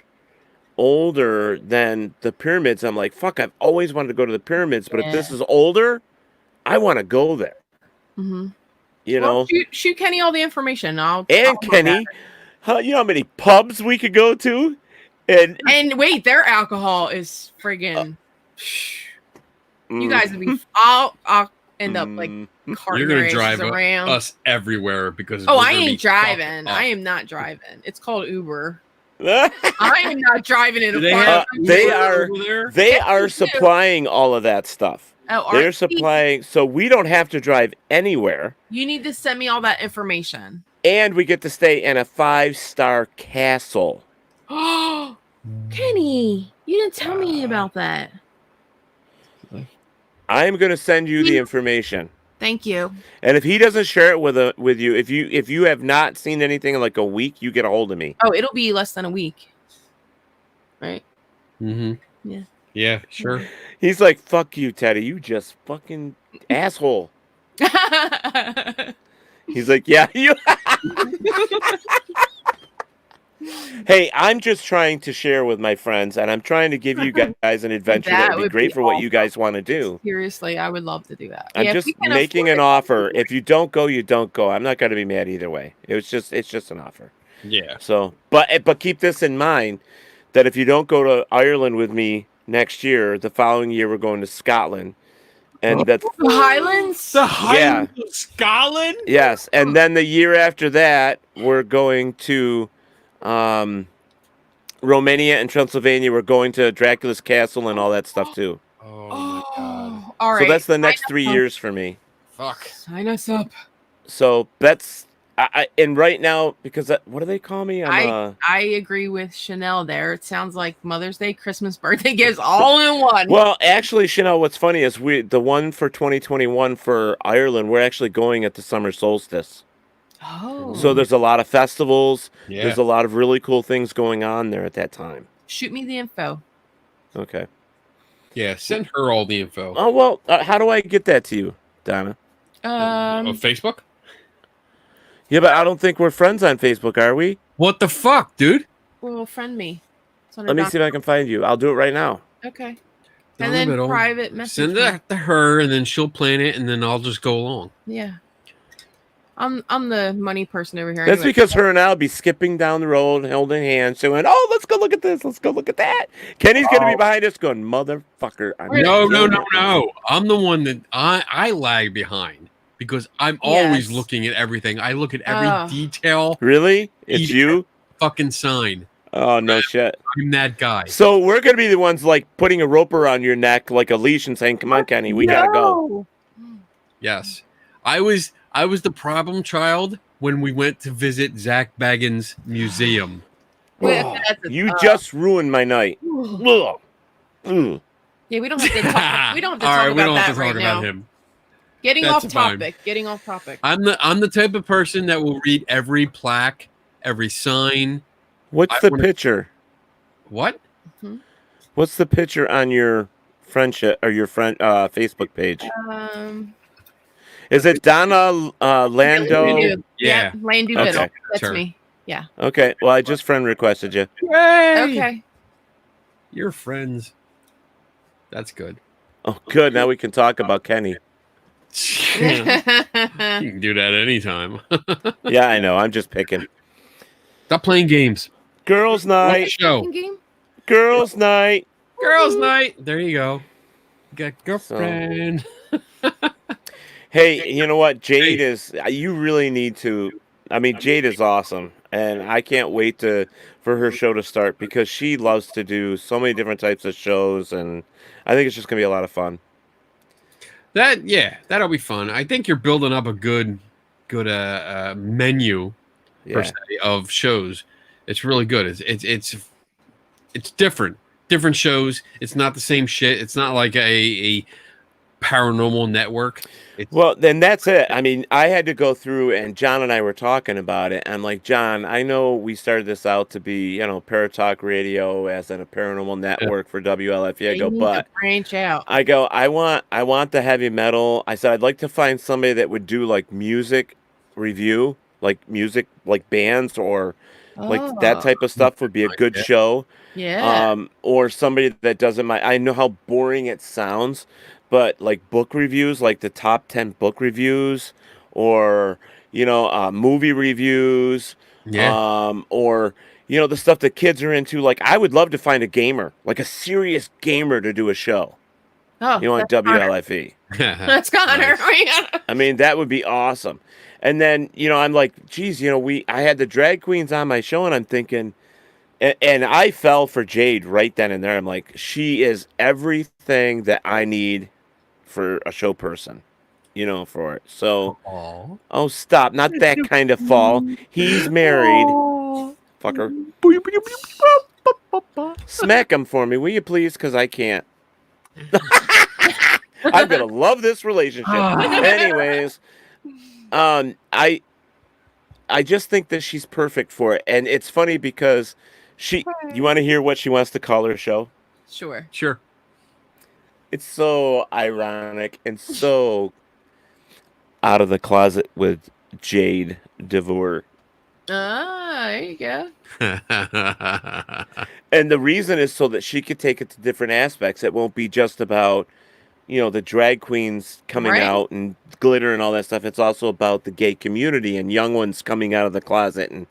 older than the pyramids, I'm like, fuck, I've always wanted to go to the pyramids, but if this is older, I want to go there. Mm-hmm. You know? Shoot Kenny all the information. I'll And talk about Kenny, you know how many pubs we could go to? And that. And wait, their alcohol is friggin'. You Mm. guys would be. end up like carting You're their gonna asses drive around. us everywhere because Oh, we're I gonna be ain't driving. fucked I up. am not driving. It's called Uber. I am not driving in Do a they car. have They Uber are- over there? They Yes, are they do. supplying all of that stuff. Oh, They're are supplying, so we don't have to drive anywhere, you need to send me all that information. and we get to stay in a 5-star castle. Oh, Kenny, you didn't tell me about that. I'm going to send you the information. Thank you. And if he doesn't share it with you, if you have not seen anything in like a week, you get a hold of me. Oh, it'll be less than a week. Right? Mm-hmm. Yeah. Yeah, sure. He's like, "Fuck you, Teddy. You just fucking asshole." He's like, "Yeah, you." Hey, I'm just trying to share with my friends, and I'm trying to give you guys an adventure that would be great for what you guys want to do. Seriously, I would love to do that. I'm Yeah, if just we can making afford an it. offer. If you don't go, you don't go. I'm not going to be mad either way. It's just an offer. Yeah. So, but keep this in mind that if you don't go to Ireland with me next year, the following year we're going to Scotland, and that The Highlands? The Highlands of Scotland? yes, and then the year after that we're going to Romania and Transylvania. We're going to Dracula's castle and all that stuff too. Oh my god. Oh, all right. So that's the next Sign 3 us up. years for me. Fuck. Sign us up. So that's and right now because what do they call me? I'm I agree with Chanel there. It sounds like Mother's Day, Christmas, birthday gifts all in one. well, actually, Chanel, what's funny is the one for 2021 for Ireland, we're actually going at the summer solstice. Oh. So there's a lot of festivals. Yeah. There's a lot of really cool things going on there at that time. Shoot me the info. Okay. Yeah, send her all the info. Oh, well, how do I get that to you, Donna? Facebook? Yeah, but I don't think we're friends on Facebook, are we? What the fuck, dude? Well, friend me. It's on Let me her see if I can find you. I'll do it right now. Okay. Down And the then middle. private message. Send me. that to her, and then she'll plan it, and then I'll just go along. Yeah. I'm the money person over here. That's anyway. because her and I'll be skipping down the road, holding hands, saying, "Oh, let's go look at this. Let's go look at that." Kenny's gonna be behind us, going, "Motherfucker!" I'm No, killing it." no. I'm the one that I lag behind because I'm always Yes. looking at everything. I look at every Oh. detail, Really? It's Yeah. you? fucking sign. Oh no shit. I'm that guy. So we're gonna be the ones like putting a rope around your neck like a leash and saying, "Come on, Kenny, we gotta go." Yes, I was the problem child when we went to visit Zach Baggins' museum. Wait, Oh, that's a- you just ruined my night. Ugh. Mm. Yeah, we don't have to talk. We don't have to All talk right, about we don't that have to right talk now. about him. Getting That's off fine. topic. Getting off topic. I'm the type of person that will read every plaque, every sign. What's I the wanna- picture? What? What's the picture on your friendship or your friend Facebook page? Is it Donna Lando? Landu. Yeah. Landu Okay. Biddle. That's Sure. me. Okay, well I just friend requested you. Okay. You're friends. That's good. Oh, good. Now we can talk about Kenny. You can do that anytime. Yeah, I know. I'm just picking. Stop playing games. Girls' Watch night. the show. Game? Girls' night. Girls' night. There you go. Got girlfriend. Hey, you know what? Jade is. You really need to. I mean, Jade is awesome, and I can't wait for her show to start because she loves to do so many different types of shows, and I think it's just gonna be a lot of fun. That'll be fun. I think you're building up a good menu per Yeah. se of shows. It's really good. It's different shows. It's not the same shit. It's not like a paranormal network. Well, then that's it. I mean, I had to go through, and John and I were talking about it. I'm like, John, I know we started this out to be, Paratalk Radio as in a paranormal network for WLFE. I You go, need but to branch out. I go, I want the heavy metal. I said, I'd like to find somebody that would do like music review, like music, like bands or like that Oh, type of stuff would be a good Yeah. show. Yeah. Or somebody that doesn't mind. I know how boring it sounds, but like book reviews, like the top 10 book reviews, or movie reviews, or the stuff that kids are into. Like I would love to find a gamer, like a serious gamer, to do a show. Oh, You want that's Connor. WLFE. That's Connor. Nice. I mean, that would be awesome. And then, I'm like, geez, I had the drag queens on my show, and I'm thinking, and I fell for Jade right then and there. I'm like, she is everything that I need for a show person, for it. So, Aw. oh, stop. Not that kind of fall. He's married. Fucker. Smack him for me, will you please? Because I can't. I'm going to love this relationship. Anyways, I just think that she's perfect for it. And it's funny because you want to hear what she wants to call her show? Sure. Sure. It's so ironic and so out of the closet with Jade DeVore. There you go. And the reason is so that she could take it to different aspects. It won't be just about, the drag queens coming Right. out and glitter and all that stuff. It's also about the gay community and young ones coming out of the closet and,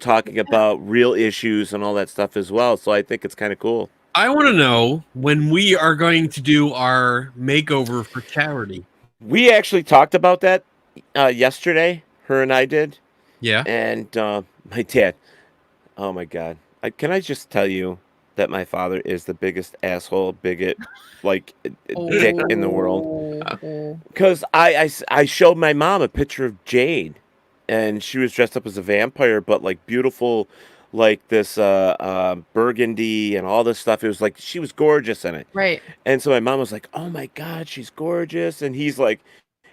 talking about real issues and all that stuff as well. So I think it's kind of cool. I want to know when we are going to do our makeover for charity. We actually talked about that yesterday. Her and I did. Yeah. And my dad, oh my God. Can I just tell you that my father is the biggest asshole, bigot, dick in the world? Oh. Because I showed my mom a picture of Jade, and she was dressed up as a vampire, but like beautiful, like this burgundy and all this stuff. It was like she was gorgeous in it. Right. And so my mom was like, "Oh my God, she's gorgeous." And he's like,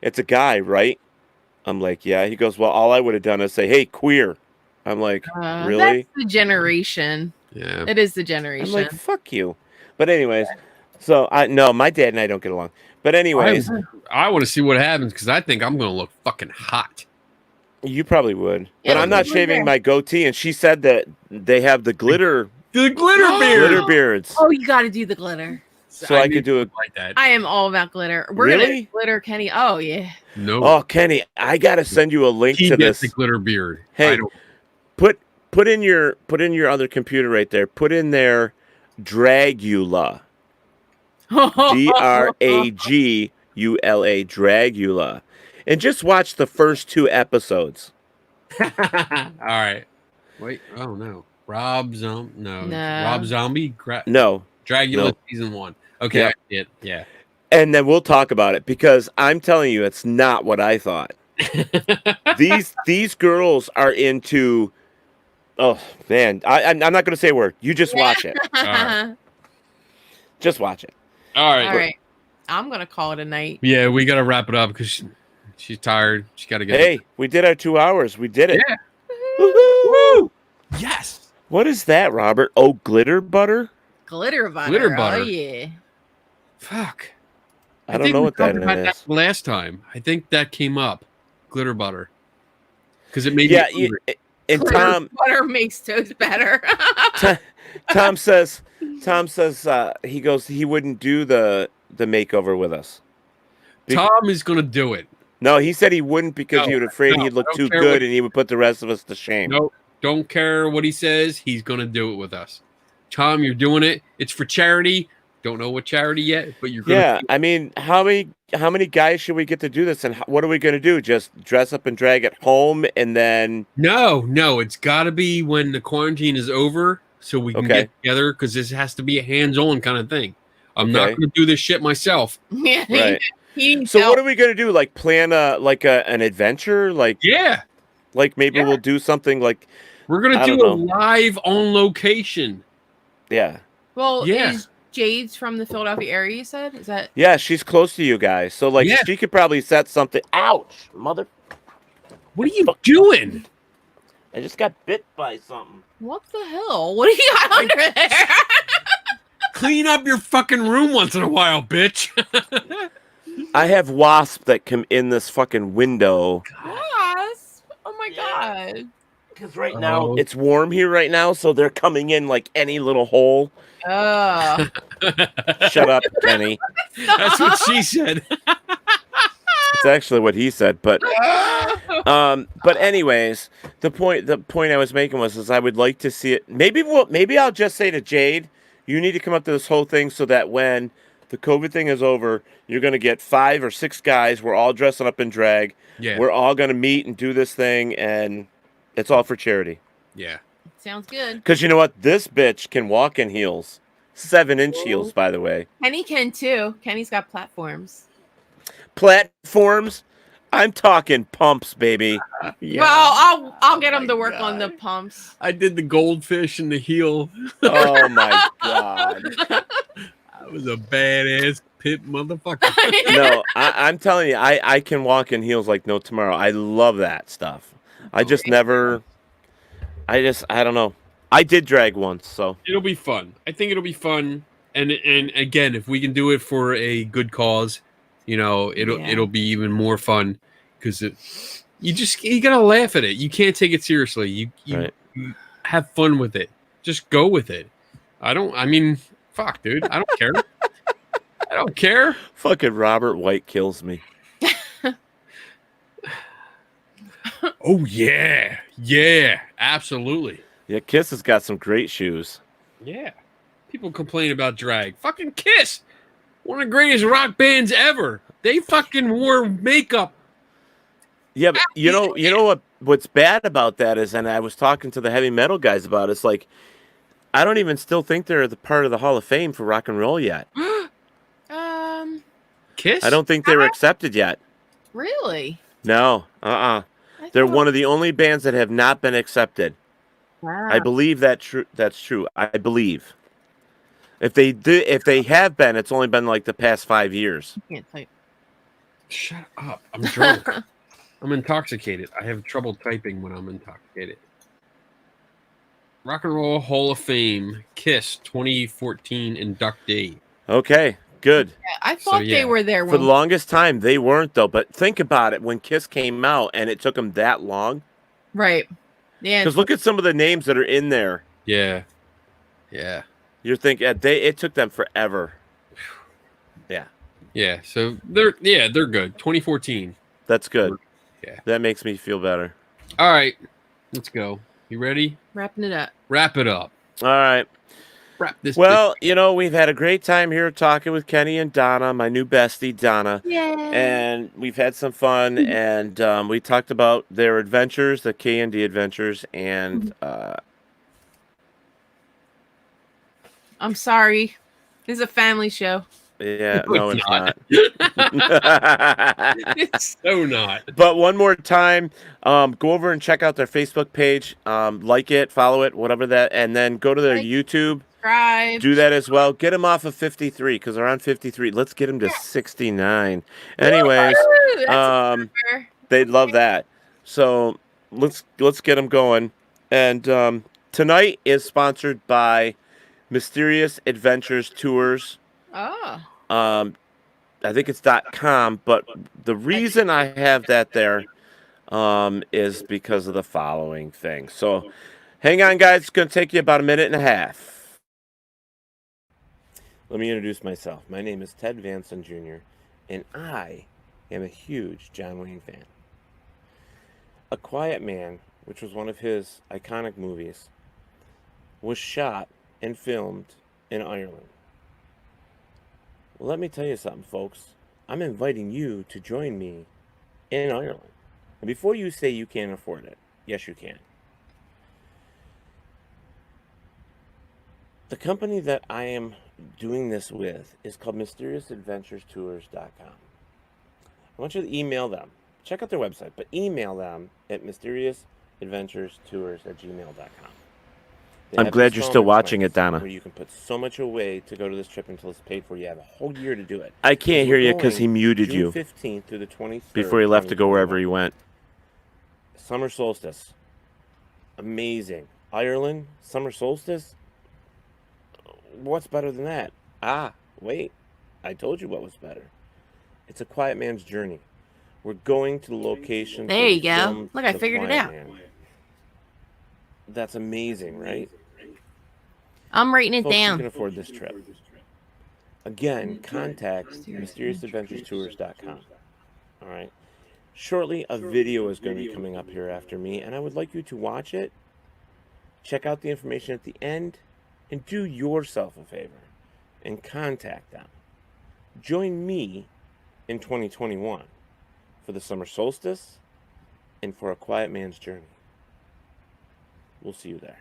"It's a guy, right?" I'm like, "Yeah." He goes, "Well, all I would have done is say, 'Hey, queer.'" I'm like, "Really?" That's the generation. Yeah. It is the I'm generation. like, "Fuck you." But anyways, so my dad and I don't get along. But anyways, I want to see what happens because I think I'm going to look fucking hot. you probably would. Yeah, But I'm not we would, shaving yeah. my goatee, and she said that they have the glitter The glitter beard. glitter beards. Oh, you got to do the glitter. So I could do it. like that. I am all about glitter. We're Really? gonna glitter Kenny. Oh yeah. No. Oh, Kenny, I gotta send you a link he to gets this. the glitter beard. Hey, I don't- Put in your other computer right there. Put in there Dragula. Dragula. Dragula. And just watch the first 2 episodes. All right. Wait. Oh no. Rob Zombie. No. No. Rob Zombie. No. Dragula No. season 1. Okay. Yeah. I see it. Yeah. And then we'll talk about it because I'm telling you, it's not what I thought. These girls are into. Oh man, I'm not going to say a word. You just watch it. right. Just watch it. All right. All right. I'm gonna call it a night. Yeah, we got to wrap it up because she's tired. She got to get. Hey, we did our 2 hours. We did it. Yeah. Woo-hoo! Yes. What is that, Robert? Oh, glitter butter? Glitter butter. Glitter butter. Oh yeah. Fuck. I don't think know we what that talked about is. that last time. I think that came up. Glitter butter. Because it made Yeah, me hungry. and Glitter Tom butter makes toast better. Tom says he goes he wouldn't do the makeover with us. Be- Tom is going to do it. No, he said he wouldn't because he was afraid no, he'd look I don't too care good what- and he would put the rest of us to shame. Nope. Don't care what he says. He's going to do it with us. Tom, you're doing it. It's for charity. Don't know what charity yet, but you're going Yeah, to. I mean, how many guys should we get to do this, and what are we going to do? Just dress up and drag it home, and then No. It's got to be when the quarantine is over so we can Okay. get together because this has to be a hands-on kind of thing. I'm not Okay. going to do this shit myself. Yeah. right. He needs So help. what are we going to do? Like plan an adventure? Like Yeah. maybe Yeah. we'll do something like We're going I to do don't a live on location. yeah. Well, Yeah. is Jade's from the Philadelphia area? You said is that? Yeah, she's close to you guys. So like Yeah. she could probably set something. Ouch, mother. What are you doing? I just got bit by something. What the hell? What do you got under there? Clean up your fucking room once in a while, bitch. I have wasps that come in this fucking window. Yes. Oh my Yeah. god. Because right now Oh. it's warm here right now, so they're coming in like any little hole. Oh. Shut up, Kenny. That's what she said. It's actually what he said, but anyways, the point I was making was I would like to see it. Maybe I'll just say to Jade, you need to come up to this whole thing so that when the COVID thing is over, you're going to get 5 or 6 guys. We're all dressing up in drag. Yeah. We're all going to meet and do this thing, and it's all for charity. Yeah. Sounds good. Because you know what? This bitch can walk in heels. 7-inch heels, by the way. Kenny can too. Kenny's got platforms. Platforms? I'm talking pumps, baby. Yeah. Well, I'll get him to work on the pumps. I did the goldfish in the heel. Oh, my God. I was a badass pit motherfucker. No, I'm telling you, I can walk in heels like no tomorrow. I love that stuff. I just never... I don't know. I did drag once, so... It'll be fun. I think it'll be fun. And again, if we can do it for a good cause, you know, it'll be even more fun because you gotta laugh at it. You can't take it seriously. You have fun with it. Just go with it. I mean, fuck, dude. I don't care. I don't care. Fucking Robert White kills me. Oh yeah. Yeah, absolutely. Yeah, Kiss has got some great shoes. Yeah. People complain about drag. Fucking Kiss. One of the greatest rock bands ever. They fucking wore makeup. Yeah, but you know what's bad about that is, and I was talking to the heavy metal guys about it, it's like, I don't even still think they're the part of the Hall of Fame for rock and roll yet. Kiss? I don't think they were accepted yet. Really? No, They're one of the only bands that have not been accepted. Wow. I believe that's true. I believe. If they have been, it's only been like the past 5 years. Can't type. Shut up. I'm drunk. I'm intoxicated. I have trouble typing when I'm intoxicated. Rock and Roll Hall of Fame, Kiss 2014 inductee. Okay, good. Yeah, I thought they were there For the longest time, they weren't, though. But think about it. When Kiss came out and it took them that long. Right. Yeah. Because look at some of the names that are in there. Yeah. Yeah. You're thinking it took them forever. Yeah. Yeah. So they're good. 2014. That's good. Yeah. That makes me feel better. All right. Let's go. You ready? Wrapping it up. Wrap it up. All right. Wrap this. Well, we've had a great time here talking with Kenny and Donna, my new bestie, Donna. Yay. And we've had some fun, and we talked about their adventures, the K&D adventures, and I'm sorry. This is a family show. yeah, no, it's not. It's So not. But one more time, go over and check out their Facebook page, like it, follow it, whatever that, and then go to their YouTube. subscribe. Do that as well. Get them off of 53 because they're on 53. Let's get them to 69. Anyways, Woo, that's super. they'd love that. So let's get them going. And tonight is sponsored by Mysterious Adventures Tours. Oh. I think it's .com, but the reason I have that there is because of the following thing. So hang on, guys. It's going to take you about a minute and a half. Let me introduce myself. My name is Ted Vanson Jr., and I am a huge John Wayne fan. A Quiet Man, which was one of his iconic movies, was shot and filmed in Ireland. Well, let me tell you something, folks. I'm inviting you to join me in Ireland. And before you say you can't afford it, yes, you can. The company that I am doing this with is called MysteriousAdventureTours.com. I want you to email them. Check out their website, but email them at MysteriousAdventureTours@gmail.com. I'm glad you're still watching it, Donna. Where you can put so much away to go to this trip until it's paid for. You have a whole year to do it. I can't hear you because he muted you. June 15th through the 23rd. Before he left to go wherever he went. Summer solstice. Amazing. Ireland, summer solstice? What's better than that? Wait. I told you what was better. It's a quiet man's journey. We're going to the location. There you go. Look, I figured it out. That's amazing, right? I'm writing it Folks, down. you can afford this trip. Again, contact MysteriousAdventureTours.com. All right. Shortly, a video is going to be coming up here after me, and I would like you to watch it. Check out the information at the end, and do yourself a favor and contact them. join me in 2021 for the summer solstice and for a quiet man's journey. We'll see you there.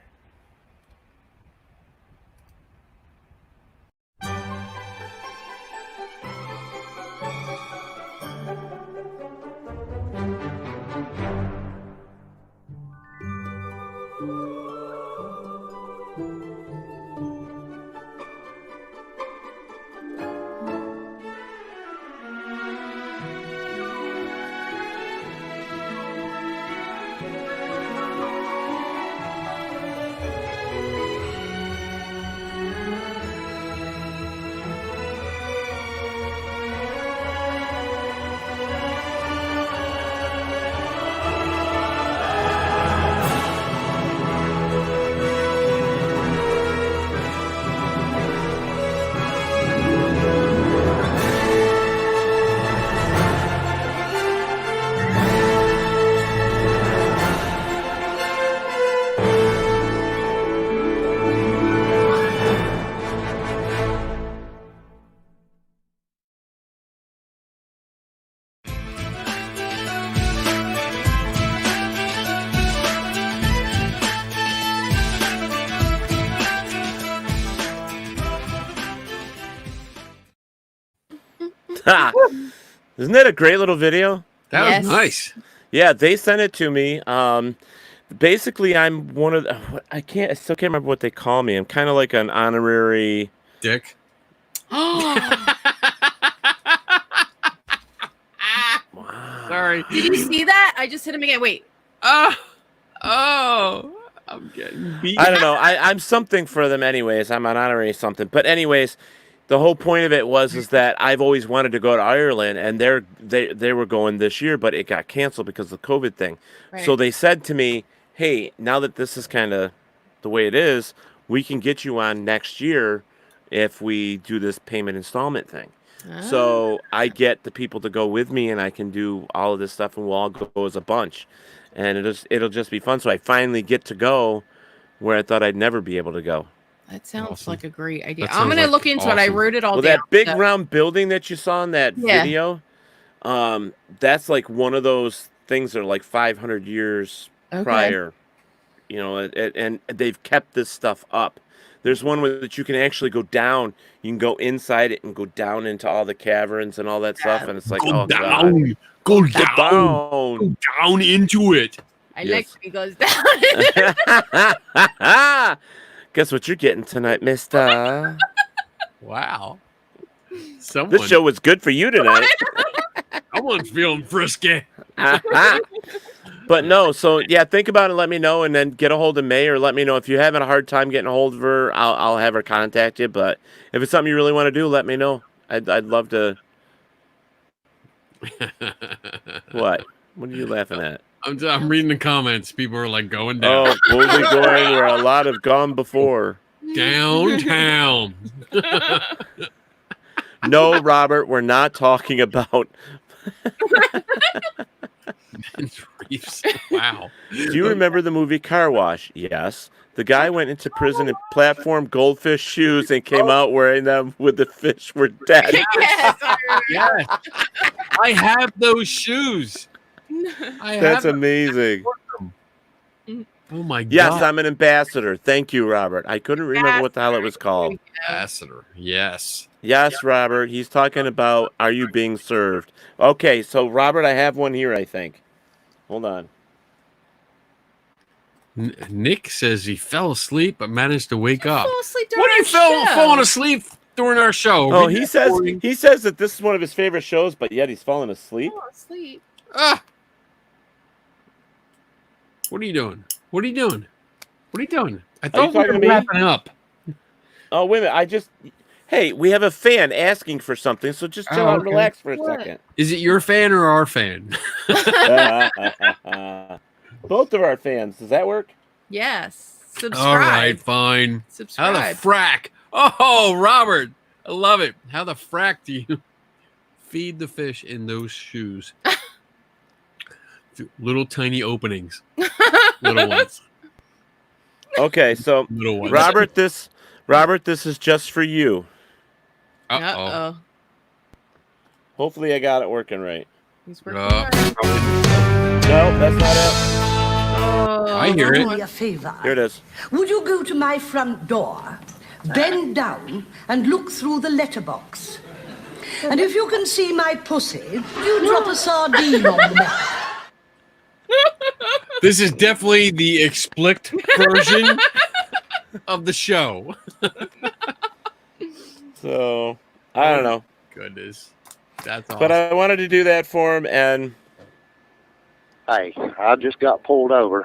Isn't that a great little video? That Yes. was nice. Yeah, they sent it to me. Basically, I'm one of the, I still can't remember what they call me. I'm kind of like an honorary. Dick. Wow. Sorry. Did you see that? I just hit him again. Wait. Oh, I'm getting beat. I don't know. I'm something for them, anyways. I'm an honorary something. But anyways, the whole point of it is that I've always wanted to go to Ireland, and they were going this year, but it got canceled because of the COVID thing. Right. So they said to me, "Hey, now that this is kind of the way it is, we can get you on next year if we do this payment installment thing." So I get the people to go with me, and I can do all of this stuff, and we'll all go as a bunch, and it'll just be fun. So I finally get to go where I thought I'd never be able to go. That sounds Awesome. like a great idea. That I'm sounds gonna like look into it. I awesome. wrote it all Well, down. that big so- round building that you saw in that Yeah. video, that's like one of those things that are like 500 years Okay. prior, and they've kept this stuff up. There's one that you can actually go down. You can go inside it and go down into all the caverns and all that stuff, and it's like, Go oh down. god, Go go down. down. Go down into it. I Yes. like when he goes down. Guess what you're getting tonight, mister? Wow. Someone, This show was good for you tonight. someone's feeling frisky. But no, so yeah, think about it, let me know, and then get a hold of May, or let me know if you're having a hard time getting a hold of her. I'll have her contact you. But if it's something you really want to do, let me know. I'd love to. What? What are you laughing at? I'm reading the comments. People are like going down. Oh, boldly going where a lot have gone before. Downtown. No, Robert, we're not talking about. Reefs. Wow. Do you remember the movie Car Wash? Yes. The guy went into prison in platform goldfish shoes and came out wearing them with the fish were dead. Yes, I remember. Yes. I have those shoes. I That's have amazing. Oh my god. Yes, I'm an ambassador. Thank you, Robert. I couldn't remember what the hell it was called. ambassador. Yes. Yes, Robert. He's talking about are you being served? Okay, so Robert, I have one here, I think. Hold on. Nick says he fell asleep but managed to wake up. Fall asleep What are you during our show. falling asleep during our show? Oh, Read he that says for me. he says that this is one of his favorite shows, but yet he's falling asleep. Fall asleep. Ah. What are you doing? What are you doing? What are you doing? I thought we talking were to me? wrapping up. Oh, wait a minute. Hey, we have a fan asking for something, so just chill Oh, out and okay. relax for a What? second. Is it your fan or our fan? Both of our fans. Does that work? Yes. Subscribe. All right, fine. How Subscribe. the frack? Oh, Robert, I love it. How the frack do you feed the fish in those shoes? Through little tiny openings, little ones, Okay, so little ones. Robert, this is just for you. Uh-oh. Uh-oh. Hopefully I got it working right. He's working Uh, hard. No, that's not it. Oh, I hear come it. on. me a favor. Here it is. Would you go to my front door, bend down, and look through the letterbox? And if you can see my pussy, you drop a sardine on the map. This is definitely the explicit version of the show. So I don't know. Goodness. That's awesome. But I wanted to do that for him, and Hey, I just got pulled over.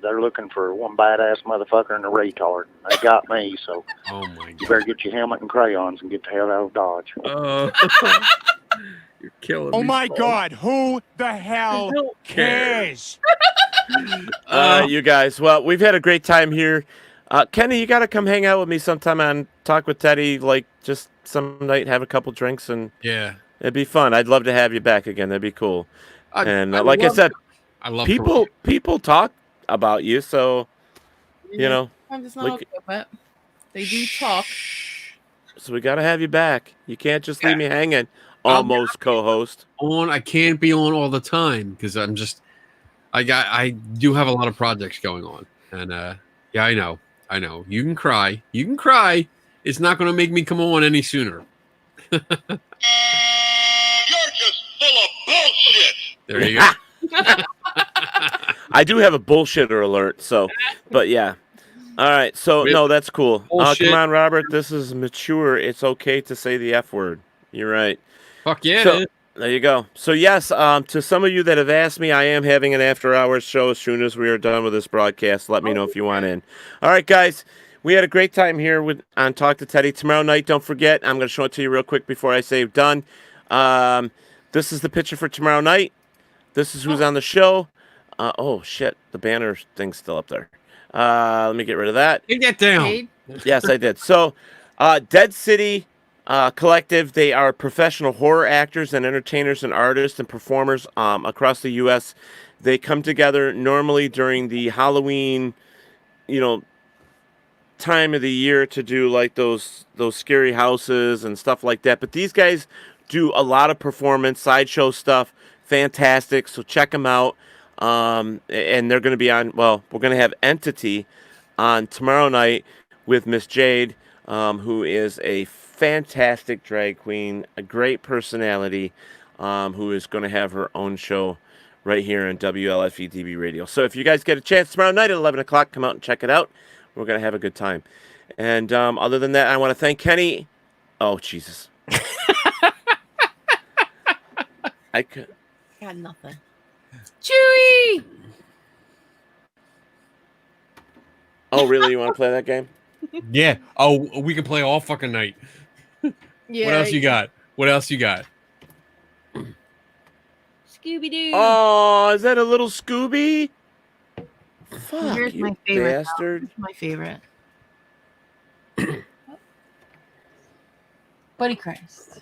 They're looking for one badass motherfucker in a retard. They got me, so Oh my you god. better get your helmet and crayons and get the hell out of Dodge. You're killing Oh me. my Paul. God, who the hell don't care. cares? you guys. Well, we've had a great time here. Kenny, you got to come hang out with me sometime on Talk with Teddy. Like just some night, have a couple drinks, and Yeah. it'd be fun. I'd love to have you back again. That'd be cool. And like I love- said, I love people talk about you, so you know. I'm just like- not okay, but they do talk. So we got to have you back. You can't just leave me hanging. I'll- Almost co-host. I can't be on all the time because I do have a lot of projects going on, and yeah, I know. You can cry. It's not going to make me come on any sooner. You're just full of bullshit. There you go. I do have a bullshitter alert. So, but yeah. All right. So no, that's cool. Bullshit. Come on, Robert. This is mature. It's okay to say the F word. You're right. Fuck yeah. So, there you go. So yes, to some of you that have asked me, I am having an after-hours show as soon as we are done with this broadcast. Let me know if you want in. All right, guys, we had a great time here on Talk to Teddy. Tomorrow night, don't forget, I'm going to show it to you real quick before I say done. This is the picture for tomorrow night. This is who's on the show. Oh, shit, the banner thing's still up there. Let me get rid of that. Take that down. Paid. Yes, I did. So, Dead City Collective, they are professional horror actors and entertainers and artists and performers across the U.S. They come together normally during the Halloween, time of the year to do like those scary houses and stuff like that. But these guys do a lot of performance, sideshow stuff. Fantastic. So check them out. And they're going to be on, well, we're going to have Entity on tomorrow night with Miss Jade, who is a fantastic drag queen, a great personality, who is going to have her own show right here on WLFE DB Radio. So if you guys get a chance tomorrow night at 11 o'clock, come out and check it out. We're going to have a good time. And other than that, I want to thank Kenny. Oh, Jesus. Got nothing. Chewy. Oh, really? You want to play that game? Yeah. Oh, we can play all fucking night. Yeah. What else you got? Scooby Doo. Oh, is that a little Scooby? Fuck, Here's you my favorite. bastard. My favorite. Buddy Christ.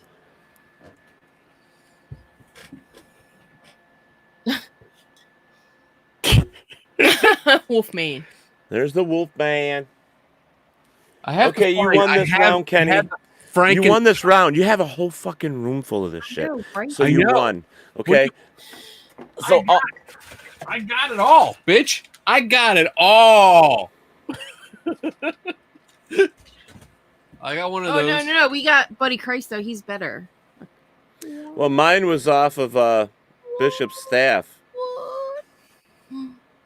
Wolfman. There's the Wolf Man. I have Okay, you won this round, Kenny. Frank, You won this round. You have a whole fucking room full of this shit. know, right? So I you know. won. Okay. So I got it all, bitch. I got it all. I got one of Oh those. no! We got Buddy Christ though. He's better. well, mine was off of Bishop's staff.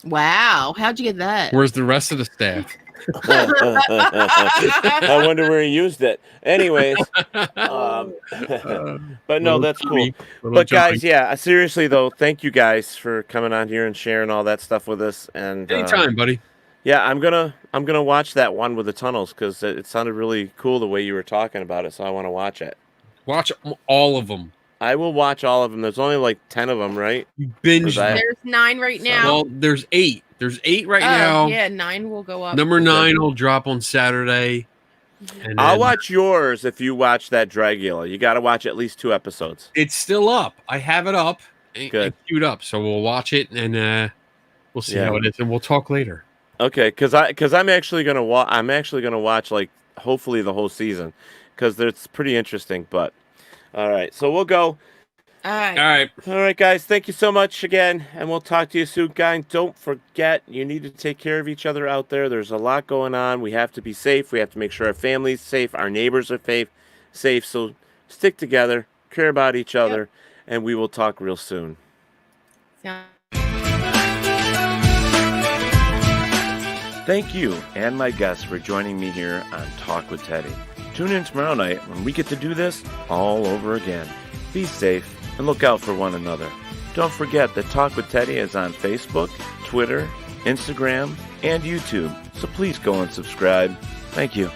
Wow! How'd you get that? Where's the rest of the staff? I wonder where he used it. Anyways, but no, that's cool. But guys, yeah, seriously though, thank you guys for coming on here and sharing all that stuff with us. And Anytime, buddy. yeah, I'm gonna watch that one with the tunnels because it sounded really cool the way you were talking about it. So I want to watch it. Watch all of them. I will watch all of them. There's only like 10 of them, right? You binge. For that. There's 9 right now. Well, there's 8. There's 8 right now. Yeah, 9 will go up. Number 9 will drop on Saturday. And I'll then watch yours if you watch that Dragula. You got to watch at least 2 episodes. It's still up. I have it up. Good. And queued up. So we'll watch it and we'll see Yeah. how it is, and we'll talk later. Okay, because I'm actually gonna watch like hopefully the whole season because it's pretty interesting. But All right, so we'll go. All right. All right. Guys, thank you so much again, and we'll talk to you soon, guys. Don't forget, you need to take care of each other out there. There's a lot going on. We have to be safe. We have to make sure our family's safe, our neighbors are safe. So stick together, care about each other, and we will talk real soon. Yeah. Thank you and my guests for joining me here on Talk with Teddy. Tune in tomorrow night when we get to do this all over again. Be safe and look out for one another. Don't forget that Talk with Teddy is on Facebook, Twitter, Instagram, and YouTube. So please go and subscribe. Thank you.